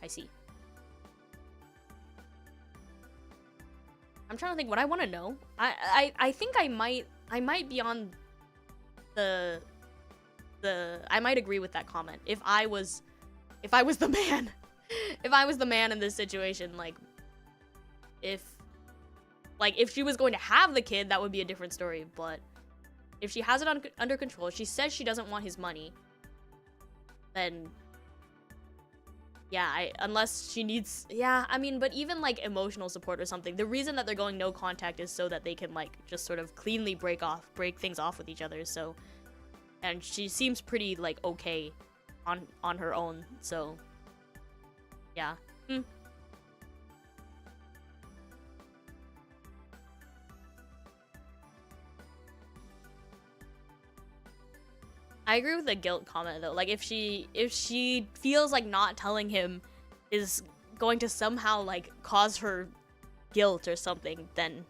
I see. I'm trying to think what I want to know. I think I might be on the I might agree with that comment. If I was the man. If I was the man in this situation, like if she was going to have the kid, that would be a different story, but if she has it under control, she says she doesn't want his money, then yeah, unless she needs, yeah, I mean, but even like emotional support or something, the reason that they're going no contact is so that they can like just sort of cleanly break things off with each other. So, and she seems pretty like okay on her own, so yeah. I agree with the guilt comment though. Like if she feels like not telling him is going to somehow like cause her guilt or something, then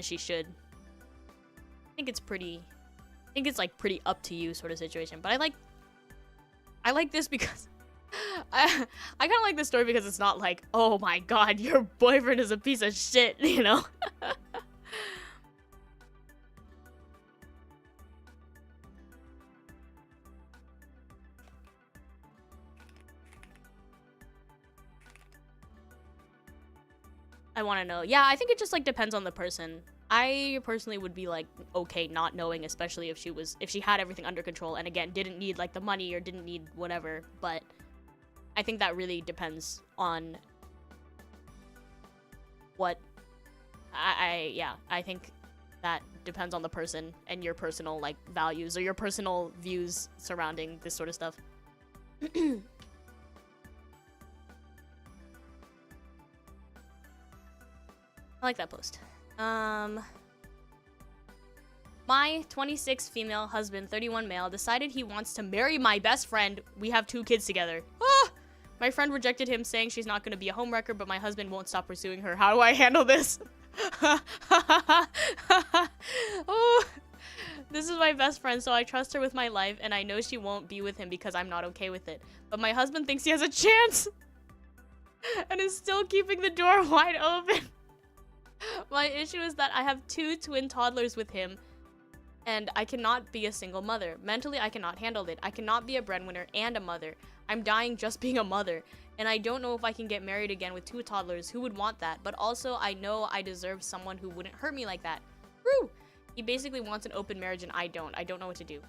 she should. I think it's like pretty up to you sort of situation. But I like this because I kind of like this story because it's not like, oh my god, your boyfriend is a piece of shit, you know? I want to know. Yeah, I think it just like depends on the person. I personally would be like okay not knowing, especially if she had everything under control and again didn't need like the money or didn't need whatever, but I think that really depends on what I think that depends on the person and your personal like values or your personal views surrounding this sort of stuff. I like that post. My 26 female husband, 31 male, decided he wants to marry my best friend. We have 2 kids together. Ah! My friend rejected him, saying she's not going to be a homewrecker, but my husband won't stop pursuing her. How do I handle this? Oh, this is my best friend, so I trust her with my life, and I know she won't be with him because I'm not okay with it. But my husband thinks he has a chance and is still keeping the door wide open. My issue is that I have 2 twin toddlers with him, and I cannot be a single mother. Mentally, I cannot handle it. I cannot be a breadwinner and a mother. I'm dying just being a mother. And I don't know if I can get married again with 2 toddlers. Who would want that? But also, I know I deserve someone who wouldn't hurt me like that. Woo! He basically wants an open marriage and I don't. I don't know what to do.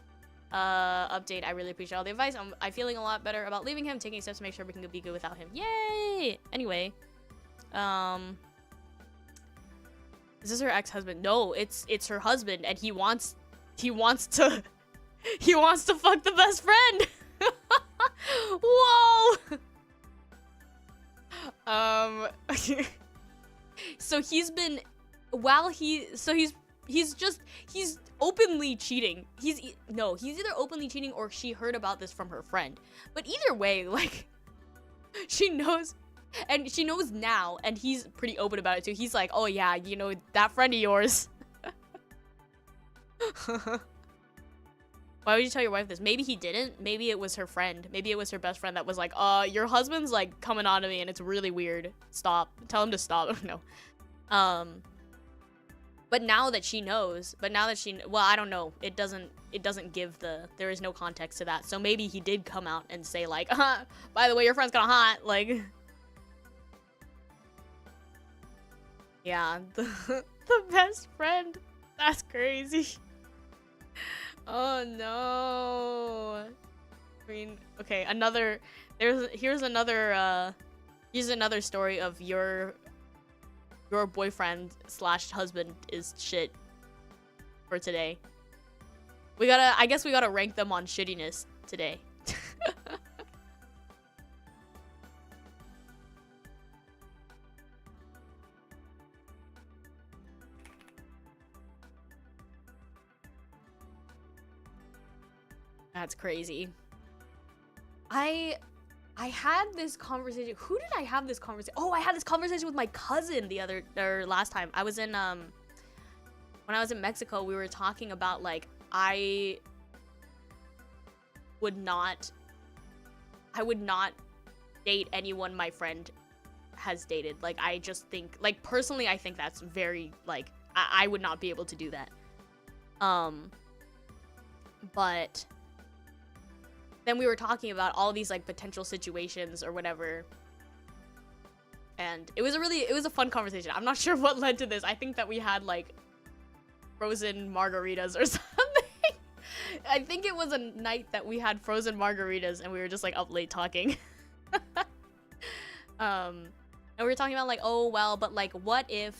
Update. I really appreciate all the advice. I'm feeling a lot better about leaving him, taking steps to make sure we can be good without him. Yay! Anyway. Is this her ex-husband? No, it's her husband, and he wants to fuck the best friend. Whoa. So he's openly cheating. He's either openly cheating or she heard about this from her friend. But either way, like, she knows. And she knows now, and he's pretty open about it too. He's like, oh yeah, you know, that friend of yours. Why would you tell your wife this? Maybe he didn't. Maybe it was her friend. Maybe it was her best friend that was like, your husband's like coming on to me and it's really weird. Stop. Tell him to stop. No. But now that she knows, well, I don't know. It doesn't give there is no context to that. So maybe he did come out and say like, by the way, your friend's kinda hot. Like, yeah, the best friend. That's crazy. Oh no. I mean, okay, here's another story of your boyfriend / husband is shit for today. I guess we gotta rank them on shittiness today. That's crazy. I had this conversation. Who did I have this conversation? Oh, I had this conversation with my cousin last time. I was in when I was in Mexico, we were talking about like I would not date anyone my friend has dated. Like, I just think, like, personally, I think that's very, like, I would not be able to do that. But then we were talking about all these like potential situations or whatever, and it was a fun conversation. I'm not sure what led to this. I think that we had like frozen margaritas or something. I think it was a night that we had frozen margaritas and we were just like up late talking. And we were talking about like, oh well, but like what if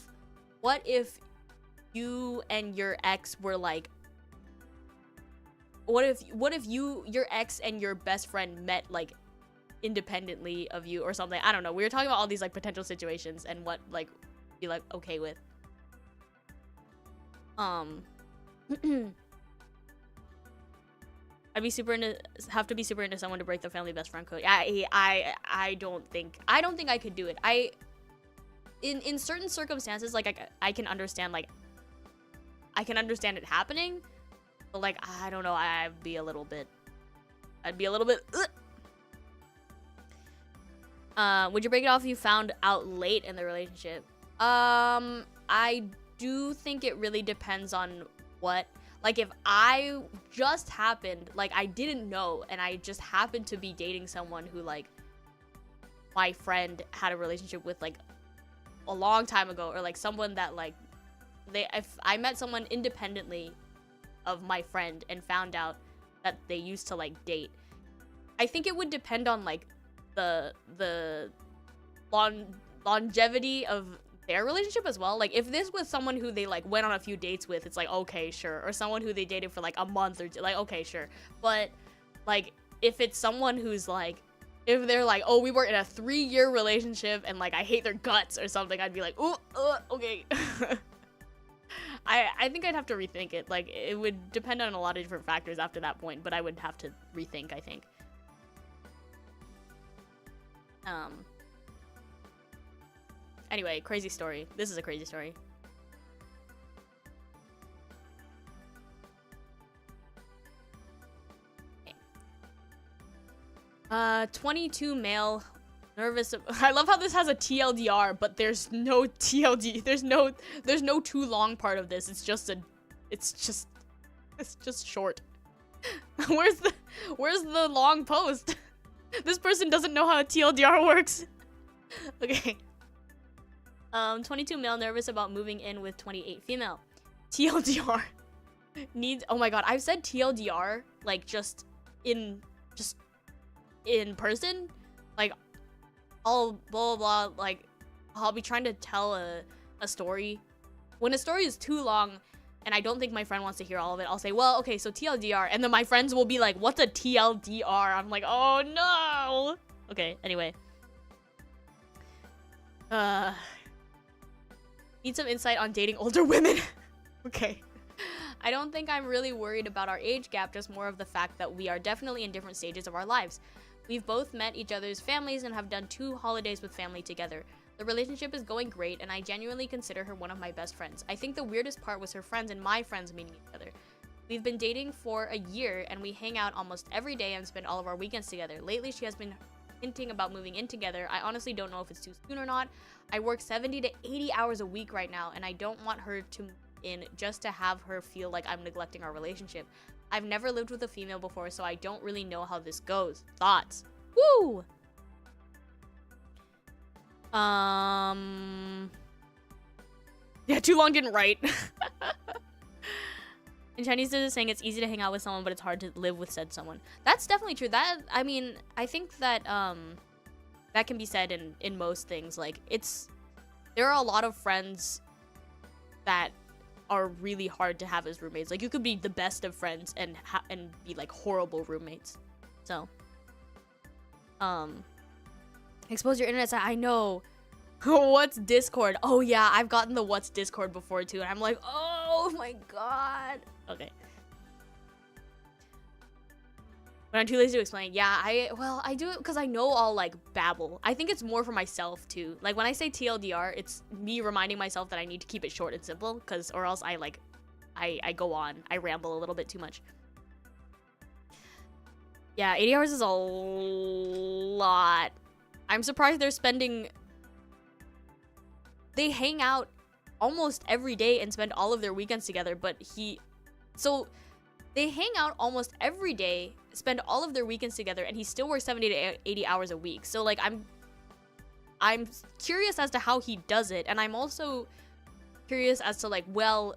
you and your ex were like, what if your ex and your best friend met like independently of you or something? I don't know. We were talking about all these like potential situations and what like be like okay with. I'd have to be super into someone to break the family best friend code. I don't think I could do it. In certain circumstances, like I can understand it happening. But like, I don't know, I'd be a little bit would you break it off if you found out late in the relationship? I do think it really depends on what, like, if I just happened, like, I didn't know, and I just happened to be dating someone who, like, my friend had a relationship with, like, a long time ago, or, like, someone that, like, if I met someone independently of my friend and found out that they used to like date, I think it would depend on like the longevity of their relationship as well. Like if this was someone who they like went on a few dates with, it's like okay, sure. Or someone who they dated for like a month or two, like okay, sure. But like if it's someone who's like, if they're like, oh, we were in a 3-year relationship and like I hate their guts or something, I'd be like, oh, okay. I think I'd have to rethink it. Like, it would depend on a lot of different factors after that point, but I would have to rethink, I think. Anyway, crazy story. This is a crazy story. Okay. 22 male... nervous. I love how this has a TLDR, but there's no TLD. There's no too long part of this. It's just It's just short. Where's the long post? This person doesn't know how a TLDR works. Okay. 22 male nervous about moving in with 28 female. TLDR needs. Oh my god, I've said TLDR like just in person. Like all blah blah blah. Like I'll be trying to tell a story. When a story is too long and I don't think my friend wants to hear all of it, I'll say, well, okay, so TLDR, and then my friends will be like, what's a TLDR? I'm like, oh no. Okay, anyway. Need some insight on dating older women. Okay. I don't think I'm really worried about our age gap, just more of the fact that we are definitely in different stages of our lives. We've both met each other's families and have done 2 holidays with family together. The relationship is going great, and I genuinely consider her one of my best friends. I think the weirdest part was her friends and my friends meeting each other. We've been dating for a year, and we hang out almost every day and spend all of our weekends together. Lately, she has been hinting about moving in together. I honestly don't know if it's too soon or not. I work 70 to 80 hours a week right now, and I don't want her to move in just to have her feel like I'm neglecting our relationship. I've never lived with a female before, so I don't really know how this goes. Thoughts? Woo! Yeah, too long didn't write. In Chinese, there's a saying, it's easy to hang out with someone, but it's hard to live with said someone. That's definitely true. That, I mean, I think that, that can be said in most things. Like, there are a lot of friends that are really hard to have as roommates. Like, you could be the best of friends and be, like, horrible roommates. So, expose your internet site. I know. What's Discord? Oh yeah, I've gotten the what's Discord before too, and I'm like, oh my god. Okay. But I'm too lazy to explain. Yeah, I do it because I know I'll like babble. I think it's more for myself too. Like when I say TLDR, it's me reminding myself that I need to keep it short and simple, or else I go on. I ramble a little bit too much. Yeah, 80 hours is a lot. I'm surprised they hang out almost every day and spend all of their weekends together, so they hang out almost every day, spend all of their weekends together, and he still works 70 to 80 hours a week. So like I'm curious as to how he does it, and I'm also curious as to like, well,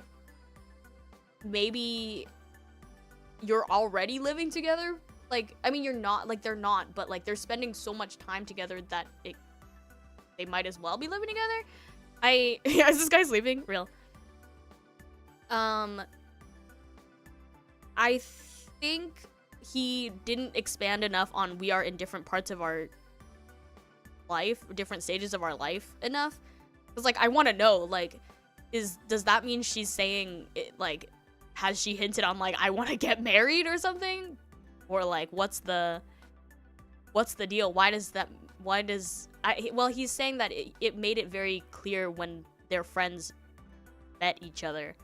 maybe you're already living together. Like, I mean, you're not, like, they're not, but, like, they're spending so much time together that they might as well be living together. Yeah, is this guy sleeping? Real. I think he didn't expand enough on we are in different parts of our life, different stages of our life enough. Because, like, I want to know, like, does that mean she's saying, like, has she hinted on, like, I want to get married or something? Or like, what's the deal? Well, he's saying that it made it very clear when their friends met each other.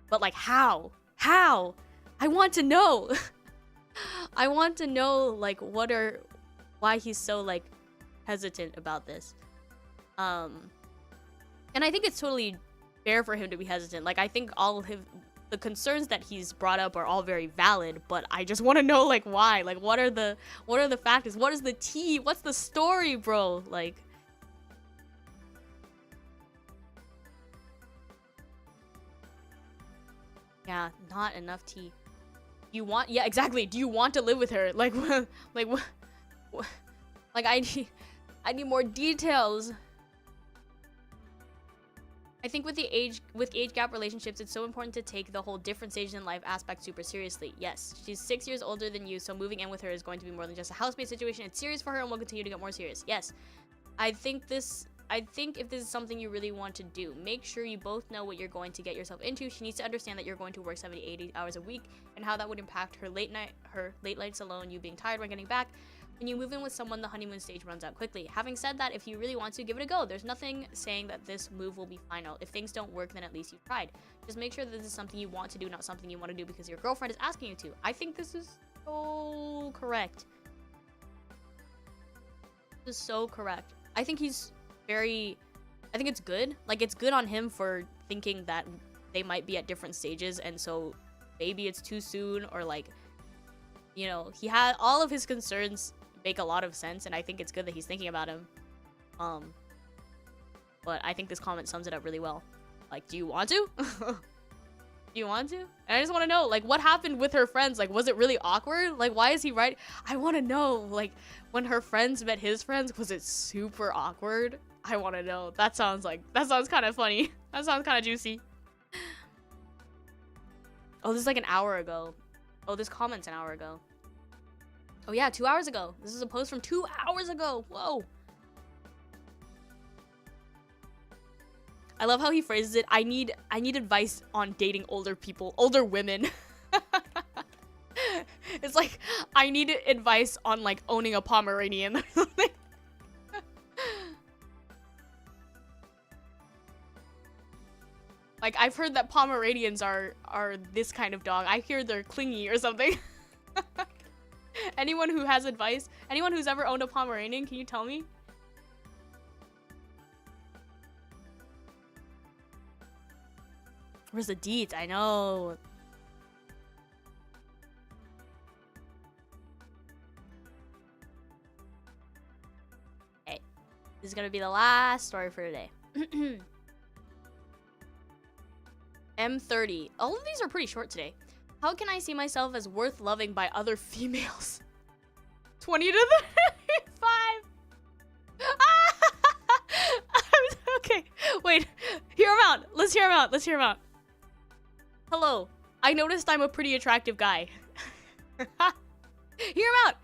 But like, how? I want to know. I want to know, like, why he's so, like, hesitant about this. And I think it's totally fair for him to be hesitant. Like, I think all of the concerns that he's brought up are all very valid, but I just want to know, like, why? Like, what are the factors? What is the tea? What's the story, bro? Like, yeah, not enough tea. Yeah, exactly. Do you want to live with her? Like, like, I need more details. I think with age gap relationships, it's so important to take the whole different stages in life aspect super seriously. Yes, she's 6 years older than you, so moving in with her is going to be more than just a housemate situation. It's serious for her and will continue to get more serious. Yes. I think if this is something you really want to do, make sure you both know what you're going to get yourself into. She needs to understand that you're going to work 70, 80 hours a week and how that would impact her late nights alone, you being tired when getting back. When you move in with someone, the honeymoon stage runs out quickly. Having said that, if you really want to, give it a go. There's nothing saying that this move will be final. If things don't work, then at least you've tried. Just make sure that this is something you want to do, not something you want to do because your girlfriend is asking you to. I think this is so correct. This is so correct. I think it's good. Like, it's good on him for thinking that they might be at different stages, and so maybe it's too soon, or like, you know, he had all of his concerns make a lot of sense, and I think it's good that he's thinking about him. But I think this comment sums it up really well. Like, do you want to? Do you want to? And I just want to know, like, what happened with her friends? Like, was it really awkward? Like, why is he right? I want to know, like, when her friends met his friends, was it super awkward? I want to know. That sounds kind of funny. That sounds kind of juicy. Oh, this is like an hour ago. Oh, this comment's an hour ago. Oh yeah, 2 hours ago. This is a post from 2 hours ago. Whoa. I love how he phrases it. I need advice on dating older people, older women. It's like, I need advice on like owning a Pomeranian or something. Like, I've heard that Pomeranians are this kind of dog. I hear they're clingy or something. Anyone who has advice, anyone who's ever owned a Pomeranian, can you tell me? Where's the deets? I know. Okay, this is gonna be the last story for today. M30. All of these are pretty short today. How can I see myself as worth loving by other females? 20 to 35. Okay, wait. Hear him out. Let's hear him out. Let's hear him out. Hello. I noticed I'm a pretty attractive guy. Hear him out.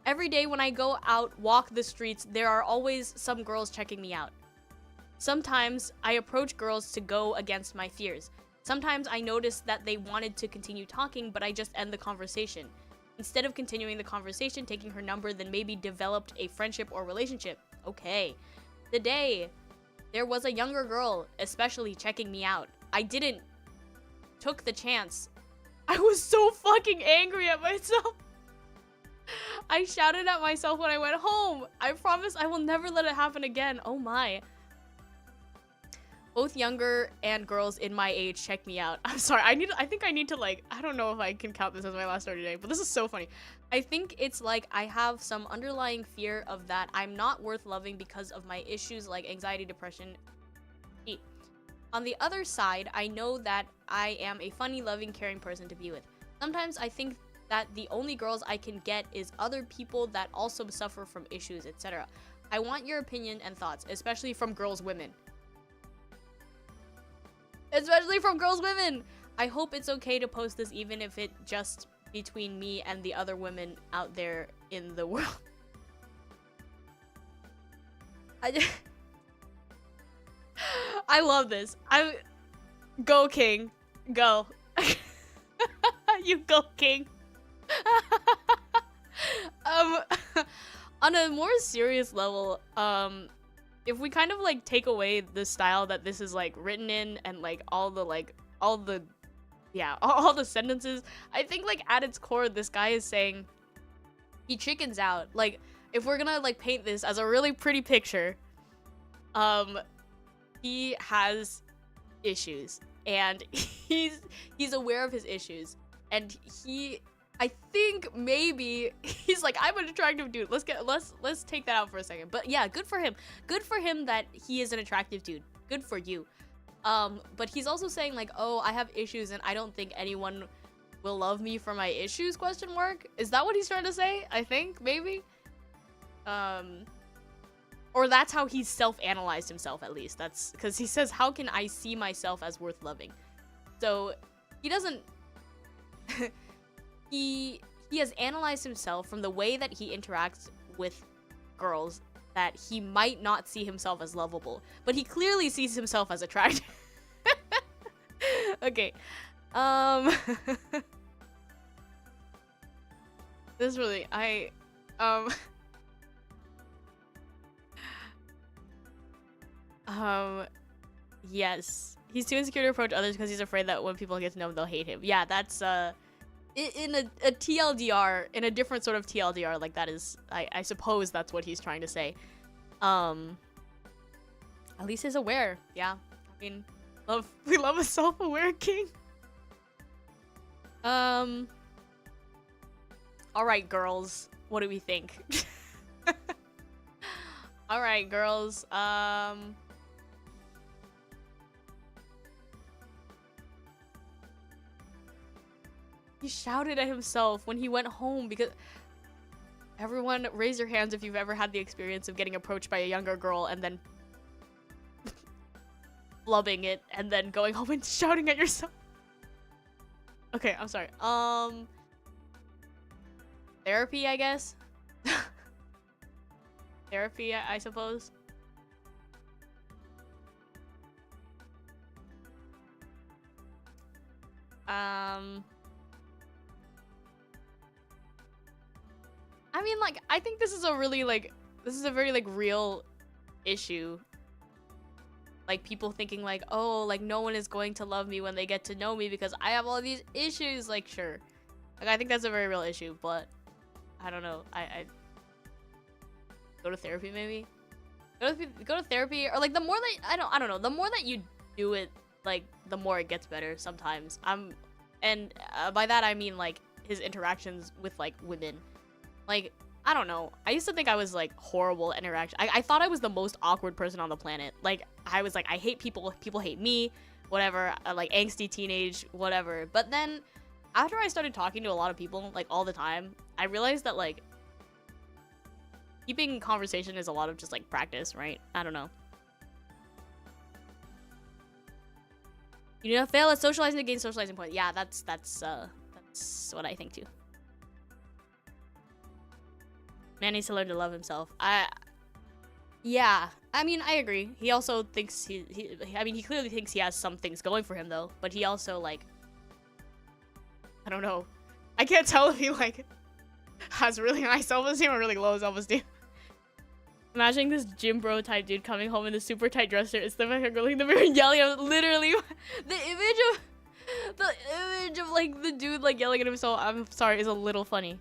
Every day when I go out, walk the streets, there are always some girls checking me out. Sometimes I approach girls to go against my fears. Sometimes I notice that they wanted to continue talking, but I just end the conversation. Instead of continuing the conversation, taking her number, then maybe developed a friendship or relationship. Okay. Today, there was a younger girl, especially checking me out. I didn't took the chance. I was so fucking angry at myself. I shouted at myself when I went home. I promise I will never let it happen again. Oh my. Both younger and girls in my age check me out. I'm sorry. I think I need to, like, I don't know if I can count this as my last story today, but this is so funny. I think it's like I have some underlying fear of that I'm not worth loving because of my issues like anxiety, depression. On the other side, I know that I am a funny, loving, caring person to be with. Sometimes I think that the only girls I can get is other people that also suffer from issues, etc. I want your opinion and thoughts, especially from girls, women. Especially from girls, women! I hope it's okay to post this even if it just between me and the other women out there in the world. I love this. Go, King. Go. You go, King. On a more serious level, if we kind of like take away the style that this is like written in and like all the sentences, I think like at its core this guy is saying he chickens out. Like, if we're gonna like paint this as a really pretty picture, he has issues and he's aware of his issues, and I think maybe he's like, I'm an attractive dude. Let's take that out for a second. But yeah, good for him. Good for him that he is an attractive dude. Good for you. But he's also saying like, oh, I have issues and I don't think anyone will love me for my issues, question mark. Is that what he's trying to say? I think, maybe. Or that's how he's self-analyzed himself, at least. That's because he says, how can I see myself as worth loving? So he doesn't... He has analyzed himself from the way that he interacts with girls that he might not see himself as lovable, but he clearly sees himself as attractive. Okay. This really, yes. He's too insecure to approach others because he's afraid that when people get to know him, they'll hate him. Yeah, that's, in a TLDR, in a different sort of TLDR, like that is, I suppose that's what he's trying to say. At least he's aware. Yeah, I mean, we love a self-aware king. All right, girls. What do we think? All right, girls. He shouted at himself when he went home because everyone raise your hands if you've ever had the experience of getting approached by a younger girl and then flubbing it and then going home and shouting at yourself. Okay, I'm sorry. Therapy, I guess. Therapy, I suppose. I mean, like, I think this is a really, like, this is a very, like, real issue. Like, people thinking, like, oh, like, no one is going to love me when they get to know me because I have all these issues. Like, sure. Like, I think that's a very real issue, but I don't know. I go to therapy, maybe? Go to therapy, or, like, the more that, I don't know. The more that you do it, like, the more it gets better sometimes. And by that, I mean, like, his interactions with, like, women. Like, I don't know. I used to think I was, like, horrible at interaction. I thought I was the most awkward person on the planet. Like, I was like, I hate people. People hate me. Whatever. Like, angsty teenage, whatever. But then, after I started talking to a lot of people, like, all the time, I realized that, like, keeping conversation is a lot of just, like, practice, right? I don't know. You know, fail at socializing to gain socializing points. Yeah, that's what I think, too. Man needs to learn to love himself. Yeah, I mean, I agree. He also thinks he clearly thinks he has some things going for him, though. But he also, like, I don't know. I can't tell if he, like, has really high self-esteem or really low self-esteem. Imagining this gym bro type dude coming home in the super tight dress shirt, instead of girl in the mirror yelling at literally the image of like the dude like yelling at himself, I'm sorry, is a little funny.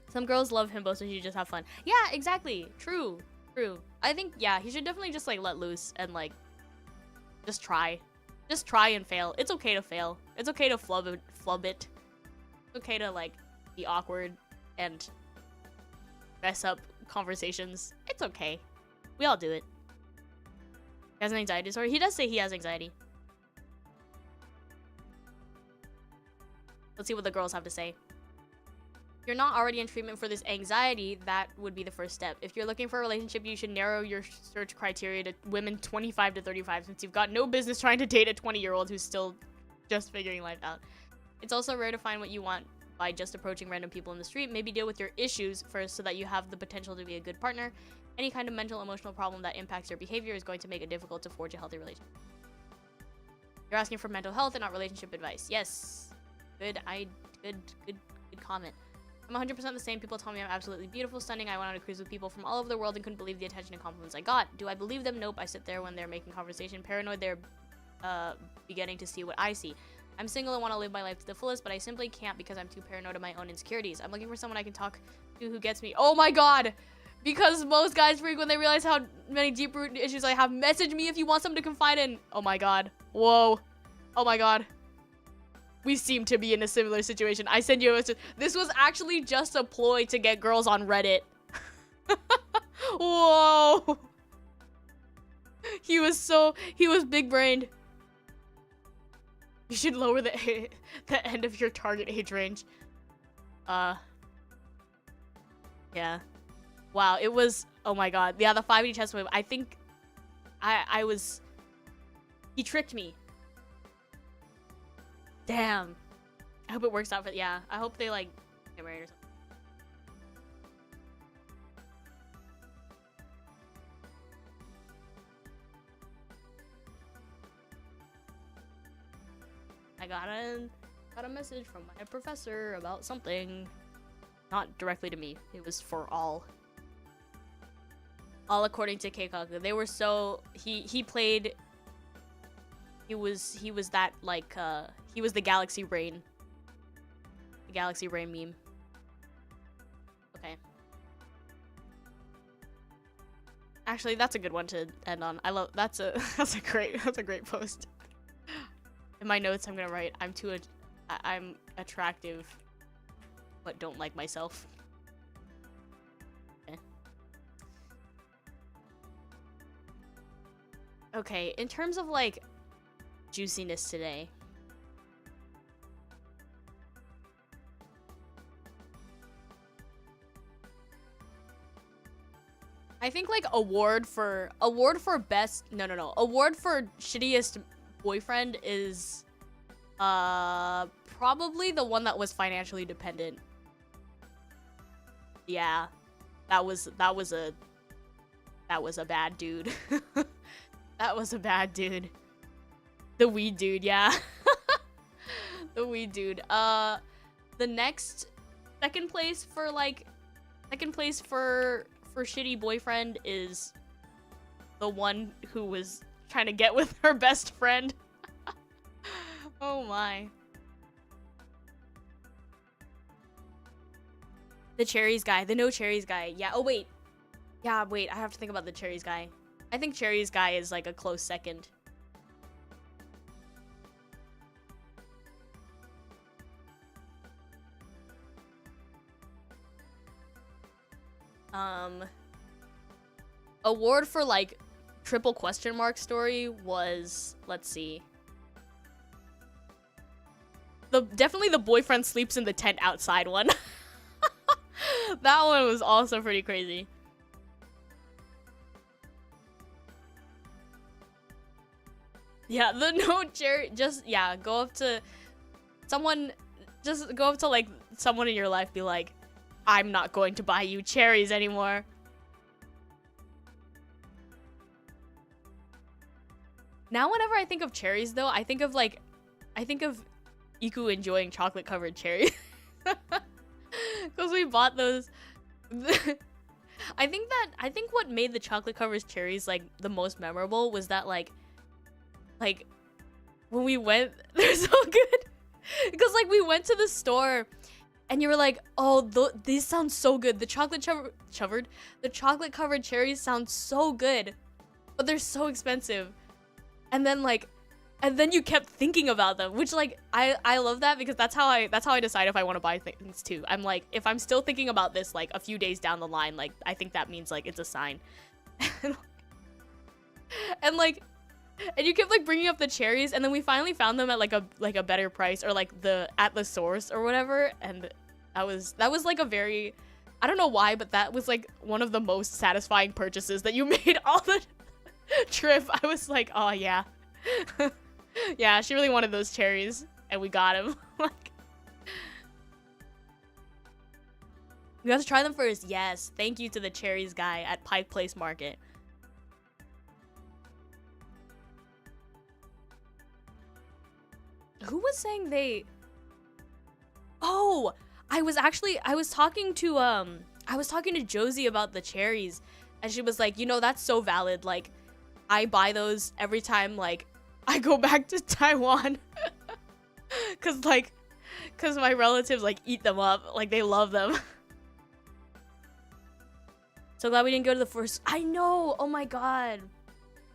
Some girls love himbo, so he should just have fun. Yeah, exactly. True. I think, yeah, he should definitely just like let loose and like just try and fail. It's okay to fail. It's okay to flub it. It's okay to like be awkward and mess up conversations. It's okay. We all do it. He has an anxiety disorder. He does say he has anxiety. Let's see what the girls have to say. If you're not already in treatment for this anxiety, that would be the first step. If you're looking for a relationship, you should narrow your search criteria to women 25 to 35, since you've got no business trying to date a 20-year-old who's still just figuring life out. It's also rare to find what you want by just approaching random people in the street. Maybe deal with your issues first so that you have the potential to be a good partner. Any kind of mental, emotional problem that impacts your behavior is going to make it difficult to forge a healthy relationship. You're asking for mental health and not relationship advice. Yes. Good comment. I'm 100% the same. People tell me I'm absolutely beautiful, stunning. I went on a cruise with people from all over the world and couldn't believe the attention and compliments I got. Do I believe them? Nope. I sit there when they're making conversation. Paranoid they're beginning to see what I see. I'm single and want to live my life to the fullest, but I simply can't because I'm too paranoid of my own insecurities. I'm looking for someone I can talk to who gets me. Oh my god! Because most guys freak when they realize how many deep-rooted issues I have. Message me if you want someone to confide in. Oh my god. Whoa. Oh my god. We seem to be in a similar situation. I send you a message. This was actually just a ploy to get girls on Reddit. Whoa. He was big-brained. You should lower the end of your target age range. Yeah. Wow, it was, oh my god. Yeah, the 5D chess move. I think he tricked me. Damn. I hope it works out for, yeah. I hope they, like, get married or something. I got a message from my professor about something. Not directly to me. It was for all. All according to Keikaku. They were so, he played, he was that, like, he was the Galaxy Rain. The Galaxy Rain meme. Okay. Actually, that's a good one to end on. I love, that's a great post. In my notes, I'm gonna write, I'm too I'm attractive, but don't like myself. Okay, in terms of like juiciness today. I think like award for best award for shittiest boyfriend is probably the one that was financially dependent. Yeah. That was a bad dude. That was a bad dude. The weed dude, yeah. The weed dude. The next second place for shitty boyfriend is the one who was trying to get with her best friend. Oh my. The cherries guy, the no cherries guy. Yeah, oh wait. Yeah, wait, I have to think about the cherries guy. I think cherries guy is like a close second. Award for like triple question mark story was, let's see. Definitely the boyfriend sleeps in the tent outside one. That one was also pretty crazy. Yeah, the no cherry, just, yeah, go up to someone, just go up to like someone in your life, be like, I'm not going to buy you cherries anymore. Now whenever I think of cherries though, I think of Iku enjoying chocolate covered cherries. Because we bought those. I think what made the chocolate covered cherries like the most memorable was that like when we went, they're so good. Because like we went to the store and you were like, oh, these sound so good. The chocolate covered cherries sound so good, but they're so expensive. And then you kept thinking about them, which like I love that, because that's how I decide if I want to buy things too. I'm like, if I'm still thinking about this like a few days down the line, like I think that means like it's a sign. And you kept like bringing up the cherries, and then we finally found them at like a better price, or like at the source or whatever, and that was like a very, I don't know why, but that was like one of the most satisfying purchases that you made all the trip. I was like, oh yeah. Yeah, she really wanted those cherries, and we got him. Like, you have to try them first. Yes, thank you to the cherries guy at Pike Place Market. Who was saying they? Oh, I was talking to Josie about the cherries, and she was like, you know, that's so valid. Like, I buy those every time like I go back to Taiwan. cause my relatives like eat them up, like they love them. So glad we didn't go to the first. I know, oh my god.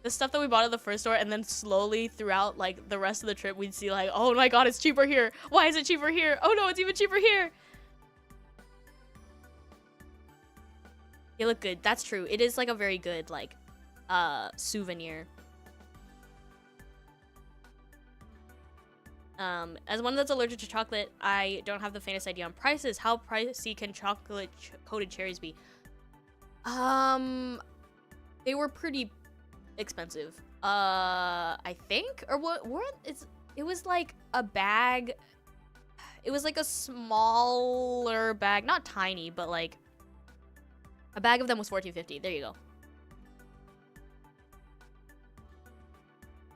The stuff that we bought at the first store, and then slowly throughout like the rest of the trip, we'd see like, oh my god, it's cheaper here. Why is it cheaper here? Oh no, it's even cheaper here. They look good. That's true. It is like a very good like souvenir. As one that's allergic to chocolate, I don't have the faintest idea on prices. How pricey can chocolate coated cherries be? They were pretty expensive. I think, or what? It was like a bag. It was like a smaller bag, not tiny, but like a bag of them was $14.50. There you go.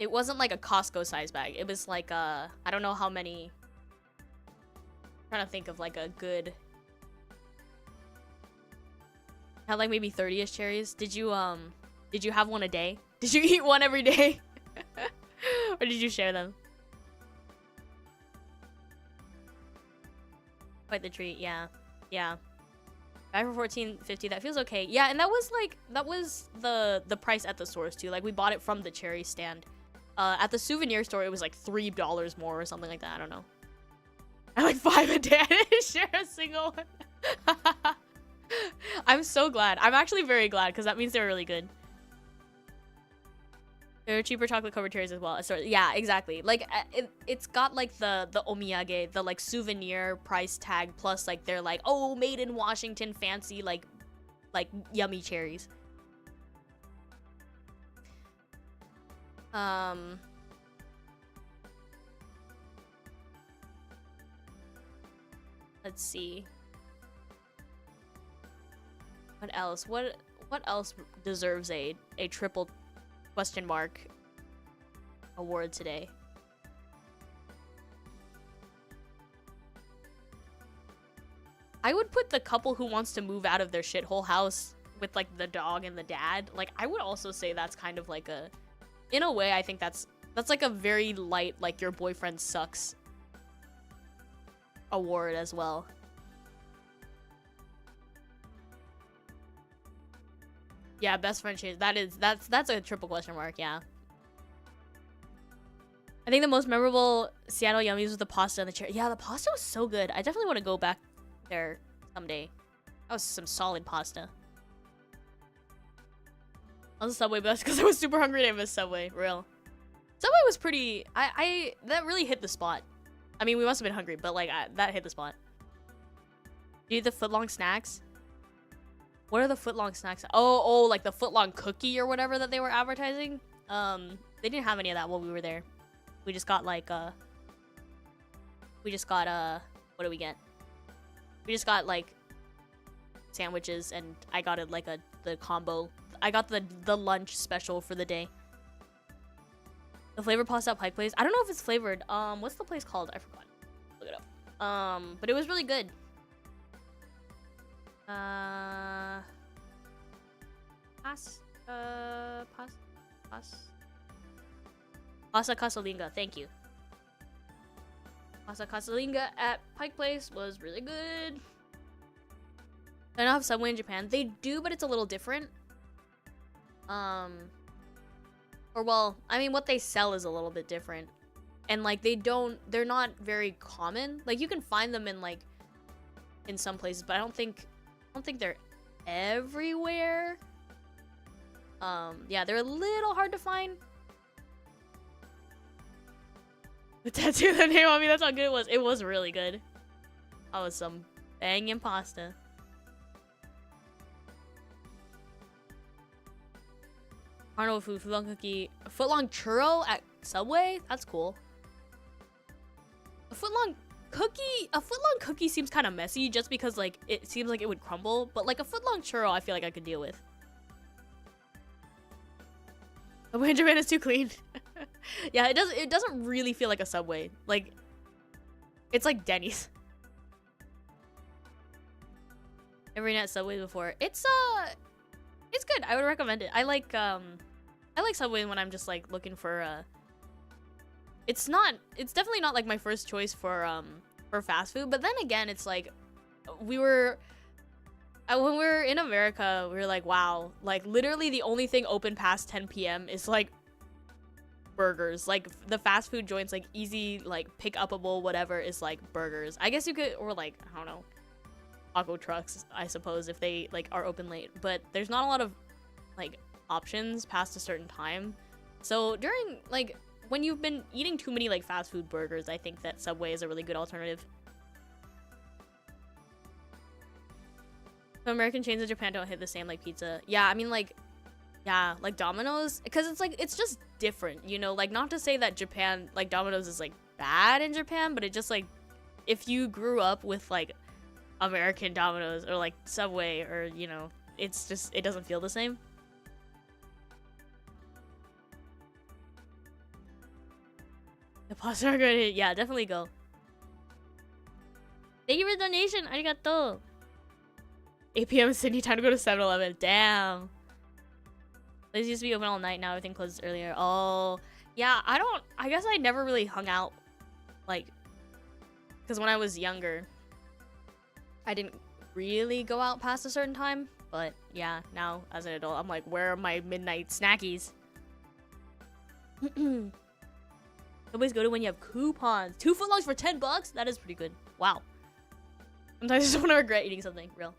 It wasn't like a Costco size bag. It was like I don't know how many. I'm trying to think of like a good. Had like maybe 30-ish cherries. Did you have one a day? Did you eat one every day? Or did you share them? Quite the treat, yeah. Yeah. Buy for $14.50, that feels okay. Yeah, and that was the price at the source too. Like we bought it from the cherry stand. At the souvenir store, it was like $3 more or something like that. I don't know. I like 5 a day. I didn't share a single one. I'm so glad. I'm actually very glad because that means they're really good. There are cheaper chocolate covered cherries as well. So yeah, exactly. Like it's got like the omiyage, the like souvenir price tag plus like they're like, oh, made in Washington, fancy like yummy cherries. Let's see. What else? What else deserves a triple question mark award today? I would put the couple who wants to move out of their shithole house with like the dog and the dad. Like I would also say that's kind of like a, in a way I think that's like a very light like your boyfriend sucks award as well. Yeah, best friend change. That's a triple question mark, yeah. I think the most memorable Seattle yummies was the pasta and the cherry. Yeah, the pasta was so good. I definitely want to go back there someday. That was some solid pasta. On the Subway bus because I was super hungry and I missed Subway. Real. Subway was pretty. That really hit the spot. I mean, we must have been hungry, but like that hit the spot. Do you eat the footlong snacks? What are the footlong snacks? Oh, like the footlong cookie or whatever that they were advertising. They didn't have any of that while we were there. We just got like what do we get? We just got like sandwiches and I got it like the combo. I got the lunch special for the day. The flavored pasta at Pike Place. I don't know if it's flavored. What's the place called? I forgot. Look it up. But it was really good. Pasta casalinga. Thank you. Pasta casalinga at Pike Place was really good. I don't have Subway in Japan. They do, but it's a little different. Or well, I mean, what they sell is a little bit different. And like they're not very common. Like you can find them in like in some places, but I don't think they're everywhere. Yeah, they're a little hard to find. The tattoo the name on me, that's how good it was. It was really good. That was some banging pasta. Carnival food, footlong cookie, a footlong churro at Subway? That's cool. A footlong cookie seems kind of messy just because like it seems like it would crumble, but like a footlong churro I feel like I could deal with. Subway in Japan is too clean. Yeah, it doesn't really feel like a Subway. Like it's like Denny's. Never eaten at Subway before. It's good. I would recommend it. I like Subway when I'm just like looking for it's definitely not like my first choice for fast food, but then again it's like when we were in America, we were like, wow, like literally the only thing open past 10 p.m. is like burgers. Like the fast food joints, like easy, like pick upable whatever is like burgers. I guess you could, or like I don't know, taco trucks, I suppose, if they like are open late, but there's not a lot of like options past a certain time. So during like when you've been eating too many like fast food burgers, I think that Subway is a really good alternative. So American chains in Japan don't hit the same like pizza. Yeah, I mean like, yeah, like Domino's, because it's like it's just different, you know, like not to say that Japan, like Domino's is like bad in Japan, but it just like if you grew up with like American Domino's or like Subway or, you know, it's just, it doesn't feel the same. The pasta are good. Yeah, definitely go. Thank you for the donation. Arigato. 8 p.m. Sydney, time to go to 7-Eleven. Damn. These used to be open all night. Now everything closes earlier. Oh, yeah. I guess I never really hung out, like, because when I was younger, I didn't really go out past a certain time. But yeah, now as an adult, I'm like, where are my midnight snackies? Always go to when you have coupons. 2 footlongs for $10? That is pretty good. Wow. Sometimes I just want to regret eating something. Real.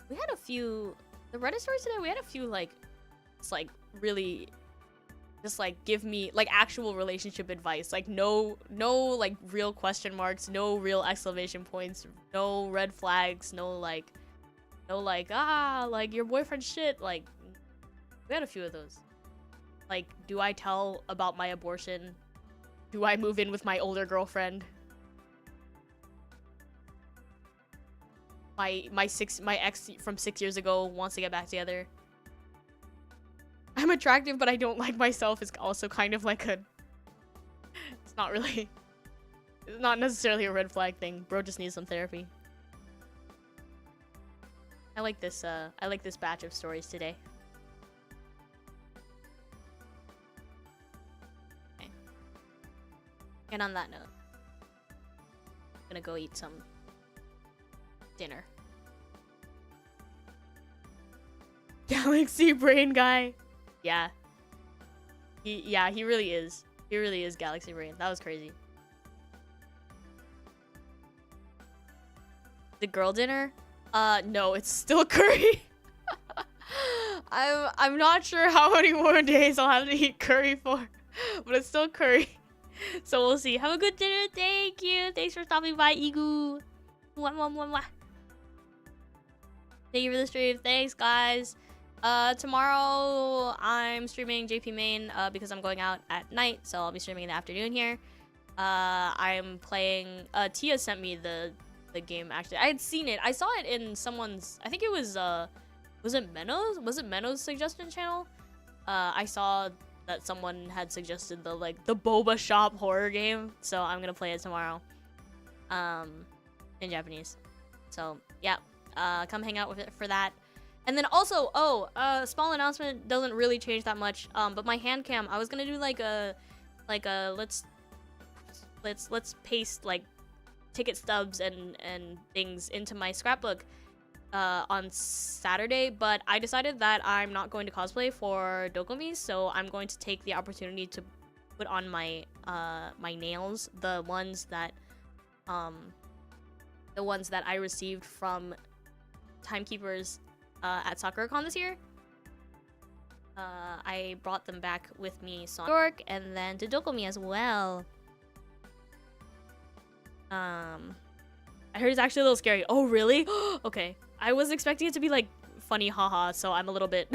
We had a few... The Reddit stories today, we had a few, like... It's, like, really... Just, like, give me, like, actual relationship advice. Like, no, like, real question marks. No real exclamation points. No red flags. No, like, like, your boyfriend shit. Like, we had a few of those. Like, do I tell about my abortion? Do I move in with my older girlfriend? My ex from 6 years ago wants to get back together. I'm attractive, but I don't like myself is also kind of like a... It's not really... It's not necessarily a red flag thing. Bro just needs some therapy. I like this batch of stories today. Okay. And on that note, I'm gonna go eat some dinner. Galaxy brain guy. Yeah. He really is. He really is Galaxy brain. That was crazy. The girl dinner? No, it's still curry. I'm not sure how many more days I'll have to eat curry for, but it's still curry. So we'll see. Have a good dinner. Thank you. Thanks for stopping by, Igu. Mwah, mwah, mwah, mwah. Thank you for the stream. Thanks, guys. Tomorrow I'm streaming JP Main because I'm going out at night, so I'll be streaming in the afternoon here. I'm playing. Tia sent me the game. Actually, I had seen it. I saw it in someone's. I think it was it Meno's? Was it Meno's suggestion channel? I saw that someone had suggested the boba shop horror game, so I'm gonna play it tomorrow. In Japanese. So yeah, come hang out with it for that. And then also, small announcement, doesn't really change that much. But my hand cam, I was gonna do like a let's paste like ticket stubs and things into my scrapbook on Saturday, but I decided that I'm not going to cosplay for Dokumi, so I'm going to take the opportunity to put on my my nails, the ones that I received from Timekeepers at SakuraCon this year. I brought them back with me to New York and then to Dokumi as well. I heard it's actually a little scary. Oh, really? Okay. I was expecting it to be like funny, haha, so I'm a little bit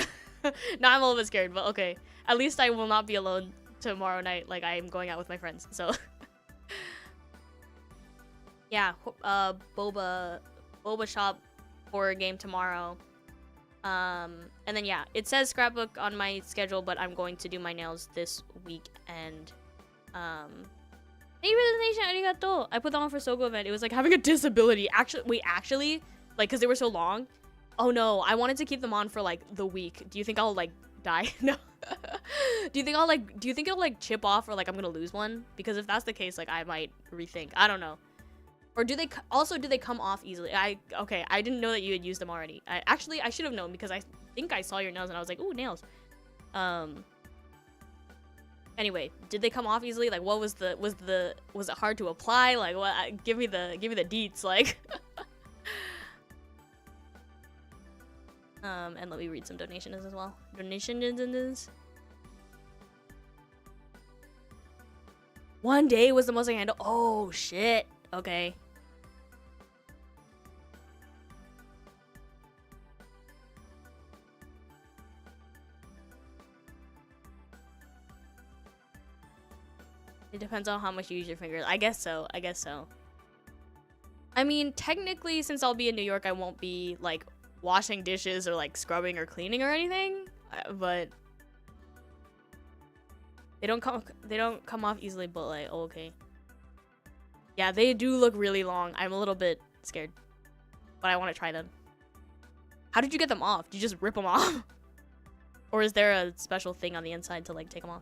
now I'm a little bit scared, but okay. At least I will not be alone tomorrow night, like I'm going out with my friends, so yeah, boba shop horror game tomorrow. And then yeah, it says scrapbook on my schedule, but I'm going to do my nails this week. And thank you for the donation, arigato. I put that on for Sogo event. It was like having a disability. Actually, like, because they were so long. Oh no, I wanted to keep them on for like the week. Do you think I'll like die? No. Do you think it'll like chip off, or like I'm gonna lose one? Because if that's the case, like I might rethink. I don't know. Or do they come off easily? I didn't know that you had used them already. I should have known, because I think I saw your nails and I was like, ooh, nails. Anyway, did they come off easily? Like, what was it hard to apply? Like, what? Give me the deets, like. And let me read some donations as well. Donations. One day was the most I handled. Oh shit. Okay. It depends on how much you use your fingers. I guess so. I mean, technically, since I'll be in New York, I won't be like washing dishes or like scrubbing or cleaning or anything. But they don't come off easily. But like, oh, okay. Yeah, they do look really long. I'm a little bit scared, but I want to try them. How did you get them off? Did you just rip them off? Or is there a special thing on the inside to like take them off?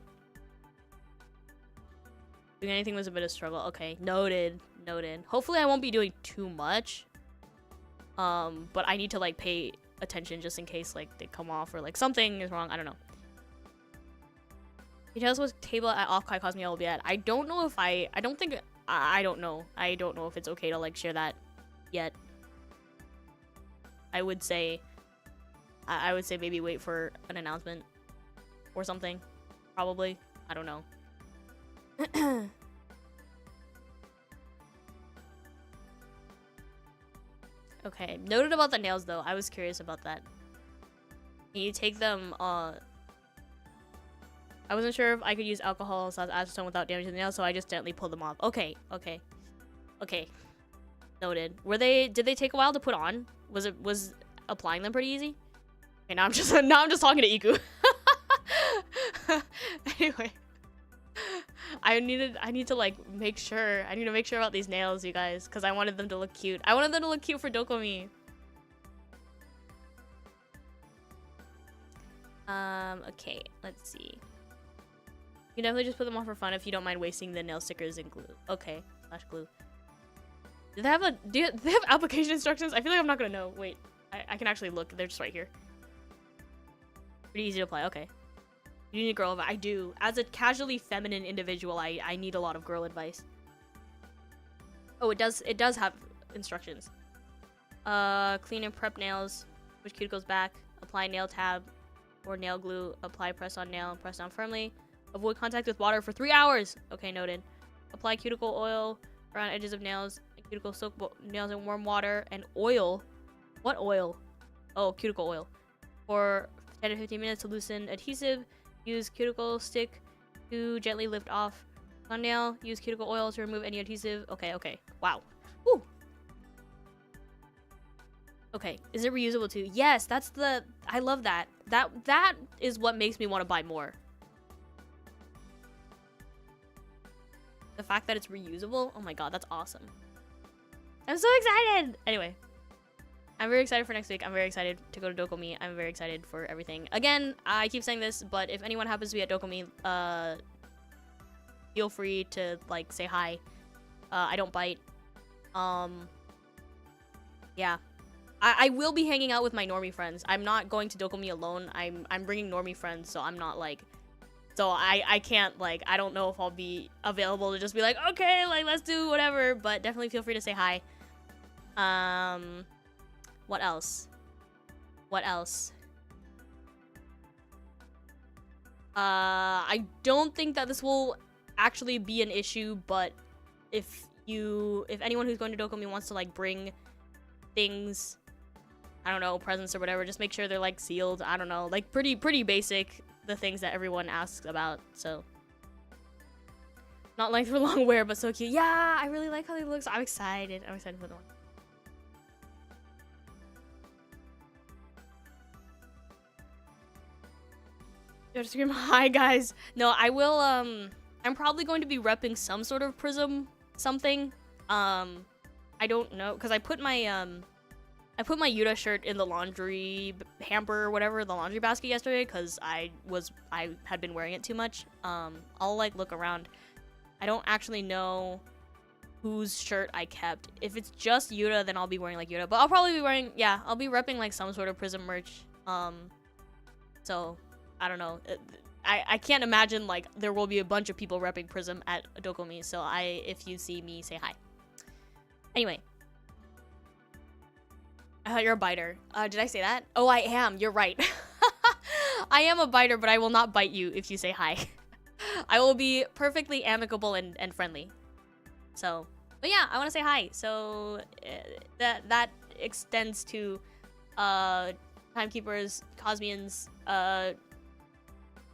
Doing anything was a bit of struggle. Okay, noted. Hopefully I won't be doing too much. But I need to like pay attention just in case like they come off or like something is wrong. I don't know. Can you tell us what table at off-kai Cosmia will be at? I don't know if I don't think, I don't know. I don't know if it's okay to like share that yet. I would say maybe wait for an announcement or something. Probably. I don't know. Okay, noted about the nails though. I was curious about that. Can you take them, I wasn't sure if I could use alcohol / acetone without damaging the nails, so I just gently pulled them off. Okay. Noted. Did they take a while to put on? Was applying them pretty easy? Okay, now I'm just talking to Iku. Anyway. I need to like make sure. I need to make sure about these nails, you guys, because I wanted them to look cute. I wanted them to look cute for Dokomi. Okay, let's see. You can definitely just put them on for fun if you don't mind wasting the nail stickers and glue. Okay, / glue. Do they have application instructions? I feel like I'm not gonna know. Wait, I can actually look. They're just right here. Pretty easy to apply. Okay. You need girl advice. I do. As a casually feminine individual, I need a lot of girl advice. Oh, it does have instructions. Clean and prep nails. Push cuticles back. Apply nail tab or nail glue. Apply press on nail. Press down firmly. Avoid contact with water for 3 hours. Okay, noted. Apply cuticle oil around edges of nails. Cuticle soak nails in warm water and oil. What oil? Oh, cuticle oil. For 10 to 15 minutes to loosen adhesive. Use cuticle stick to gently lift off on nail. Use cuticle oil to remove any adhesive. Okay. Wow. Woo. Okay. Is it reusable too? Yes, I love that. That is what makes me want to buy more. The fact that it's reusable. Oh my god, that's awesome. I'm so excited. Anyway. I'm very excited for next week. I'm very excited to go to Dokomi. I'm very excited for everything. Again, I keep saying this, but if anyone happens to be at Dokomi, feel free to like say hi. I don't bite. Yeah. I will be hanging out with my normie friends. I'm not going to Dokomi alone. I'm bringing normie friends, so I'm not like, so I can't like, I don't know if I'll be available to just be like, okay, like let's do whatever, but definitely feel free to say hi. What else? I don't think that this will actually be an issue, but if anyone who's going to Dokomi wants to like bring things, I don't know, presents or whatever, just make sure they're like sealed. I don't know, like pretty basic, the things that everyone asks about. So not like for long wear, but so cute. Yeah, I really like how they look. So I'm excited for the one. You have to scream hi, guys. No, I will. I'm probably going to be repping some sort of prism something. I don't know, because I put my Yuta shirt in the laundry hamper or whatever, the laundry basket yesterday, because I had been wearing it too much. I'll like look around. I don't actually know whose shirt I kept. If it's just Yuta, then I'll be wearing like Yuta, but I'll probably be wearing, yeah, I'll be repping like some sort of prism merch. So I don't know. I can't imagine like there will be a bunch of people repping Prism at Dokomi. So if you see me, say hi. Anyway, I thought you're a biter. Did I say that? Oh, I am. You're right. I am a biter, but I will not bite you if you say hi. I will be perfectly amicable and friendly. So, but yeah, I want to say hi. So that extends to Timekeepers, Cosmians,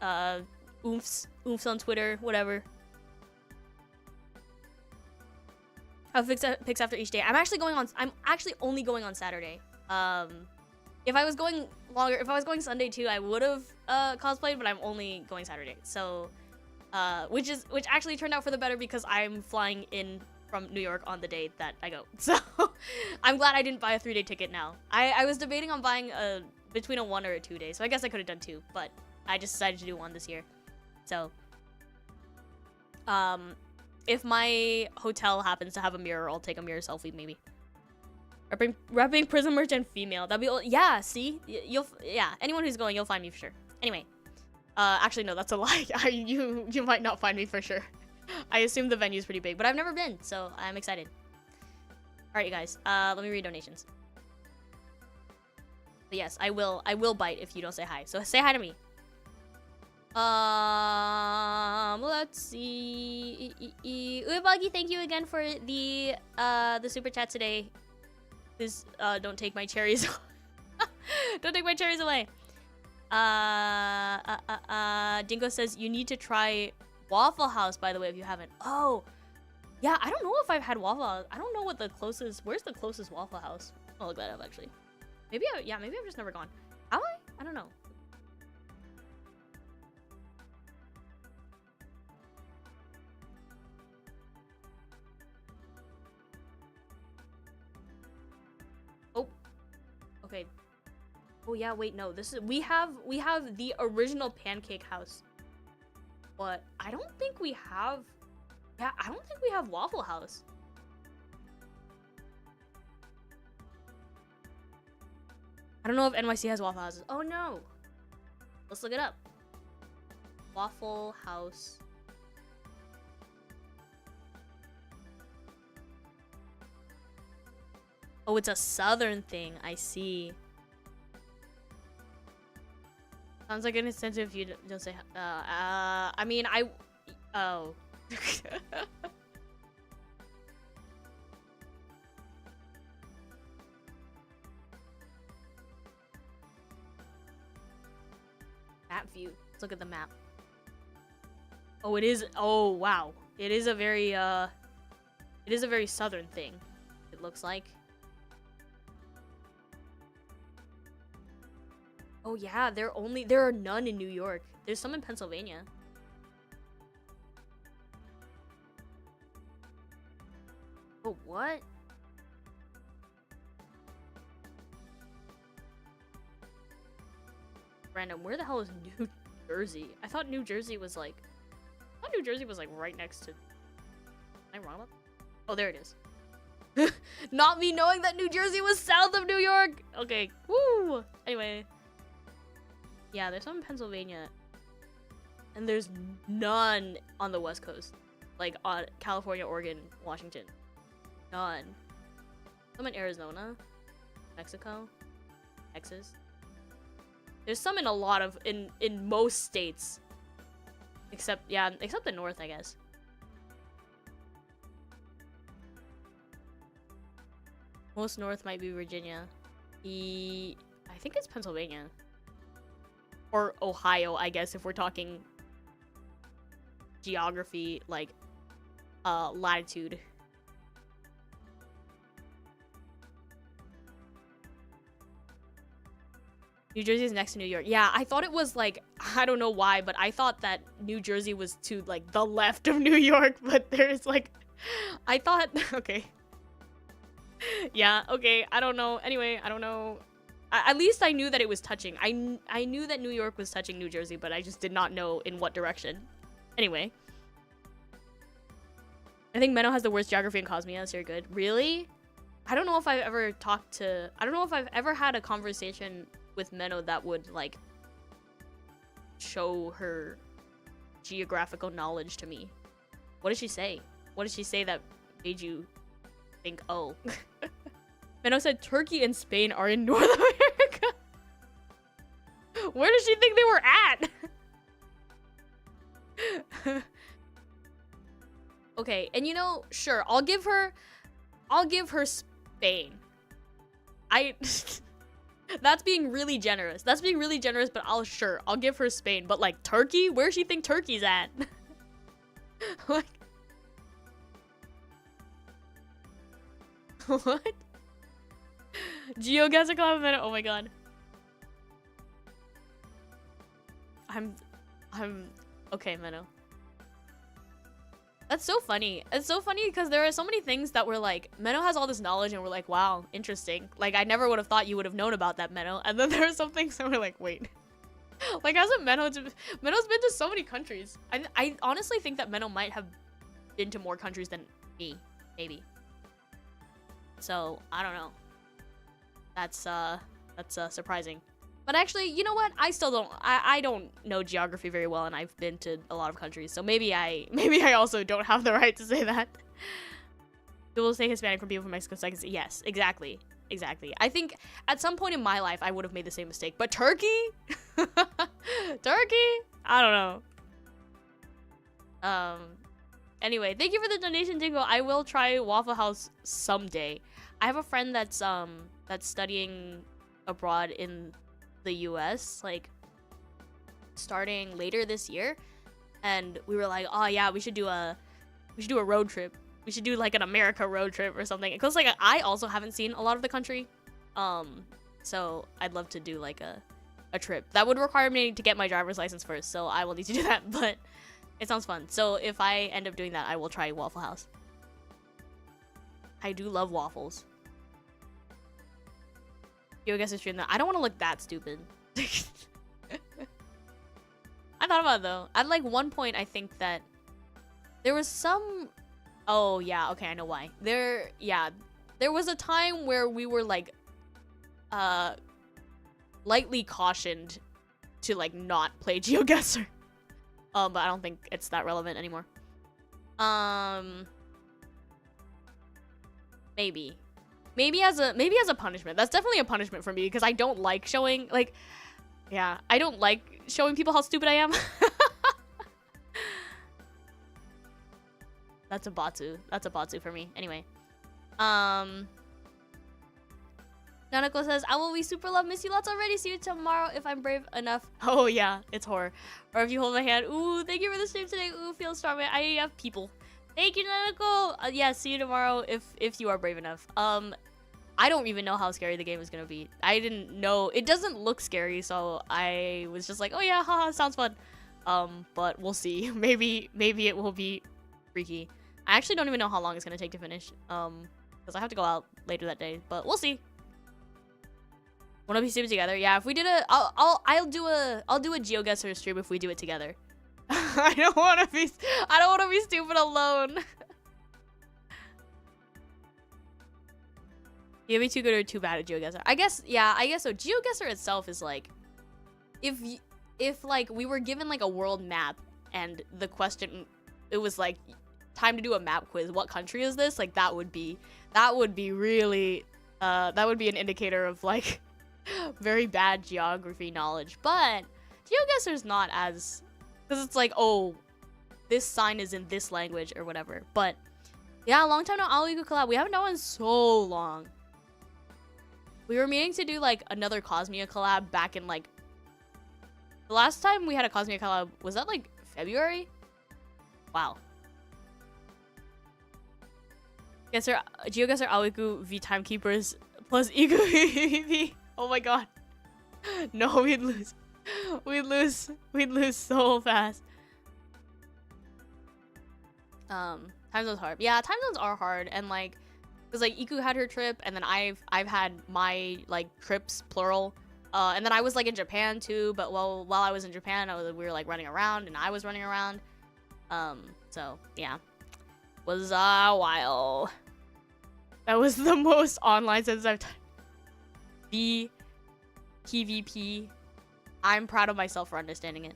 oofs on Twitter, whatever. I'll fix pics after each day. I'm actually only going on Saturday. If I was going longer, if I was going Sunday too, I would have cosplayed, but I'm only going Saturday. So which actually turned out for the better because I'm flying in from New York on the day that I go. So I'm glad I didn't buy a 3-day ticket now. I was debating on buying between a 1 or a 2 day, so I guess I could have done 2, but I just decided to do 1 this year. So if my hotel happens to have a mirror, I'll take a mirror selfie maybe. Repping Prism Merchant female. That'd be yeah. See, yeah. Anyone who's going, you'll find me for sure. Anyway, actually no, that's a lie. You might not find me for sure. I assume the venue's pretty big, but I've never been, so I'm excited. All right, you guys. Let me read donations. But yes, I will bite if you don't say hi. So say hi to me. Let's see. Uebagi, thank you again for the super chat today. Please, don't take my cherries. Don't take my cherries away. Dingo says you need to try Waffle House, by the way, if you haven't. Oh, yeah, I don't know if I've had Waffle House. I don't know what the closest, where's the closest Waffle House? I'll look that up, actually. Maybe maybe I've just never gone. Have I? I don't know. Oh, okay. Oh yeah, wait, no. This is we have the original Pancake House, but I don't think we have. Yeah, I don't think we have Waffle House. I don't know if NYC has Waffle Houses. Oh no. Let's look it up. Waffle House. Oh, it's a southern thing. I see. Sounds like an incentive if you don't say. I mean, oh. Map view. Let's look at the map. Oh, it is. Oh, wow. It is a very southern thing. It looks like. Oh yeah, there are none in New York. There's some in Pennsylvania. Oh, what? Random, where the hell is New Jersey? I thought New Jersey was like right next to. Am I wrong about that? Oh, there it is. Not me knowing that New Jersey was south of New York. Okay, woo. Anyway. Yeah, there's some in Pennsylvania. And there's none on the West Coast. Like on California, Oregon, Washington. None. Some in Arizona, Mexico, Texas. There's some in a lot of in most states. Except the north, I guess. Most north might be Virginia. I think it's Pennsylvania. Or Ohio, I guess, if we're talking geography, like latitude. New Jersey is next to New York. Yeah, I thought it was like, I don't know why, but I thought that New Jersey was to like the left of New York, but there's like, I thought, okay. Yeah, okay, I don't know. Anyway, I don't know. At least I knew that it was touching. I knew that New York was touching New Jersey, but I just did not know in what direction. Anyway. I think Meno has the worst geography in Cosmia, so you're good. Really? I don't know if I've ever had a conversation with Meno that would, like, show her geographical knowledge to me. What did she say? What did she say that made you think, oh. Meno said Turkey and Spain are in North America. Where does she think they were at? Okay, and you know, sure, I'll give her Spain. That's being really generous. That's being really generous, but I'll give her Spain. But like Turkey, where does she think Turkey's at? Like, what? Geo gets a compliment. Oh my god. I'm okay, Meno. That's so funny. It's so funny because there are so many things that we're like, Meno has all this knowledge and we're like, wow, interesting. Like, I never would have thought you would have known about that, Meno. And then there are some things that we're like, wait. Like, hasn't Meno's been to so many countries. I honestly think that Meno might have been to more countries than me, maybe. So, I don't know. That's surprising. But actually, you know what? I still don't. I don't know geography very well, and I've been to a lot of countries, so maybe I also don't have the right to say that. People say Hispanic from people from Mexico, so I can say yes, exactly. I think at some point in my life I would have made the same mistake, but Turkey, Turkey, I don't know. Anyway, thank you for the donation, Dingo. I will try Waffle House someday. I have a friend that's studying abroad in the US, like starting later this year, and we were like, oh yeah, we should do a road trip. We should do like an America road trip or something, because like I also haven't seen a lot of the country, so I'd love to do like a trip. That would require me to get my driver's license first, so I will need to do that, but it sounds fun. So if I end up doing that, I will try Waffle House. I do love waffles. I guess I stream that. I don't want to look that stupid. I thought about it though. At like one point, I think that there was some. Oh yeah, okay, I know why. There was a time where we were like, lightly cautioned to like not play GeoGuessr. But I don't think it's that relevant anymore. Maybe as a punishment. That's definitely a punishment for me, because I don't like showing, like, yeah, I don't like showing people how stupid I am. That's a Batsu. That's a Batsu for me. Anyway. Nanako says, I will be super love, miss you lots already. See you tomorrow if I'm brave enough. Oh yeah, it's horror. Or if you hold my hand. Ooh, thank you for the stream today. Ooh, feel strong, man. I have people. Thank you, Nanako. Yeah, see you tomorrow if you are brave enough. I don't even know how scary the game is gonna be. I didn't know. It doesn't look scary, so I was just like, oh yeah, haha, sounds fun. But we'll see. Maybe it will be freaky. I actually don't even know how long it's gonna take to finish. Because I have to go out later that day. But we'll see. Wanna be stupid together? Yeah, if we did I'll do a GeoGuessr stream if we do it together. I don't wanna be stupid alone. You'll be too good or too bad at GeoGuessr. I guess so. GeoGuessr itself is like, if like we were given like a world map and the question, it was like, time to do a map quiz. What country is this? Like that would be really, that would be an indicator of like very bad geography knowledge. But GeoGuessr is not as, because it's like, oh, this sign is in this language or whatever. But yeah, a long time no Aoi collab. We haven't done one in so long. We were meaning to do like another Cosmia collab back in like, the last time we had a Cosmia collab, was that like February? Wow. GeoGuessr Aoiku v Timekeepers plus Iku v. Oh my god. No, we'd lose. We'd lose so fast. Time zones hard. Yeah, time zones are hard, and like, because like Iku had her trip, and then I've had my like trips plural, and then I was like in Japan too. But while I was in Japan, we were like running around, and I was running around. So yeah, was a while. That was the most online since I've done. The PvP. I'm proud of myself for understanding it.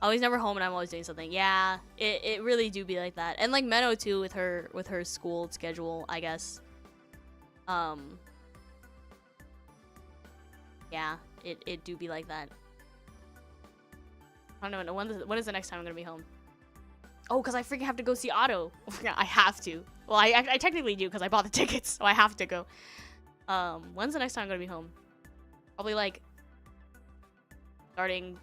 Always never home and I'm always doing something. Yeah, it really do be like that. And like Meno too with her school schedule, I guess. Yeah, it do be like that. I don't know, when is the next time I'm gonna be home? Oh, because I freaking have to go see Otto. I have to. Well, I technically do because I bought the tickets, so I have to go. When's the next time I'm gonna be home? Probably like starting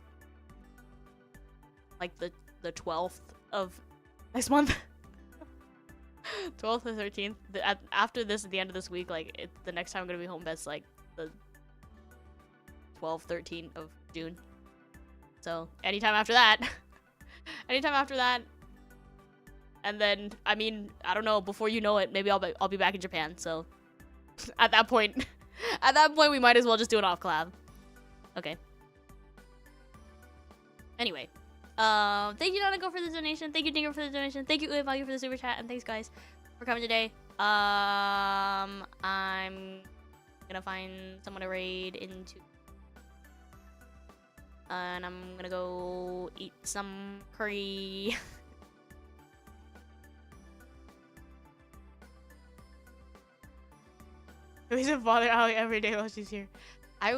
like the 12th of next month. 12th or 13th. After this, at the end of this week, like the next time I'm gonna be home, that's like the 12th, 13th of June. So anytime after that, anytime after that, and then I mean I don't know. Before you know it, maybe I'll be back in Japan. So at that point, we might as well just do an off collab. Okay. Anyway. Thank you, Nanako, for the donation. Thank you, Dinger, for the donation. Thank you, Uevalue, for the super chat. And thanks, guys, for coming today. I'm gonna find someone to raid into. And I'm gonna go eat some curry. We should bother Ali every day while she's here. I've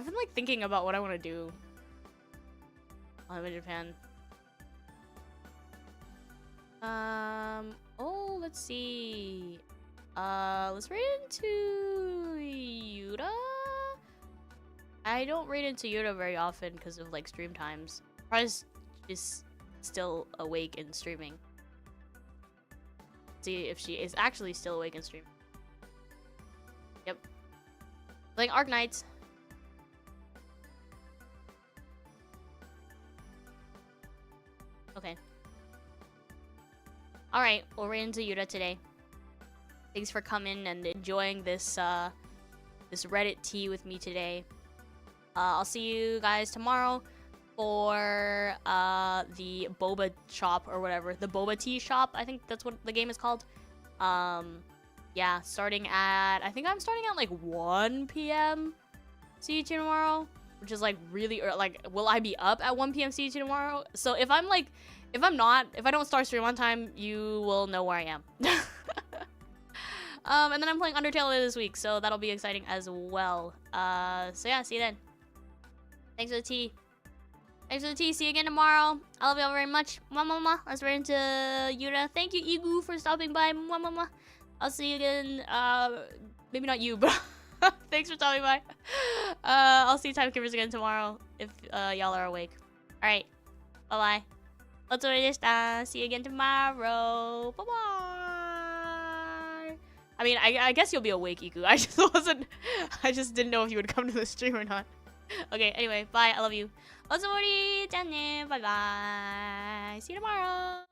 been like thinking about what I want to do while I'm in Japan. Oh, let's see. Let's raid into Yuta. I don't raid into Yuta very often because of like stream times. Probably just still awake and streaming. See if she is actually still awake and streaming. Yep. Playing Arc Knights. Okay. Alright, we'll raid into Yuta today. Thanks for coming and enjoying this this Reddit tea with me today. I'll see you guys tomorrow for the boba shop or whatever. The boba tea shop, I think that's what the game is called. Yeah, starting at, I think I'm starting at like 1 p.m. CET tomorrow, which is like really early. Like, will I be up at 1 p.m. CET tomorrow? So if I don't start stream on time, you will know where I am. And then I'm playing Undertale this week, so that'll be exciting as well. So yeah, see you then. Thanks for the tea. Thanks for the tea. See you again tomorrow. I love you all very much. Mwah, mwah, mwah. Let's run into Yuta. Thank you, Igu, for stopping by. Mwah, mwah, mwah. I'll see you again. Maybe not you, but thanks for stopping by. I'll see Timekeepers again tomorrow if y'all are awake. Alright. Bye-bye. See you again tomorrow. Bye-bye. I mean, I guess you'll be awake, Igu. I just didn't know if you would come to the stream or not. Okay, anyway, bye. I love you. Bye bye. See you tomorrow.